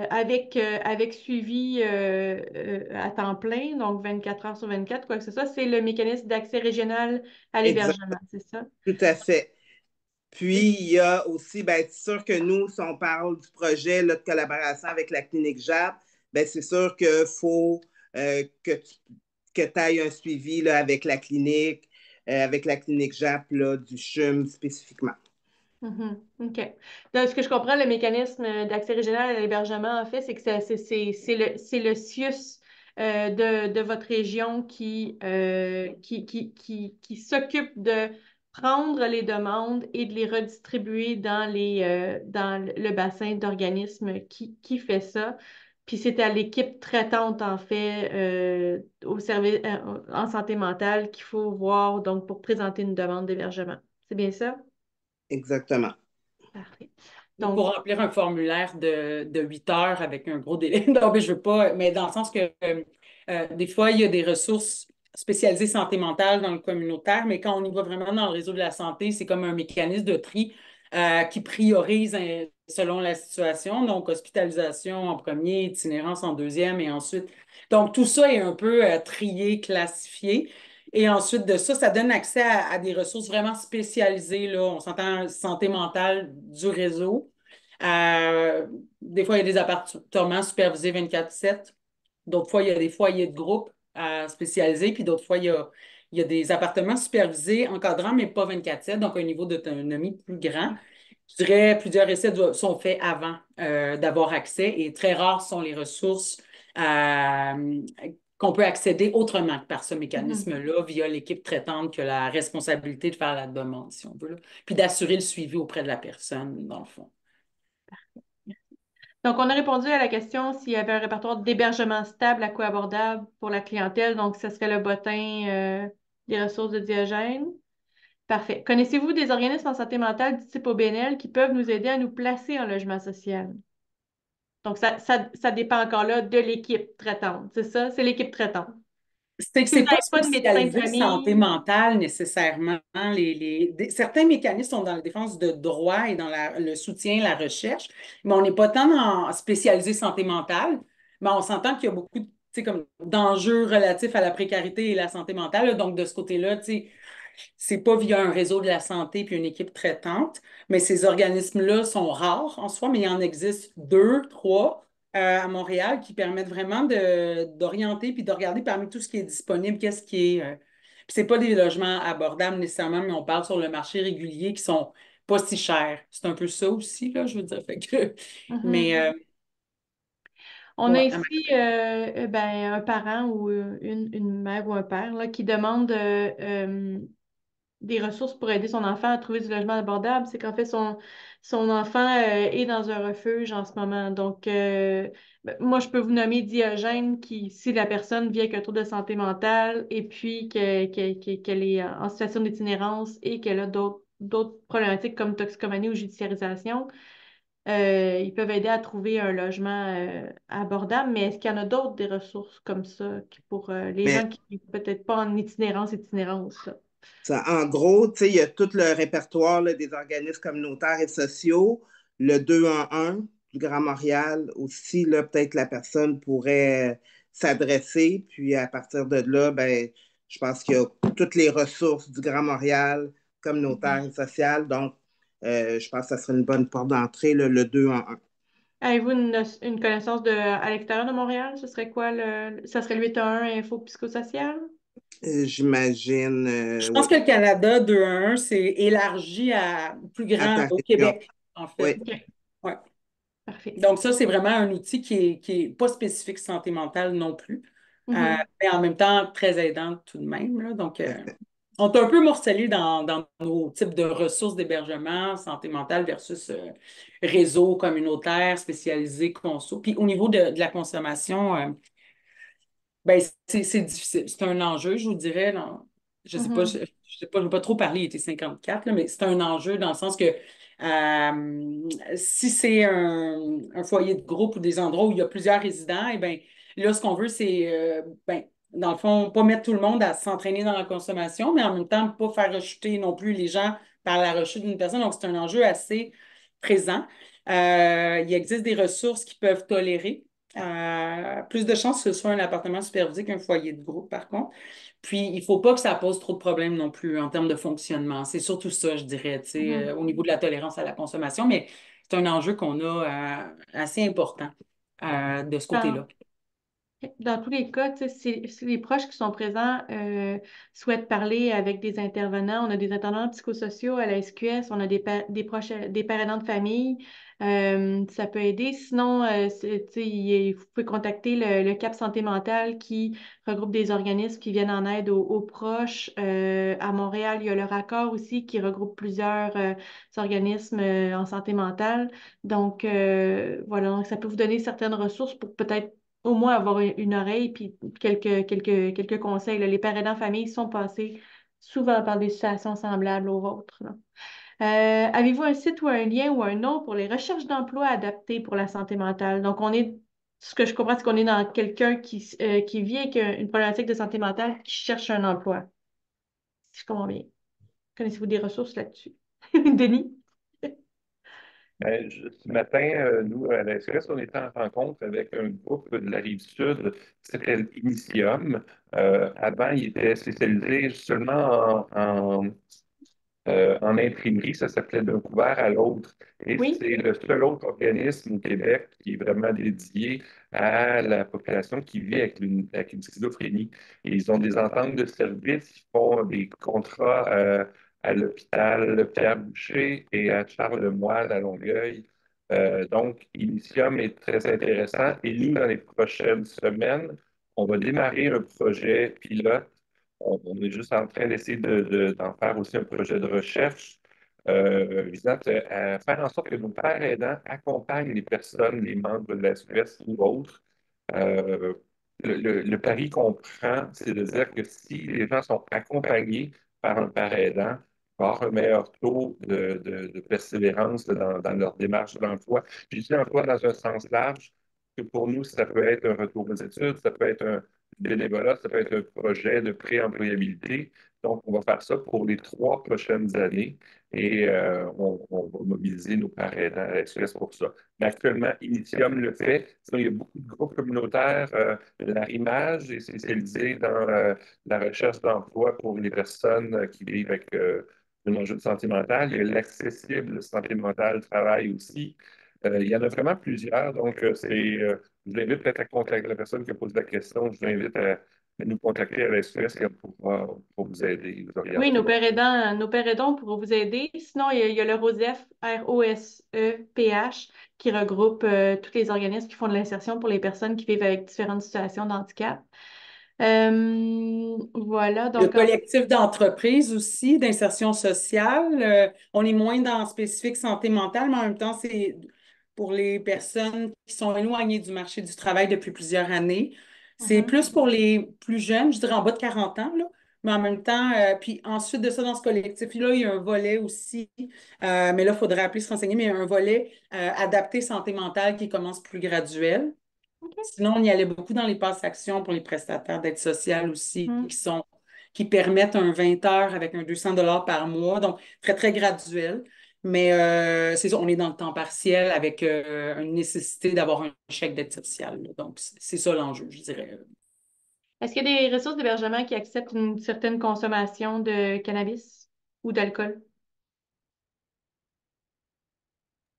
avec suivi à temps plein, donc 24 heures sur 24, quoi que ce soit, c'est le mécanisme d'accès régional à Exact, l'hébergement, c'est ça? tout à fait. Et- Puis, il y a aussi, ben, c'est sûr que nous, si on parle du projet là, de collaboration avec la clinique JAP, ben, c'est sûr qu'il faut que tu ailles un suivi là, avec la clinique JAP là, du CHUM spécifiquement. Mhm. OK. Donc, ce que je comprends, le mécanisme d'accès régional à l'hébergement, en fait, c'est que c'est le CIUS de votre région qui s'occupe de prendre les demandes et de les redistribuer dans le bassin d'organismes qui fait ça. Puis c'est à l'équipe traitante, en fait, au service en santé mentale qu'il faut voir donc pour présenter une demande d'hébergement. C'est bien ça? Exactement. Parfait. Ou Donc, pour remplir un formulaire de 8 heures avec un gros délai. Non, mais je veux pas, mais dans le sens que des fois, il y a des ressources spécialisées santé mentale dans le communautaire, mais quand on y va vraiment dans le réseau de la santé, c'est comme un mécanisme de tri. qui priorise selon la situation. Donc, hospitalisation en premier, itinérance en deuxième et ensuite. Donc, tout ça est un peu trié, classifié. Et ensuite de ça, ça donne accès à des ressources vraiment spécialisées, là. On s'entend santé mentale du réseau. Des fois, il y a des appartements supervisés 24/7. D'autres fois, il y a des foyers de groupe spécialisés. Puis d'autres fois, il y a des appartements supervisés, encadrant, mais pas 24/7, donc un niveau d'autonomie plus grand. Je dirais plusieurs essais sont faits avant d'avoir accès et très rares sont les ressources qu'on peut accéder autrement que par ce Mhm. mécanisme-là, via l'équipe traitante qui a la responsabilité de faire la demande, si on veut, là, puis d'assurer le suivi auprès de la personne, dans le fond. Donc, on a répondu à la question s'il y avait un répertoire d'hébergement stable à coût abordable pour la clientèle. Donc, ce serait le bottin des ressources de Diogène. Parfait. Connaissez-vous des organismes en santé mentale du type OBNL qui peuvent nous aider à nous placer en logement social? Donc, ça dépend encore là de l'équipe traitante. C'est ça? C'est l'équipe traitante. C'est que Si vous c'est pas n'avez pas de médecin de spécialisé santé famille. mentale nécessairement. Certains mécanismes sont dans la défense de droit et dans le soutien, la recherche, mais on n'est pas tant dans spécialisé santé mentale, mais on s'entend qu'il y a beaucoup tu sais, comme d'enjeux relatifs à la précarité et la santé mentale, là. Donc, de ce côté-là, tu sais, c'est pas via un réseau de la santé puis une équipe traitante, mais ces organismes-là sont rares en soi, mais il en existe deux, trois à Montréal qui permettent vraiment d'orienter puis de regarder parmi tout ce qui est disponible, qu'est-ce qui est. Puis c'est pas des logements abordables nécessairement, mais on parle sur le marché régulier qui sont pas si chers. C'est un peu ça aussi, là, je veux dire. Fait que, mais, Mhm. On a ouais, ici ben, un parent ou une mère ou un père là, qui demande des ressources pour aider son enfant à trouver du logement abordable. C'est qu'en fait, son enfant est dans un refuge en ce moment. Donc, ben, moi, je peux vous nommer Diogène, qui, si la personne vit avec un trouble de santé mentale et puis qu'elle est en situation d'itinérance et qu'elle a d'autres problématiques comme toxicomanie ou judiciarisation, ils peuvent aider à trouver un logement abordable. Mais est-ce qu'il y en a d'autres des ressources comme ça pour les Mais gens qui peut-être pas en itinérance, là? en gros, tu sais, il y a tout le répertoire là, des organismes communautaires et sociaux, le 2 en un du Grand Montréal aussi, là, peut-être la personne pourrait s'adresser, puis à partir de là, ben, je pense qu'il y a toutes les ressources du Grand Montréal communautaire et social, donc je pense que ça serait une bonne porte d'entrée, là, le 2 en un. Avez-vous une connaissance à l'extérieur de Montréal? Ce serait quoi ça serait le 811 Info Psychosocial? J'imagine, je pense oui, que le Canada 211 c'est élargi à plus à grand ta au région. Québec, en fait. Oui, OK, Ouais. parfait. Donc, ça, c'est vraiment un outil qui est pas spécifique santé mentale non plus, Mhm. mais en même temps très aidant tout de même, là. Donc, tout à fait. on est un peu morcelé dans nos types de ressources d'hébergement, santé mentale versus réseau communautaire spécialisé, conso. Puis au niveau de la consommation, ben, c'est difficile. C'est un enjeu, je vous dirais. Je sais pas, Mhm. je sais pas, je ne vais pas trop parler, il était 54, là, mais c'est un enjeu dans le sens que si c'est un foyer de groupe ou des endroits où il y a plusieurs résidents, et ben là, ce qu'on veut, c'est, ben, dans le fond, pas mettre tout le monde à s'entraîner dans la consommation, mais en même temps, pas faire rechuter non plus les gens par la rechute d'une personne. Donc, c'est un enjeu assez présent. Il existe des ressources qui peuvent tolérer. Plus de chances que ce soit un appartement supervisé qu'un foyer de groupe, par contre. Puis, il ne faut pas que ça pose trop de problèmes non plus en termes de fonctionnement. C'est surtout ça, je dirais, tu sais, Mhm. au niveau de la tolérance à la consommation, mais c'est un enjeu qu'on a assez important de ce Dans, côté-là. dans tous les cas, tu sais, si les proches qui sont présents souhaitent parler avec des intervenants, on a des intervenants psychosociaux à la SQS, on a des proches, des parents aidants de famille, ça peut aider. Sinon, tu sais, vous pouvez contacter le CAP Santé mentale qui regroupe des organismes qui viennent en aide aux proches. À Montréal, il y a le RACOR aussi qui regroupe plusieurs organismes en santé mentale. Donc, voilà, donc ça peut vous donner certaines ressources pour peut-être au moins avoir une oreille puis quelques conseils, là. Les parents en famille sont passés souvent par des situations semblables aux vôtres, là. Avez-vous un site ou un lien ou un nom pour les recherches d'emploi adaptées pour la santé mentale? Donc, ce que je comprends, c'est qu'on est dans quelqu'un qui vit avec une problématique de santé mentale qui cherche un emploi. Si je comprends bien. Connaissez-vous des ressources là-dessus? Denis? Ce matin, nous, à la SES, on était en rencontre avec un groupe de la Rive-Sud qui s'appelle Initium. Avant, il était spécialisé seulement en imprimerie, ça s'appelait d'un couvert à l'autre. Et Oui? c'est le seul autre organisme au Québec qui est vraiment dédié à la population qui vit avec une schizophrénie. Et ils ont des ententes de services, ils font des contrats à l'hôpital Pierre-Boucher et à Charles-Lemoyle à Longueuil. Donc, Initium est très intéressant. Et nous, dans les prochaines semaines, on va démarrer un projet pilote. On est juste en train d'essayer d'en faire aussi un projet de recherche visant à faire en sorte que nos pères aidants accompagnent les personnes, les membres de la SOS ou autres. Euh, le pari qu'on prend, c'est de dire que si les gens sont accompagnés par un père aidant, il va y avoir un meilleur taux de persévérance dans leur démarche d'emploi. Puis je dis emploi dans un sens large, que pour nous, ça peut être un retour aux études, ça peut être un bénévolat, ça peut être un projet de pré-employabilité. Donc, on va faire ça pour les 3 prochaines années et on va mobiliser nos parents à la SOS pour ça. Mais actuellement, Initium le fait. Sinon, il y a beaucoup de groupes communautaires. L'Arrimage est spécialisé dans la recherche d'emploi pour les personnes qui vivent avec un enjeu de santé mentale. Il y a l'Accessible Santé mentale travail aussi. Il y en a vraiment plusieurs. Donc, je vous invite peut-être à contacter la personne qui a posé la question. Je vous invite à nous contacter à la SOS et pour vous aider, vous Oui, orienter. nos pères aidants pourront vous aider. Sinon, il y a le ROSEF, ROSEPH, qui regroupe tous les organismes qui font de l'insertion pour les personnes qui vivent avec différentes situations de handicap. Voilà, Le donc collectif d'entreprise aussi, d'insertion sociale. On est moins dans spécifique santé mentale, mais en même temps, c'est pour les personnes qui sont éloignées du marché du travail depuis plusieurs années. C'est mhm, plus pour les plus jeunes, je dirais en bas de 40 ans, là. Mais en même temps, puis ensuite de ça, dans ce collectif-là, il y a un volet aussi, mais là, il faudrait appeler se renseigner, mais il y a un volet adapté santé mentale qui commence plus graduel. OK. Sinon, on y allait beaucoup dans les passes actions pour les prestataires d'aide sociale aussi, Mhm. qui permettent un 20 heures avec un 200 $ par mois. Donc, très, très graduel. Mais c'est ça, on est dans le temps partiel avec une nécessité d'avoir un chèque d'aide sociale, là. Donc, c'est ça l'enjeu, je dirais. Est-ce qu'il y a des ressources d'hébergement qui acceptent une certaine consommation de cannabis ou d'alcool?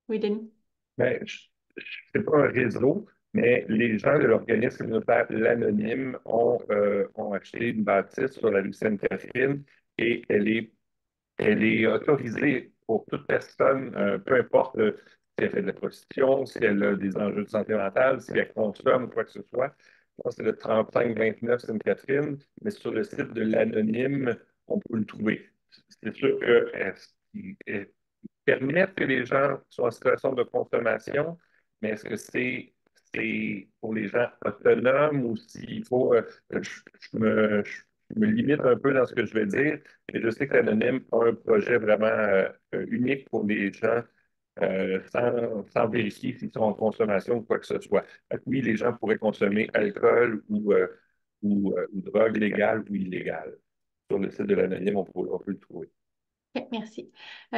Oui, Denis? Ben, c'est pas un réseau, mais les gens de l'organisme communautaire L'Anonyme ont acheté une bâtisse sur la rue Sainte-Catherine et elle est autorisée pour toute personne, peu importe si elle fait de la prostitution, si elle a des enjeux de santé mentale, si elle consomme quoi que ce soit. Je pense que c'est le 3529 Sainte-Catherine, mais sur le site de l'Anonyme, on peut le trouver. C'est sûr que permettre que les gens soient en situation de consommation, mais est-ce que c'est pour les gens autonomes ou s'il faut. Je me limite un peu dans ce que je vais dire, et je sais que l'Anonyme a un projet vraiment unique pour les gens sans vérifier s'ils sont en consommation ou quoi que ce soit. Fait que oui, les gens pourraient consommer alcool ou drogue légale ou illégale. Sur le site de l'Anonyme, on peut le trouver. OK, merci.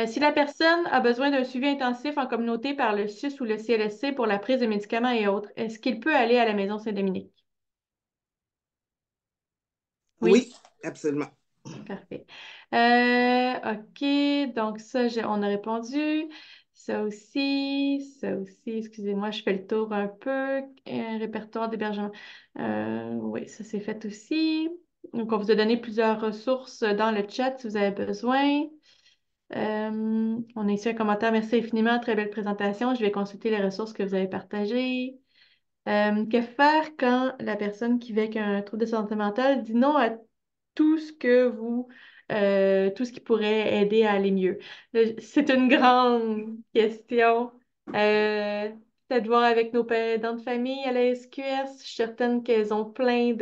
Si la personne a besoin d'un suivi intensif en communauté par le CIUS ou le CLSC pour la prise de médicaments et autres, est-ce qu'il peut aller à la Maison Saint-Dominique? Oui, Oui, absolument. parfait. OK, donc ça, on a répondu. Ça aussi, excusez-moi, je fais le tour un peu. Répertoire d'hébergement. Oui, ça c'est fait aussi. Donc, on vous a donné plusieurs ressources dans le chat si vous avez besoin. On a ici un commentaire. Merci infiniment, très belle présentation. Je vais consulter les ressources que vous avez partagées. Que faire quand la personne qui vit avec un trouble de santé mentale dit non à tout ce que tout ce qui pourrait aider à aller mieux? C'est une grande question. Euh, Peut-être voir avec nos parents de famille à la SQS. Je suis certaine qu'elles ont plein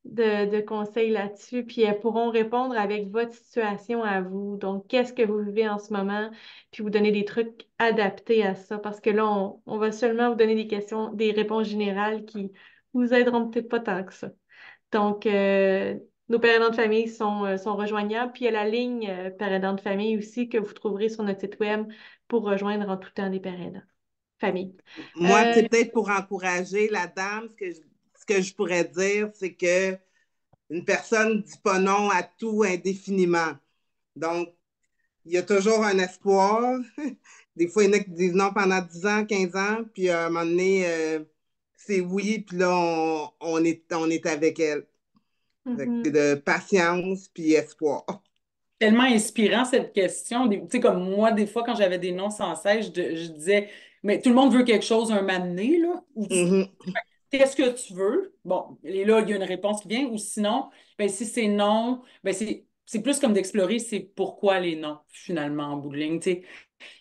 de conseils là-dessus, puis elles pourront répondre avec votre situation à vous. Donc, qu'est-ce que vous vivez en ce moment, puis vous donner des trucs adaptés à ça, parce que là, on va seulement vous donner des questions, des réponses générales qui vous aideront peut-être pas tant que ça. Donc, nos parents aidants de famille sont rejoignables. Puis il y a la ligne parents aidants de famille aussi que vous trouverez sur notre site web pour rejoindre en tout temps des parents aidants famille. Moi, c'est peut-être pour encourager la dame, ce que je pourrais dire, c'est que une personne ne dit pas non à tout indéfiniment. Donc, il y a toujours un espoir. Des fois, il y en a qui disent non pendant 10 ans, 15 ans, puis à un moment donné, c'est oui, puis là, on est avec elle. Fait que c'est Mhm. de patience puis espoir. Tellement inspirant cette question. Tu sais, comme moi, des fois, quand j'avais des noms sans cesse, je disais, mais tout le monde veut quelque chose un moment donné, là. Mhm. Qu'est-ce que tu veux? Bon, et là, il y a une réponse qui vient, ou sinon, ben, si c'est non, ben, c'est plus comme d'explorer c'est pourquoi les non, finalement, en bout de ligne. Tu sais,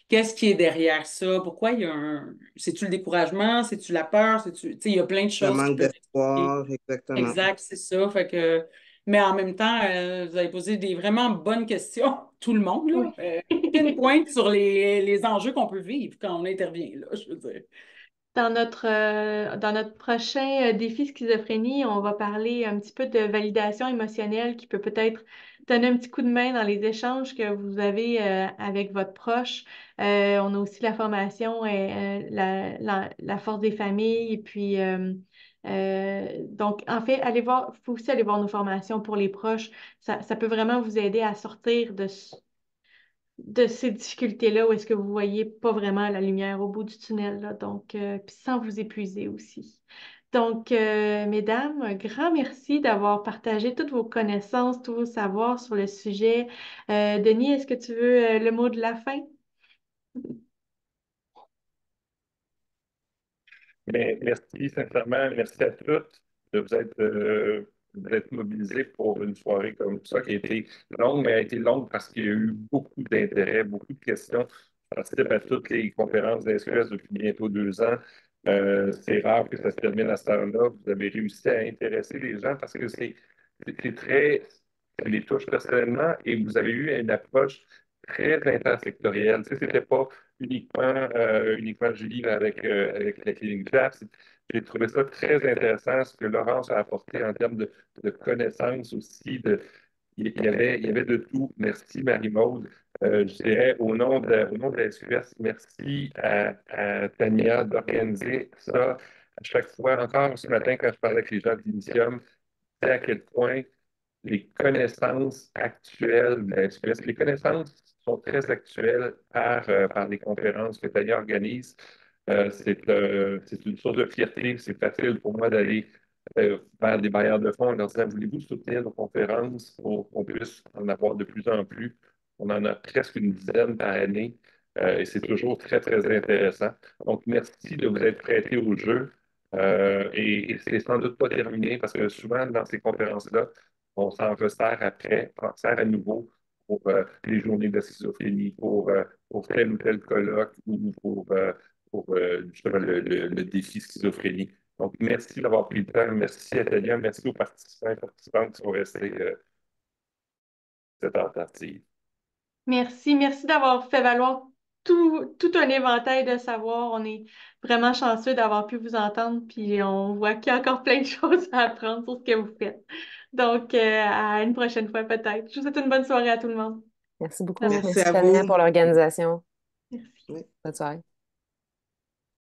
qu'est-ce qui est derrière ça? Pourquoi il y a un. C'est-tu le découragement? C'est-tu la peur? Tu sais, il y a plein de Un choses qui manque peuvent expliquer. d'espoir, exactement. Exact, c'est ça. Fait que. Mais en même temps, vous avez posé des vraiment bonnes questions, tout le monde, là. Oui. Pinpoint sur les enjeux qu'on peut vivre quand on intervient, là, je veux dire. Dans notre prochain défi schizophrénie, on va parler un petit peu de validation émotionnelle qui peut peut-être donner un petit coup de main dans les échanges que vous avez avec votre proche. On a aussi la formation et la force des familles. Et puis, donc, en fait, allez voir, il faut aussi aller voir nos formations pour les proches. Ça peut vraiment vous aider à sortir de ces difficultés-là où est-ce que vous voyez pas vraiment la lumière au bout du tunnel, là, donc, puis sans vous épuiser aussi. Donc, mesdames, un grand merci d'avoir partagé toutes vos connaissances, tous vos savoirs sur le sujet. Denis, est-ce que tu veux le mot de la fin? Mais merci sincèrement, merci à toutes de vous être mobilisés pour une soirée comme ça qui a été longue, mais elle a été longue parce qu'il y a eu beaucoup d'intérêt, beaucoup de questions. Je participe à toutes les conférences d'SQS depuis bientôt 2 ans. C'est rare que ça se termine à cette heure-là. Vous avez réussi à intéresser les gens parce que c'est très, ça les touche personnellement et vous avez eu une approche très intersectorielle. Tu sais, c'était pas uniquement Julie là, avec la clinique JAPS. J'ai trouvé ça très intéressant, ce que Laurence a apporté en termes de connaissances aussi. Il y avait de tout. Merci, Marie-Maude. Je dirais au nom de la SQS, merci à Tania d'organiser ça à chaque fois. Encore ce matin, quand je parlais avec les gens de l'Initium, c'est à quel point les connaissances actuelles de la SQS, les connaissances sont très actuelles par les conférences que Tania organise. C'est une source de fierté. C'est facile pour moi d'aller vers des bailleurs de fonds en leur disant, voulez-vous soutenir nos conférences pour qu'on puisse en avoir de plus en plus? On en a presque une dizaine par année et c'est toujours très, très intéressant. Donc, merci de vous être prêté au jeu. Et c'est sans doute pas terminé parce que souvent, dans ces conférences-là, on s'en resserre après, on s'en sert à nouveau pour les journées de schizophrénie, pour tel ou tel colloque ou pour justement le défi schizophrénie. Donc, merci d'avoir pris le temps. Merci à Tania. Merci aux participants et participantes qui sont restés cette tentative. Merci d'avoir fait valoir tout un éventail de savoir. On est vraiment chanceux d'avoir pu vous entendre, puis on voit qu'il y a encore plein de choses à apprendre sur ce que vous faites. Donc, à une prochaine fois peut-être. Je vous souhaite une bonne soirée à tout le monde. Merci Bye beaucoup. bye. Merci Merci, à Tania, vous. pour l'organisation. Merci. Oui. Bonne soirée.